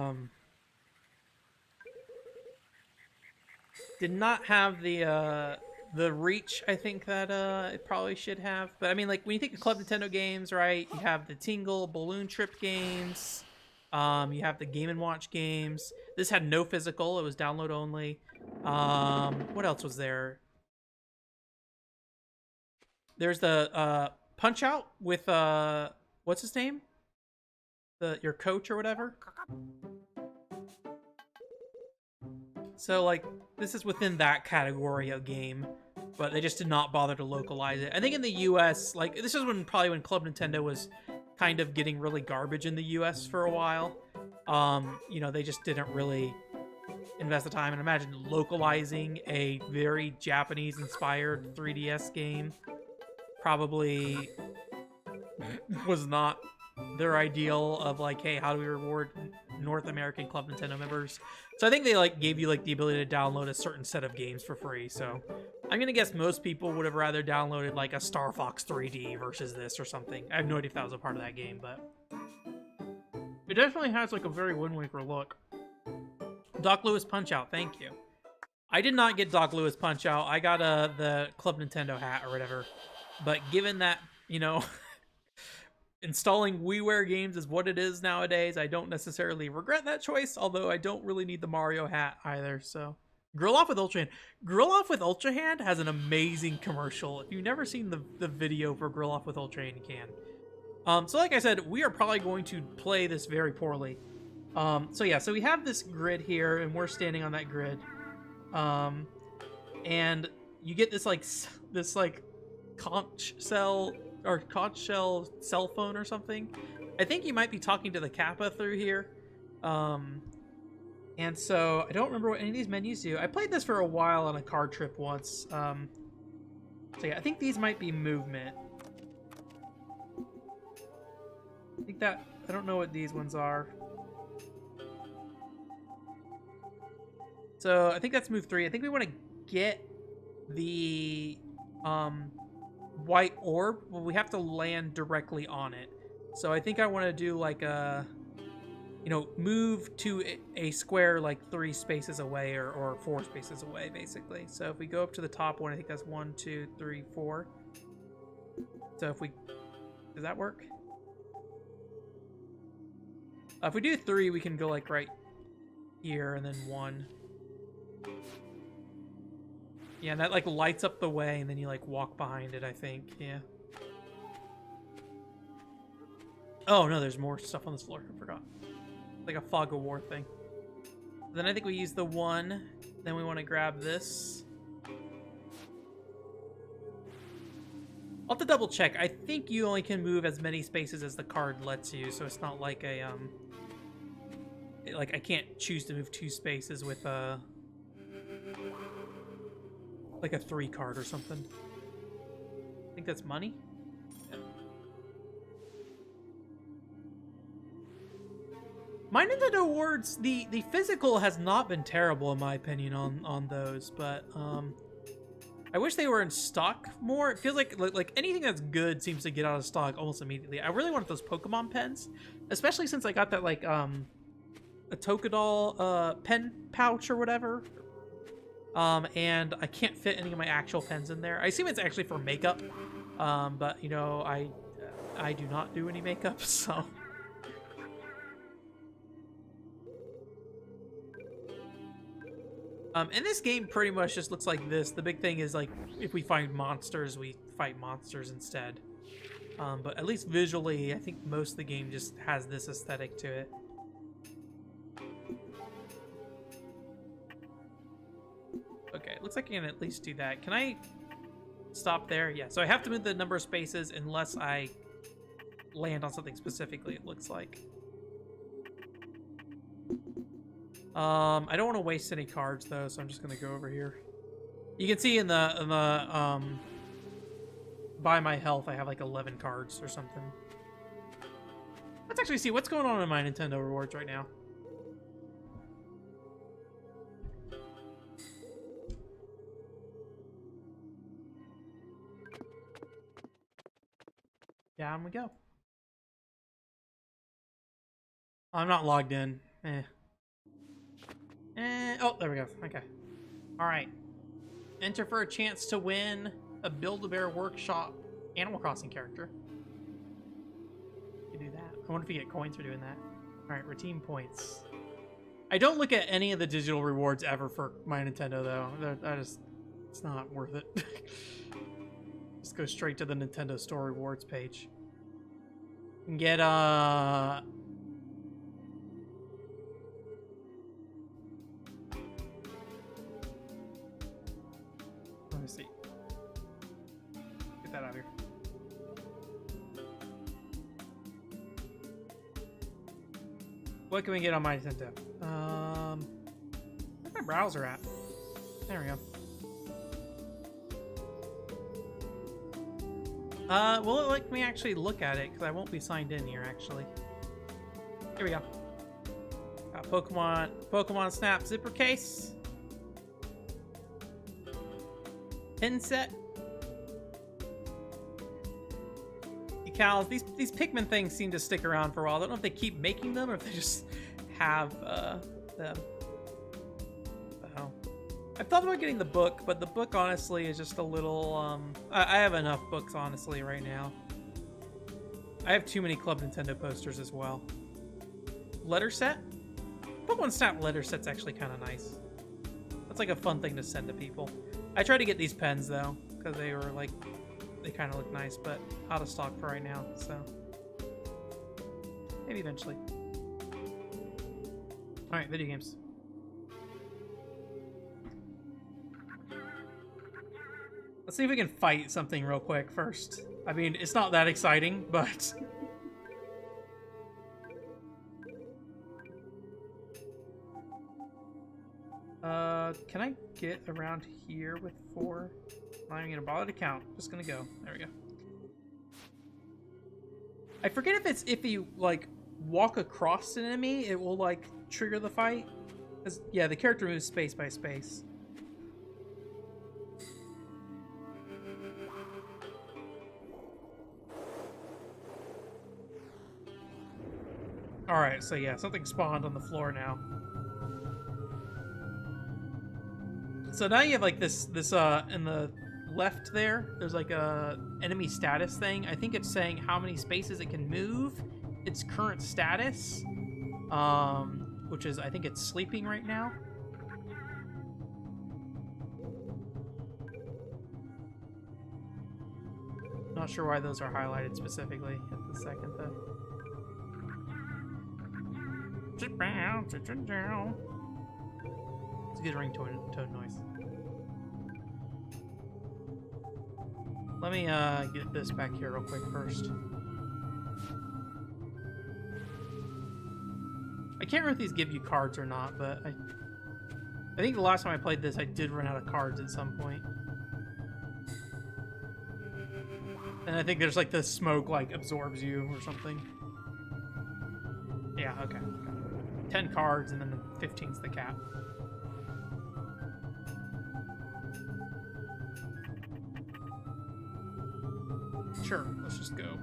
did not have the reach I think that it probably should have. But I mean, like when you think of Club Nintendo games, right? You have the Tingle Balloon Trip games. You have the Game & Watch games. This had no physical; it was download only. What else was there? There's the Punch Out with what's his name? Your coach or whatever. So like this is within that category of game, but they just did not bother to localize it. I think in the US, like this is probably when Club Nintendo was kind of getting really garbage in the US for a while. You know, they just didn't really invest the time, and imagine localizing a very Japanese inspired 3DS game probably was not their ideal of like, hey, how do we reward North American Club Nintendo members? So I think they like gave you like the ability to download a certain set of games for free. So I'm gonna guess most people would have rather downloaded like a Star Fox 3D versus this or something. I have no idea if that was a part of that game, but it definitely has like a very Wind Waker look. Doc Lewis Punch Out, thank you. I did not get Doc Lewis Punch Out. I got the Club Nintendo hat or whatever. But given that, you know, installing WiiWare games is what it is nowadays, I don't necessarily regret that choice, although I don't really need the Mario hat either, so. Grill Off with Ultra Hand. Grill Off with Ultra Hand has an amazing commercial. If you've never seen the video for Grill Off with Ultra Hand, you can. So like I said, we are probably going to play this very poorly. So yeah, so we have this grid here, and we're standing on that grid. And you get this like conch shell conch shell cell phone or something. I think you might be talking to the Kappa through here. And so I don't remember what any of these menus do. I played this for a while on a card trip once. So yeah, I think these might be movement. I think that, I don't know what these ones are. So I think that's move 3. I think we want to get the white orb. Well, we have to land directly on it. So I think I want to do like a, you know, move to a square like 3 spaces away or 4 spaces away, basically. So if we go up to the top one, I think that's 1, 2, 3, 4. So if we, does that work? If we do 3, we can go like right here and then 1. Yeah, and that like lights up the way and then you like walk behind it, I think. Yeah. Oh no, there's more stuff on this floor. I forgot. Like a fog of war thing. Then I think we use the 1. Then we want to grab this. I'll have to double check. I think you only can move as many spaces as the card lets you, so it's not like a like I can't choose to move 2 spaces with a like a 3 card or something. I think that's money. Yeah. My Nintendo awards, the physical has not been terrible in my opinion on those, but I wish they were in stock more. It feels like anything that's good seems to get out of stock almost immediately. I really want those Pokemon pens, especially since I got that like a Tokadol pen pouch or whatever. And I can't fit any of my actual pens in there. I assume it's actually for makeup, but you know I do not do any makeup, so. And this game pretty much just looks like this. The big thing is, like, if we find monsters, we fight monsters instead. But at least visually, I think most of the game just has this aesthetic to it. Okay, looks like I can at least do that. Can I stop there? Yeah, so I have to move the number of spaces unless I land on something specifically, it looks like. I don't want to waste any cards though, so I'm just gonna go over here. You can see in the by my health, I have like 11 cards or something. Let's actually see what's going on in my Nintendo rewards right now. Down we go. I'm not logged in. Oh, there we go. Okay. All right. Enter for a chance to win a Build-A-Bear Workshop Animal Crossing character. You do that. I wonder if you get coins for doing that. All right, redeem points. I don't look at any of the digital rewards ever for my Nintendo, though. It's not worth it. Just go straight to the Nintendo Store rewards page. You can get, let me see. Get that out of here. What can we get on my Nintendo? Where's my browser at? There we go. Will it let me actually look at it? Because I won't be signed in here, actually. Here we go. Got Pokemon Snap zipper case. Pin set. Decals. These Pikmin things seem to stick around for a while. I don't know if they keep making them or if they just have them. I thought about getting the book, but the book honestly is just a little, I have enough books honestly right now. I have too many Club Nintendo posters as well. Letter set? Pokemon Snap letter set's actually kind of nice. That's like a fun thing to send to people. I tried to get these pens though, because they were like, they kind of look nice, but out of stock for right now, so. Maybe eventually. Alright, video games. Let's see if we can fight something real quick first. I mean, it's not that exciting, but... Can I get around here with 4? I'm not even gonna bother to count. Just gonna go. There we go. I forget if it's if you, like, walk across an enemy, it will, like, trigger the fight. 'Cause, yeah, the character moves space by space. Alright, so yeah, something spawned on the floor now. So now you have like this in the left there's like a enemy status thing. I think it's saying how many spaces it can move, its current status, which is, I think it's sleeping right now. Not sure why those are highlighted specifically at the second though. It's a good ringtone noise. Let me get this back here real quick first. I can't remember if these give you cards or not, but I think the last time I played this, I did run out of cards at some point. And I think there's like the smoke like absorbs you or something. Yeah, okay. 10 cards and then the 15's the cap. Sure, let's just go.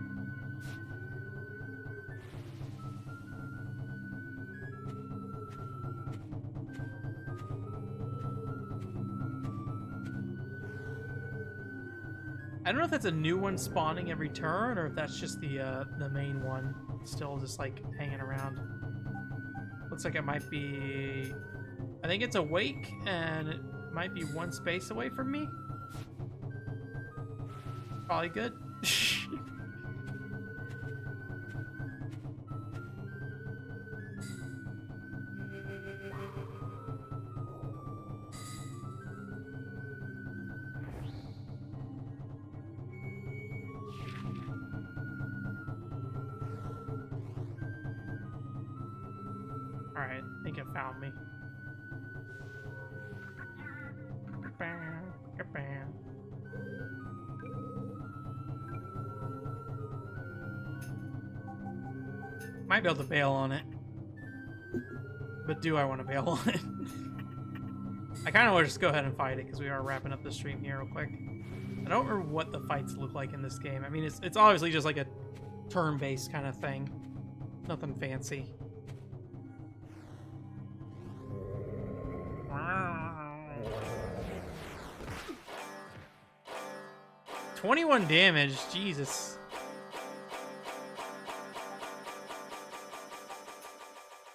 I don't know if that's a new one spawning every turn or if that's just the main one still just like hanging around. Looks like it might be... I think it's awake and it might be one space away from me. Probably good. Alright, I think it found me. Might be able to bail on it. But do I want to bail on it? I kind of want to just go ahead and fight it because we are wrapping up the stream here real quick. I don't remember what the fights look like in this game. I mean, it's obviously just like a turn-based kind of thing. Nothing fancy. 21 damage, Jesus.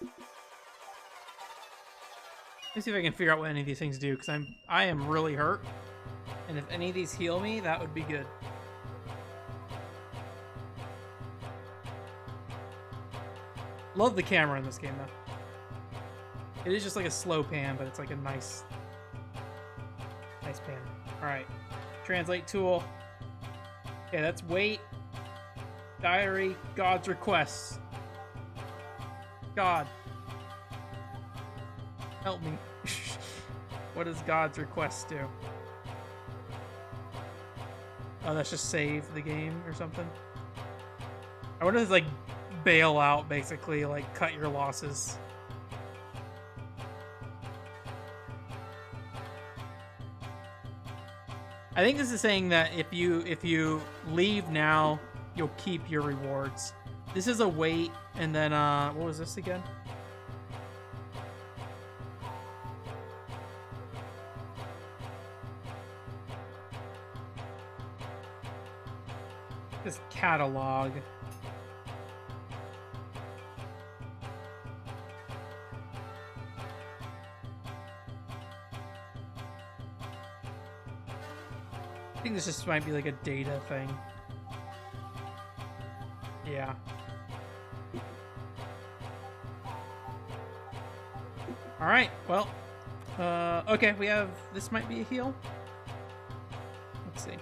Let me see if I can figure out what any of these things do, because I am really hurt. And if any of these heal me, that would be good. Love the camera in this game, though. It is just like a slow pan, but it's like a nice pan. Alright. Translate tool. Okay, that's wait. Diary. God's requests. God. Help me. What does God's request do? Oh, that's just save the game or something? I wonder if it's like bail out, basically, like cut your losses. I think this is saying that if you leave now, you'll keep your rewards. This is a wait, and then what was this again? This catalog. I think this just might be like a data thing. Yeah. Alright, well. Okay, we have... This might be a heal. Let's see.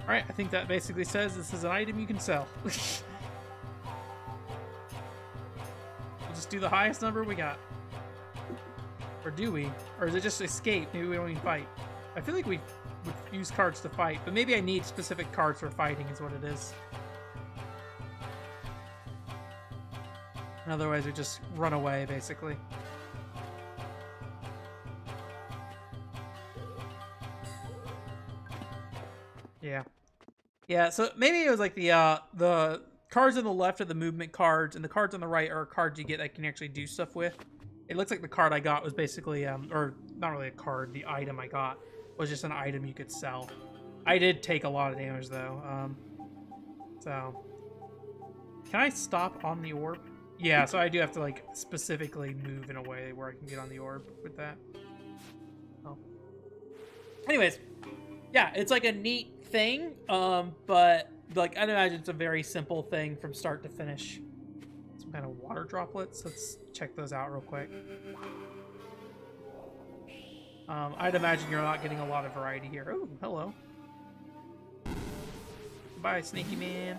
Alright, I think that basically says this is an item you can sell. We'll just do the highest number we got. Or do we? Or is it just escape? Maybe we don't even fight. I feel like we would use cards to fight, but maybe I need specific cards for fighting is what it is. And otherwise we just run away, basically. Yeah. Yeah, so maybe it was like the cards on the left are the movement cards, and the cards on the right are cards you get that can actually do stuff with. It looks like the card I got was basically, or not really a card, the item I got was just an item you could sell. I did take a lot of damage, though. So, can I stop on the orb? Yeah, so I do have to, like, specifically move in a way where I can get on the orb with that. Oh. Anyways, yeah, it's like a neat thing, but, like, I'd imagine it's a very simple thing from start to finish. Some kind of water droplets. Let's check those out real quick. I'd imagine you're not getting a lot of variety here. Oh, hello. Bye, sneaky man.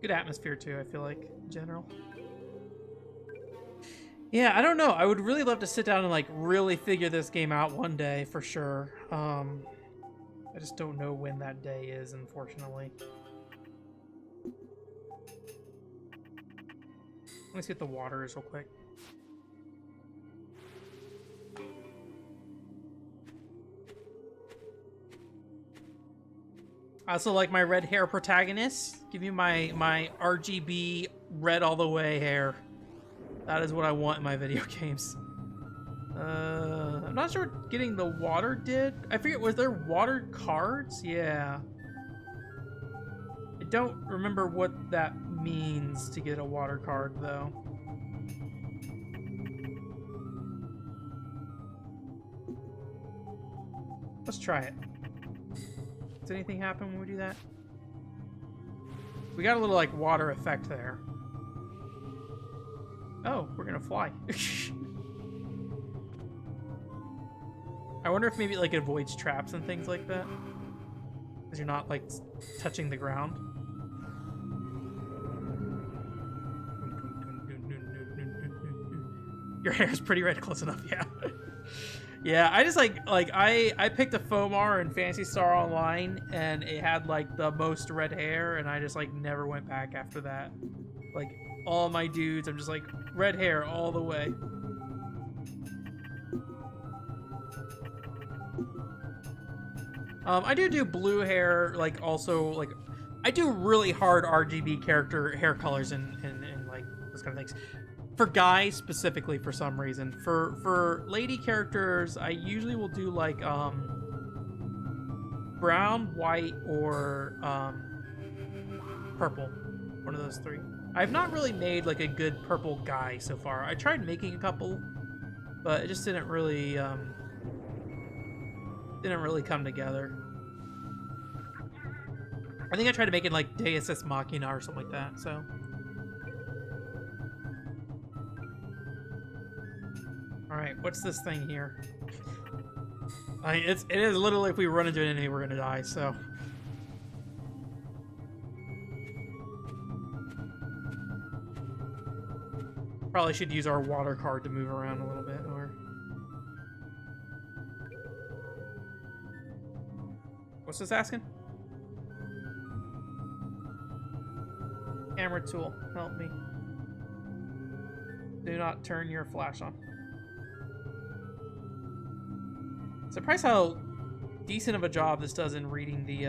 Good atmosphere too, I feel like, in general. Yeah, I don't know. I would really love to sit down and like really figure this game out one day for sure. I just don't know when that day is, unfortunately. Let me see what the water is real quick. I also like my red hair protagonist. Give me my RGB red all the way hair. That is what I want in my video games. I'm not sure what getting the water did. I forget, was there water cards? Yeah. I don't remember what that means to get a water card, though. Let's try it. Does anything happen when we do that? We got a little, like, water effect there. Oh, we're gonna fly. I wonder if maybe like it avoids traps and things like that, because you're not like touching the ground. Your hair is pretty red close enough, yeah. Yeah, I just like I picked a Fomar in Phantasy Star Online, and it had like the most red hair, and I just like never went back after that. Like all my dudes, I'm just like red hair all the way. I do blue hair, like also like I do really hard RGB character hair colors and like those kind of things. For guys specifically, for some reason. For lady characters, I usually will do like brown, white, or purple. One of those three. I've not really made like a good purple guy so far. I tried making a couple, but it just didn't really come together. I think I tried to make it like Deus Ex Machina or something like that, so. Alright, what's this thing here? It is literally, if we run into an enemy, we're gonna die, so. Probably should use our water card to move around a little bit, or... What's this asking? Camera tool, help me. Do not turn your flash on. Surprised how decent of a job this does in reading the,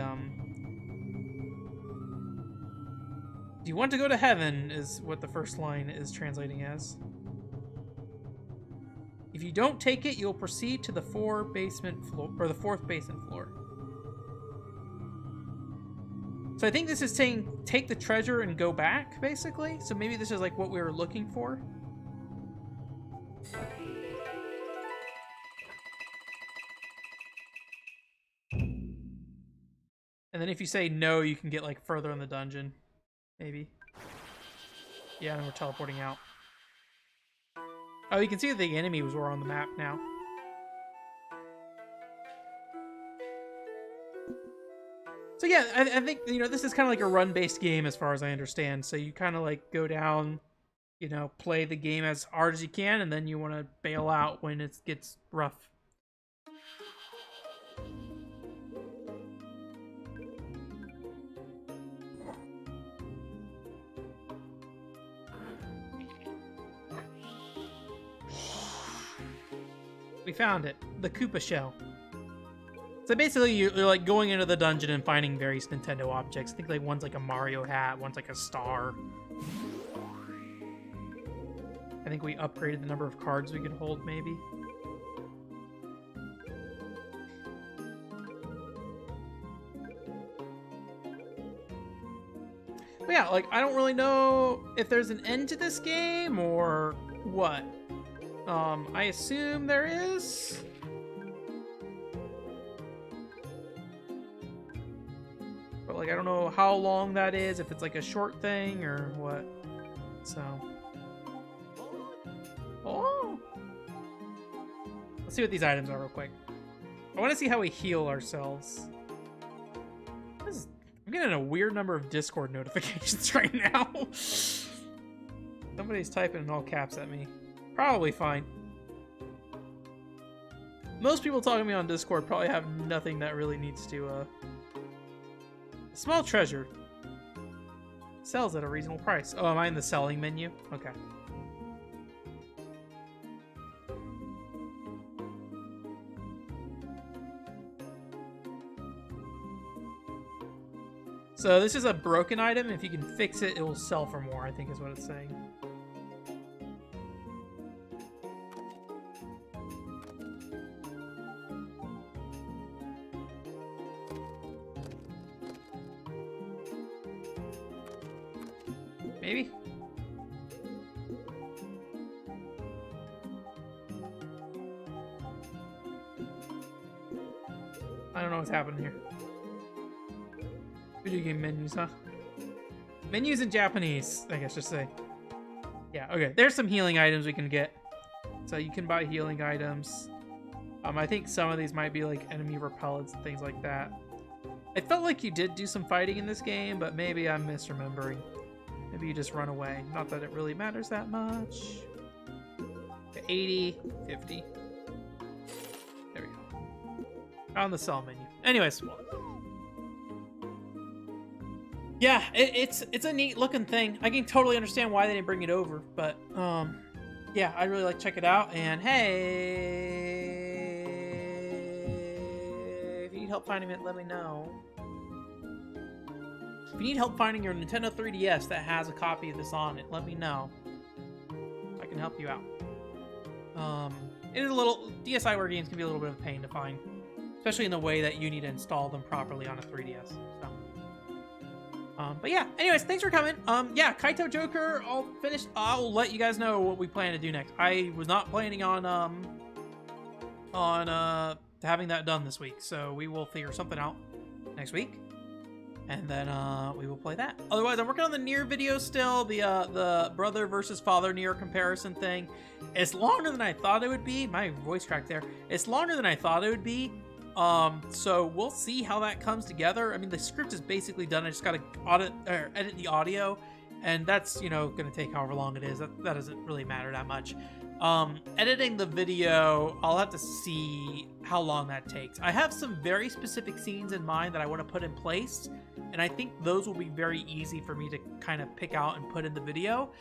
Do you want to go to heaven, is what the first line is translating as. If you don't take it, you'll proceed to the fourth basement floor. So I think this is saying take the treasure and go back, basically. So maybe this is like what we were looking for. And then if you say no, you can get like further in the dungeon. Maybe. Yeah, and we're teleporting out. Oh, you can see that the enemies were on the map now. So yeah, I think, you know, this is kind of like a run-based game as far as I understand. So you kind of like go down, you know, play the game as hard as you can, and then you want to bail out when it gets rough. We found it. The Koopa shell. So basically, you're like going into the dungeon and finding various Nintendo objects. I think like one's like a Mario hat, one's like a star. I think we upgraded the number of cards we could hold, maybe. But yeah, like, I don't really know if there's an end to this game or what. I assume there is. But like, I don't know how long that is, if it's like a short thing or what. So. Oh! Let's see what these items are real quick. I want to see how we heal ourselves. I'm getting a weird number of Discord notifications right now. Somebody's typing in all caps at me. Probably fine. Most people talking to me on Discord probably have nothing that really needs to, Small treasure. Sells at a reasonable price. Oh, am I in the selling menu? Okay. So this is a broken item. If you can fix it, it will sell for more, I think is what it's saying. Maybe? I don't know what's happening here. Video game menus, huh? Menus in Japanese, I guess, just say. Yeah, okay. There's some healing items we can get. So you can buy healing items. I think some of these might be like enemy repellents and things like that. It felt like you did do some fighting in this game, but maybe I'm misremembering. Maybe you just run away. Not that it really matters that much. Okay, 80, 50. There we go. On the sell menu. Anyways. Yeah, it's a neat looking thing. I can totally understand why they didn't bring it over, but yeah, I'd really like to check it out. And hey, if you need help finding it, let me know. If you need help finding your Nintendo 3DS that has a copy of this on it, let me know. I can help you out. It is a little DSiWare games can be a little bit of a pain to find, especially in the way that you need to install them properly on a 3DS. So. But yeah, anyways, thanks for coming. Yeah, Kaitou Joker, all finished. I'll let you guys know what we plan to do next. I was not planning on having that done this week, so we will figure something out next week, and then we will play that. Otherwise, I'm working on the Nier video still, the brother versus father Nier comparison thing. It's longer than I thought it would be. My voice cracked there. It's longer than I thought it would be. So we'll see how that comes together. I mean, the script is basically done. I just got to edit the audio, and that's, you know, going to take however long it is. That doesn't really matter that much. Editing the video, I'll have to see how long that takes. I have some very specific scenes in mind that I want to put in place, and I think those will be very easy for me to kind of pick out and put in the video.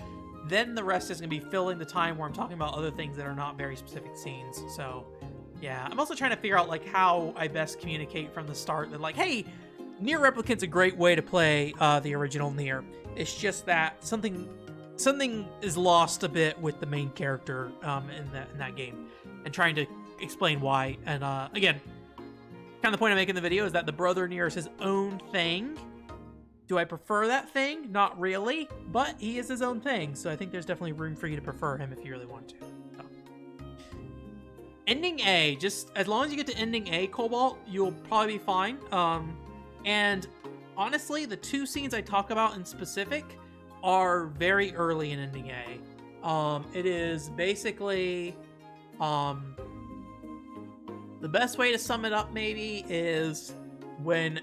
Then the rest is going to be filling the time where I'm talking about other things that are not very specific scenes. So yeah, I'm also trying to figure out like how I best communicate from the start that like, hey, Nier Replicant's a great way to play the original Nier. It's just that something is lost a bit with the main character in that game, and trying to explain why. And again, kind of the point I'm making in the video is that the brother Nier is his own thing. Do I prefer that thing? Not really, but he is his own thing, so I think there's definitely room for you to prefer him if you really want to. Ending A, just as long as you get to ending A, Cobalt, you'll probably be fine. And honestly, the two scenes I talk about in specific are very early in ending A. It is basically, the best way to sum it up maybe is when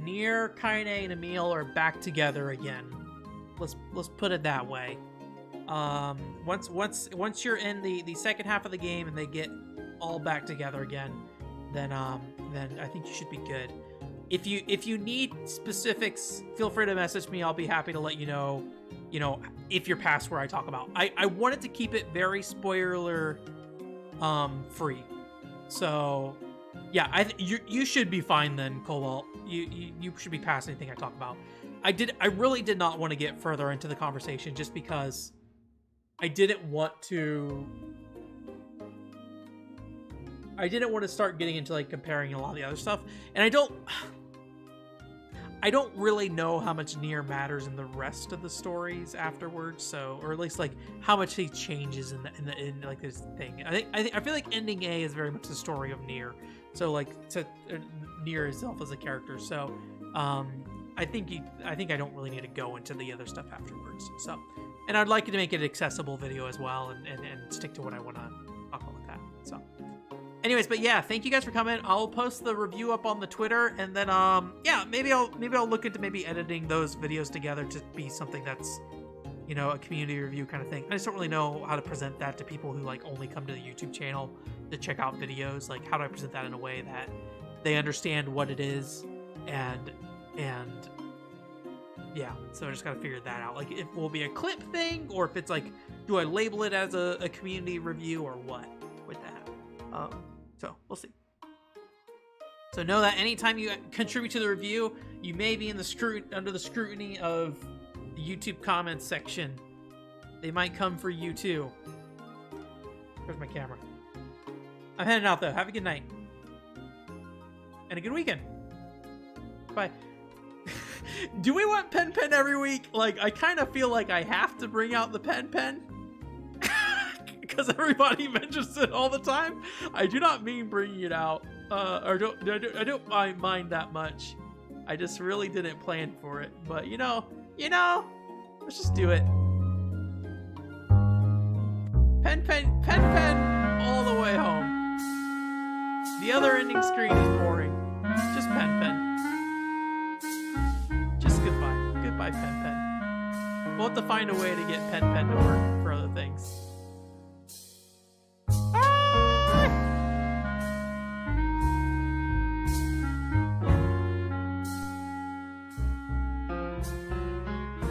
Nier, Kaine, and Emil are back together again. Let's put it that way. Once you're in the second half of the game and they get all back together again, then I think you should be good. If you need specifics, feel free to message me. I'll be happy to let you know if you're past where I talk about. I wanted to keep it very spoiler free. So yeah, you should be fine then, Cobalt. You should be past anything I talk about. I really did not want to get further into the conversation just because I didn't want to start getting into like comparing a lot of the other stuff, and I don't really know how much Nier matters in the rest of the stories afterwards. So, or at least like how much he changes in like this thing. I feel like ending A is very much the story of Nier. So like to Nier itself as a character. So, I think I don't really need to go into the other stuff afterwards. So, and I'd like to make it an accessible video as well, and stick to what I want to talk about with that. So. Anyways, but yeah, thank you guys for coming. I'll post the review up on the Twitter, and then yeah, maybe I'll look into maybe editing those videos together to be something that's, a community review kind of thing. I just don't really know how to present that to people who like only come to the YouTube channel to check out videos. Like, how do I present that in a way that they understand what it is, and yeah, so I just gotta figure that out. Like, if it will be a clip thing, or if it's like, do I label it as a community review or what with that? So we'll see. So know that anytime you contribute to the review, you may be in under the scrutiny of the YouTube comments section. They might come for you too. Where's my camera? I'm heading out though. Have a good night. And a good weekend. Bye. Do we want Pen every week? Like, I kind of feel like I have to bring out the Pen. Because everybody mentions it all the time. I do not mean bringing it out, I don't mind that much. I just really didn't plan for it, but let's just do it. Pen, all the way home. The other ending screen is boring. Just Pen. Just goodbye, Pen. We'll have to find a way to get Pen to work.